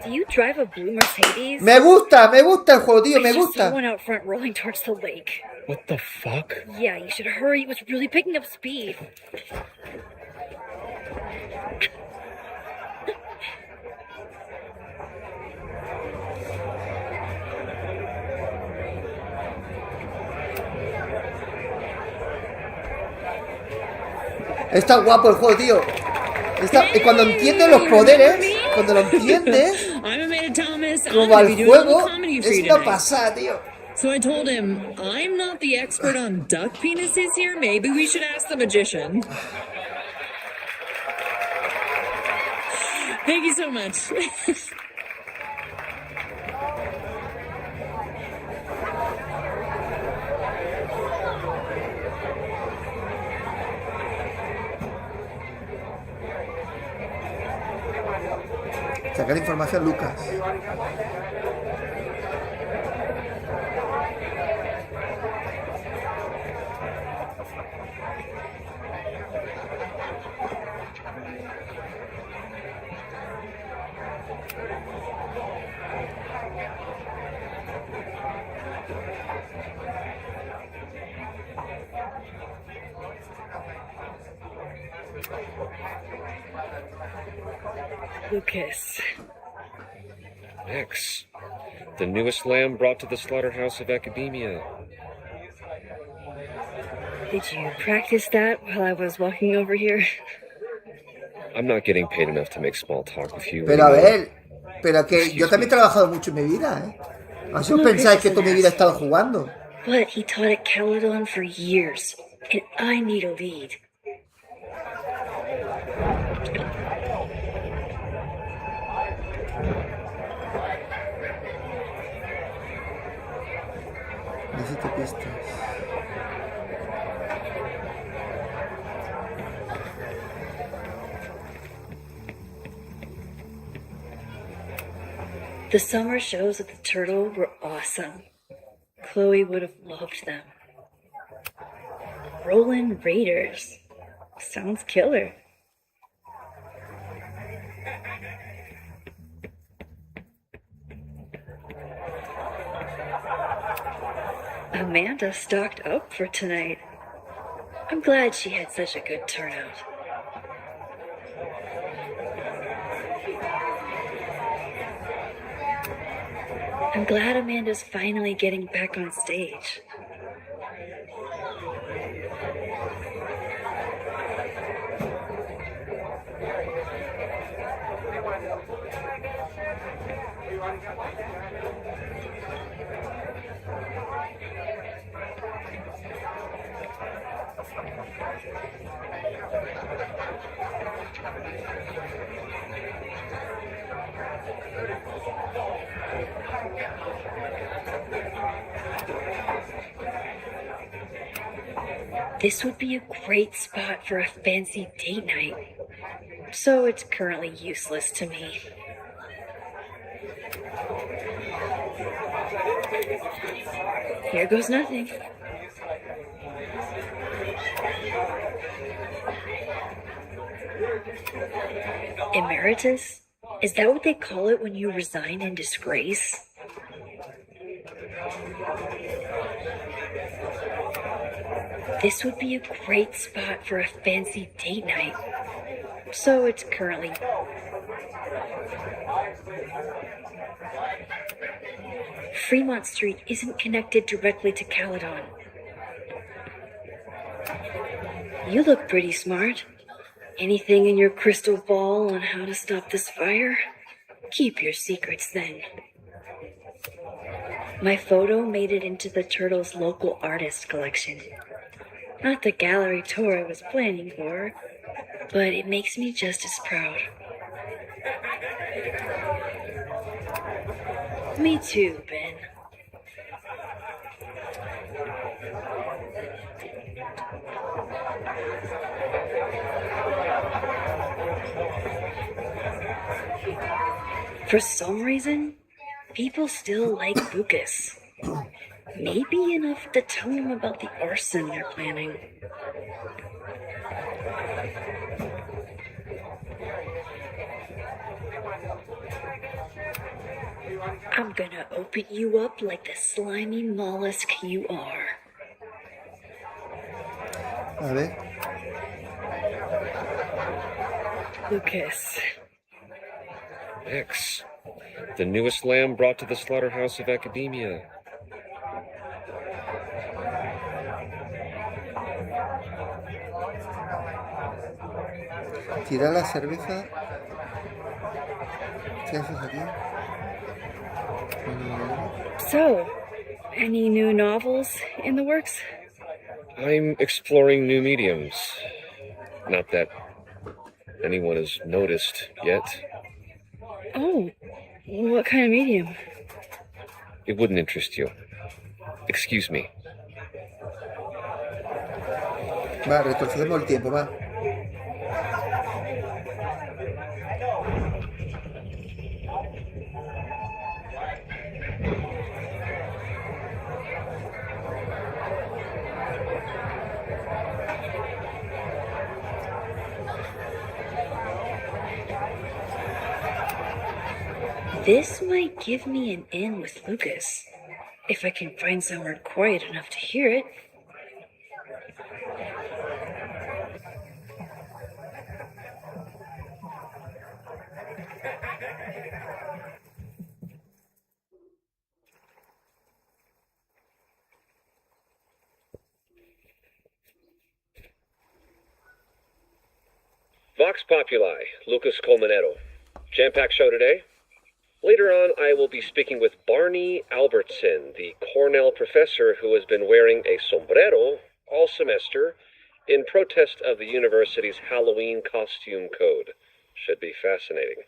Do you drive a blue Mercedes? Me gusta el juego, tío, me gusta. There's someone out front rolling towards the lake. What the fuck? Yeah, you should hurry. It was really picking up speed. Está guapo el juego, tío. Y cuando entiendes los poderes, cuando lo entiendes, como al juego, es una pasada, tío. So I told him, I'm not the expert on duck penises here. Maybe we should ask the magician. Thank you so much. Sacar información, Lucas. Lucas. X. The newest lamb brought to the slaughterhouse of academia. Did you practice that while I was walking over here? I'm not getting paid enough to make small talk with you. Pero a ver, pero que yo también he trabajado mucho en mi vida, ¿eh? ¿Así os pensáis que toda mi vida he estado jugando? But he taught at Caledon for years, and I need a lead. Necesito pistas. The summer shows at the Turtle were awesome. Chloe would have loved them. Rollin' Raiders. Sounds killer. Amanda stocked up for tonight. I'm glad she had such a good turnout. I'm glad Amanda's finally getting back on stage. This would be a great spot for a fancy date night, so it's currently useless to me. Here goes nothing. Emeritus? Is that what they call it when you resign in disgrace? This would be a great spot for a fancy date night, so it's currently... Fremont Street isn't connected directly to Caledon. You look pretty smart. Anything in your crystal ball on how to stop this fire? Keep your secrets then. My photo made it into the Turtle's local artist collection. Not the gallery tour I was planning for, but it makes me just as proud. Me too, Ben. For some reason, people still like Lucas. Maybe enough to tell him about the arson they're planning. I'm gonna open you up like the slimy mollusk you are. A ver. Lucas. X. The newest lamb brought to the slaughterhouse of academia. Tira la cerveza. ¿Qué haces aquí? So, Any new novels in the works? I'm exploring new mediums. Not that anyone has noticed yet. Oh, what kind of medium? It wouldn't interest you. Excuse me. Va, retrocedemos el tiempo, va. This might give me an in with Lucas, if I can find somewhere quiet enough to hear it. Vox Populi, Lucas Colmenero. Jam-packed show today? Later on, I will be speaking with Barney Albertson, the Cornell professor who has been wearing a sombrero all semester in protest of the university's Halloween costume code. Should be fascinating.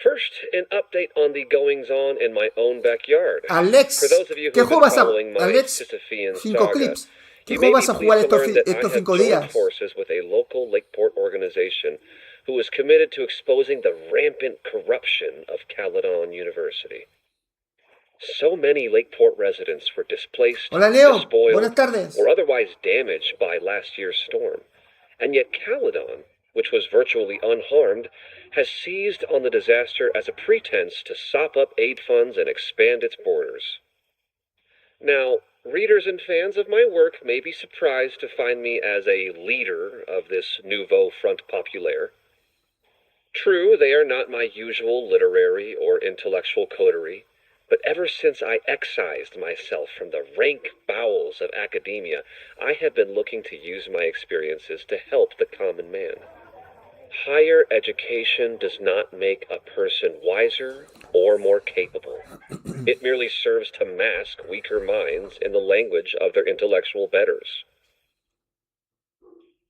First, an update on the goings-on in my own backyard. Alex, For those of you ¿qué who juego have vas been a... following my Alex, Sisyphean 5 saga, clips. ¿Qué you juego may vas a be jugar pleased to learn that I estos have 5 joined días? forces with a local Lakeport organization who is committed to exposing the rampant corruption of Caledon University. So many Lakeport residents were displaced, Hola, Leo. despoiled, Buenas tardes. or otherwise damaged by last year's storm. And yet Caledon, which was virtually unharmed, has seized on the disaster as a pretense to sop up aid funds and expand its borders. Now, readers and fans of my work may be surprised to find me as a leader of this nouveau front populaire. True, they are not my usual literary or intellectual coterie, but ever since I excised myself from the rank bowels of academia, I have been looking to use my experiences to help the common man. Higher education does not make a person wiser or more capable. It merely serves to mask weaker minds in the language of their intellectual betters.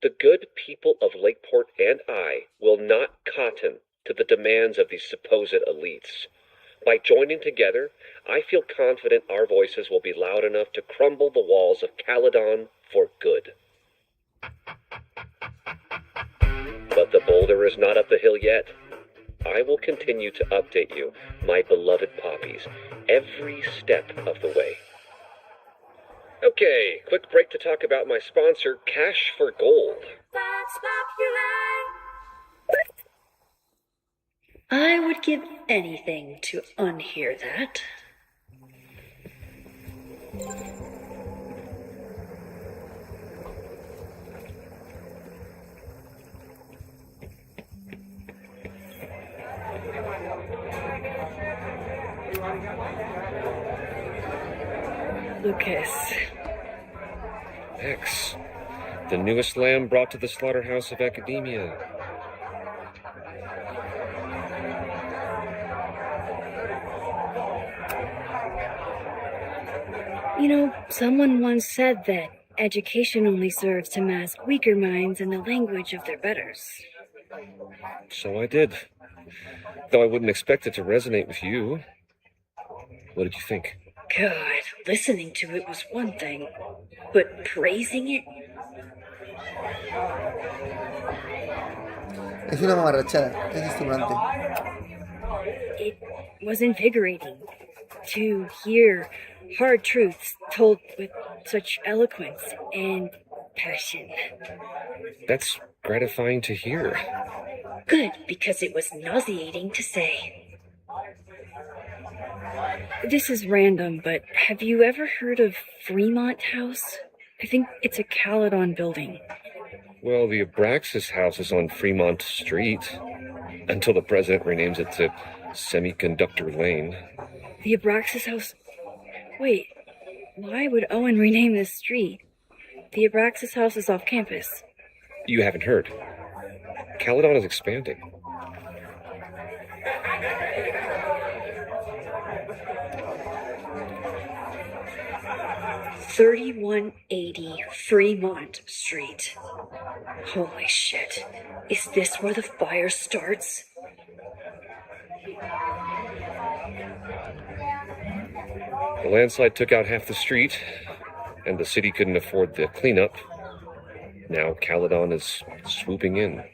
The good people of Lakeport and I will not cotton to the demands of these supposed elites. By joining together, I feel confident our voices will be loud enough to crumble the walls of Caledon for good. But the boulder is not up the hill yet. I will continue to update you, my beloved poppies, every step of the way. Okay, quick break to talk about my sponsor, Cash for Gold. I would give anything to unhear that. Lucas. X, the newest lamb brought to the slaughterhouse of academia. You know, someone once said that education only serves to mask weaker minds in the language of their betters. So I did. Though I wouldn't expect it to resonate with you. What did you think? God, listening to it was one thing, but praising it? Es una mamarrachada, es estimulante. It was invigorating to hear hard truths told with such eloquence and passion. That's gratifying to hear. Good, because it was nauseating to say. This is random, but have you ever heard of Vermont House? I think it's a Caledon building. Well, the Abraxas house is on Fremont Street. Until the president renames it to Semiconductor Lane. The Abraxas House? Wait, why would Owen rename this street? The Abraxas House is off campus. You haven't heard. Caledon is expanding. 3180 Vermont Street. Holy shit. Is this where the fire starts? The landslide took out half the street, and the city couldn't afford the cleanup. Now Caledon is swooping in.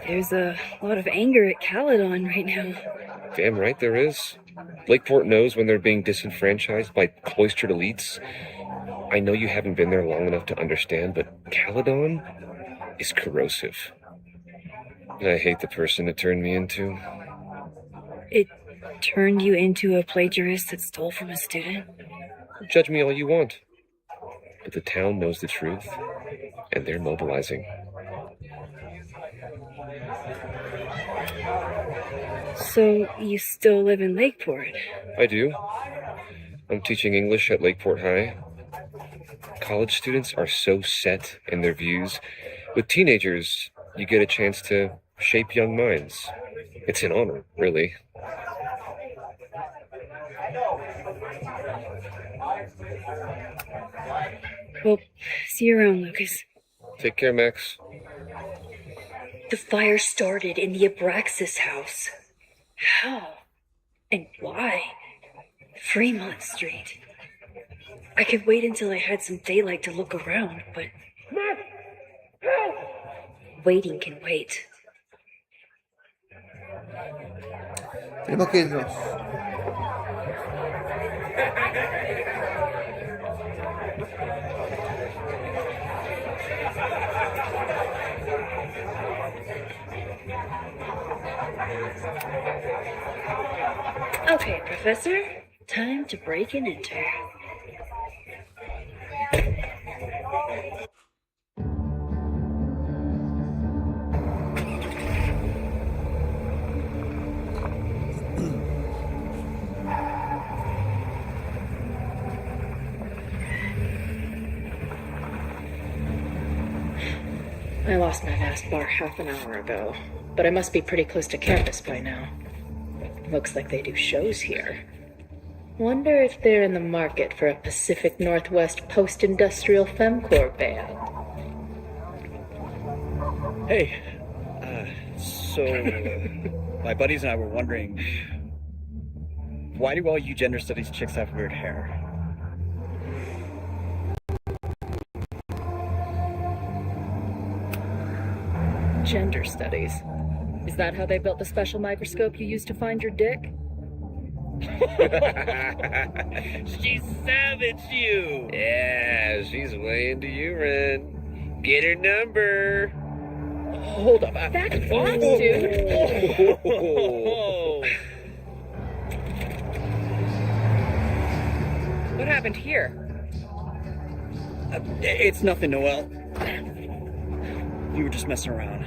There's a lot of anger at Caledon right now. Damn right there is. Lakeport knows when they're being disenfranchised by cloistered elites. I know you haven't been there long enough to understand, but Caledon is corrosive. I hate the person it turned me into. It turned you into a plagiarist that stole from a student? Judge me all you want. But the town knows the truth, and they're mobilizing. So you still live in Lakeport? I do. I'm teaching English at Lakeport High. College students are so set in their views. With teenagers, you get a chance to shape young minds. It's an honor, really. Well, see you around, Lucas. Take care, Max. The fire started in the Abraxas house. How? And why? Fremont Street. I could wait until I had some daylight to look around, but... Waiting can wait. Tenemos que irnos. Okay, Professor. Time to break and enter. I lost my last bar half an hour ago, but I must be pretty close to campus by now. Looks like they do shows here. Wonder if they're in the market for a Pacific Northwest post-industrial femcore band. Hey, my buddies and I were wondering, why do all you gender studies chicks have weird hair? Gender studies. Is that how they built the special microscope you used to find your dick? She savaged you! Yeah, she's way into you, Ren. Get her number. Hold up. That's what, dude? What happened here? It's nothing, Noelle. You were just messing around.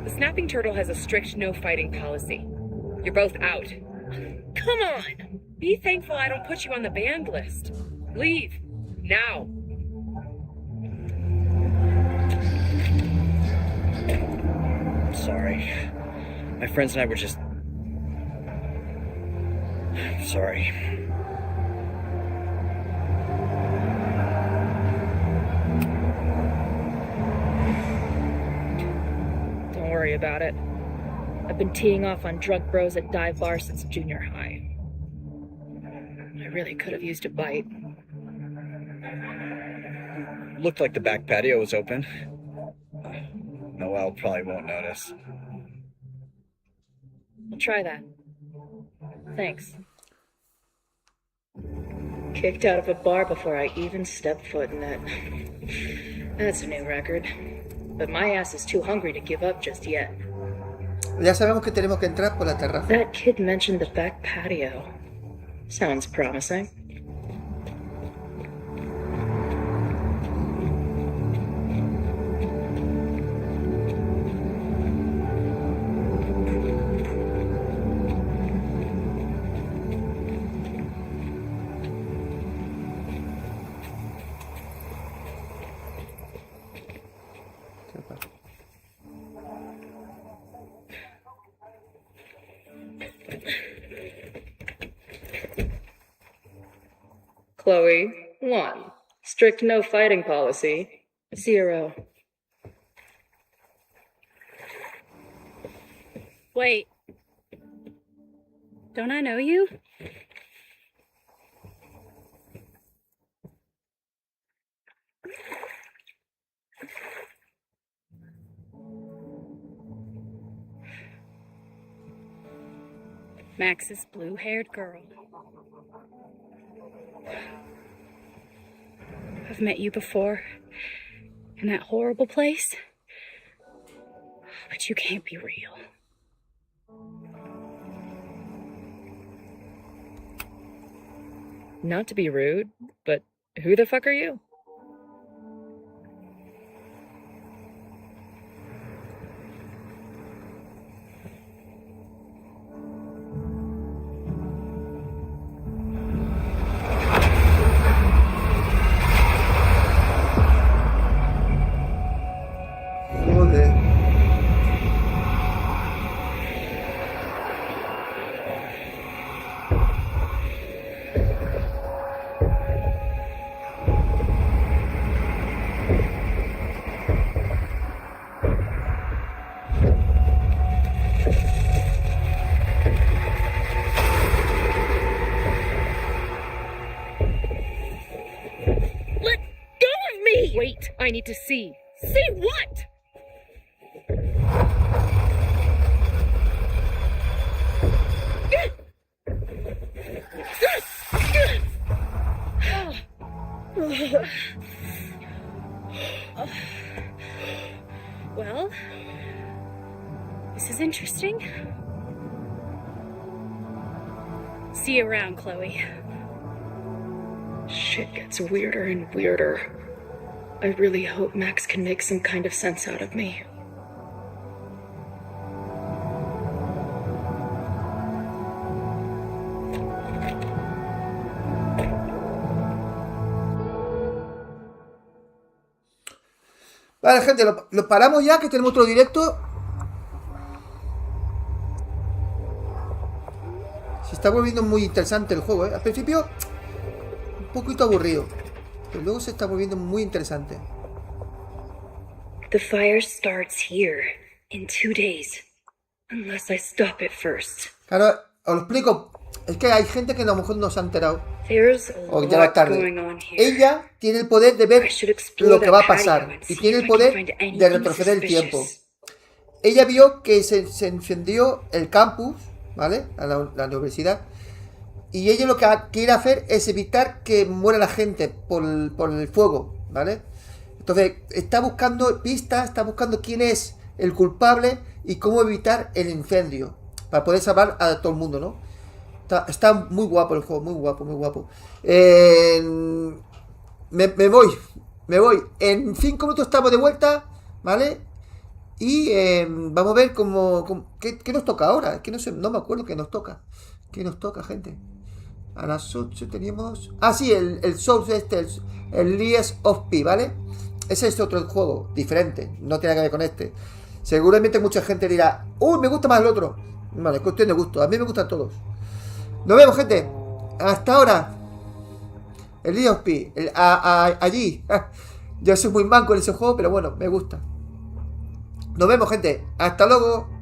The snapping turtle has a strict no-fighting policy. You're both out. Come on! Be thankful I don't put you on the banned list. Leave. Now. I'm sorry. My friends and I were just... sorry. Don't worry about it. I've been teeing off on drug bros at dive bars since junior high. I really could have used a bite. Looked like the back patio was open. Noelle probably won't notice. I'll try that. Thanks. Kicked out of a bar before I even stepped foot in it. That's a new record. But my ass is too hungry to give up just yet. Ya sabemos que tenemos que entrar por la terraza. That kid mentioned the back patio. Sounds promising. Chloe, 1. Strict no fighting policy. 0. Wait. Don't I know you? Max's blue-haired girl. I've met you before. In that horrible place. But you can't be real. Not to be rude, but who the fuck are you? Joder. Let go of me! Wait, I need to see. See what? Well, this is interesting. See you around, Chloe. Shit gets weirder and weirder. I really hope Max can make some kind of sense out of me. Vale, gente, lo paramos ya, que tenemos otro directo. Se está volviendo muy interesante el juego, ¿eh? Al principio, un poquito aburrido. Pero luego se está volviendo muy interesante. The fire starts here in 2 days, unless I stop it first. Claro, os lo explico. Es que hay gente que a lo mejor no se ha enterado. There's a O ya va lot tarde. going on here. Ella tiene el poder de ver lo que va a pasar. Y tiene el poder de retroceder el tiempo. Ella vio que se encendió el campus, ¿vale? La universidad. Y ella lo que quiere hacer es evitar que muera la gente por el fuego, ¿vale? Entonces está buscando pistas, está buscando quién es el culpable y cómo evitar el incendio. Para poder salvar a todo el mundo, ¿no? Está muy guapo el juego, muy guapo, muy guapo. Me voy. En 5 minutos estamos de vuelta, ¿vale? Y vamos a ver qué nos toca ahora. Es que no me acuerdo qué nos toca. ¿Qué nos toca, gente? A las 8 teníamos... Ah, sí, el Souls el Lies of P, ¿vale? Ese es otro juego, diferente. No tiene que ver con este. Seguramente mucha gente dirá, uy, me gusta más el otro. Vale, es cuestión de gusto. A mí me gustan todos. Nos vemos, gente. Hasta ahora. El Lies of P. Allí. Yo soy muy manco en ese juego, pero bueno, me gusta. Nos vemos, gente. Hasta luego.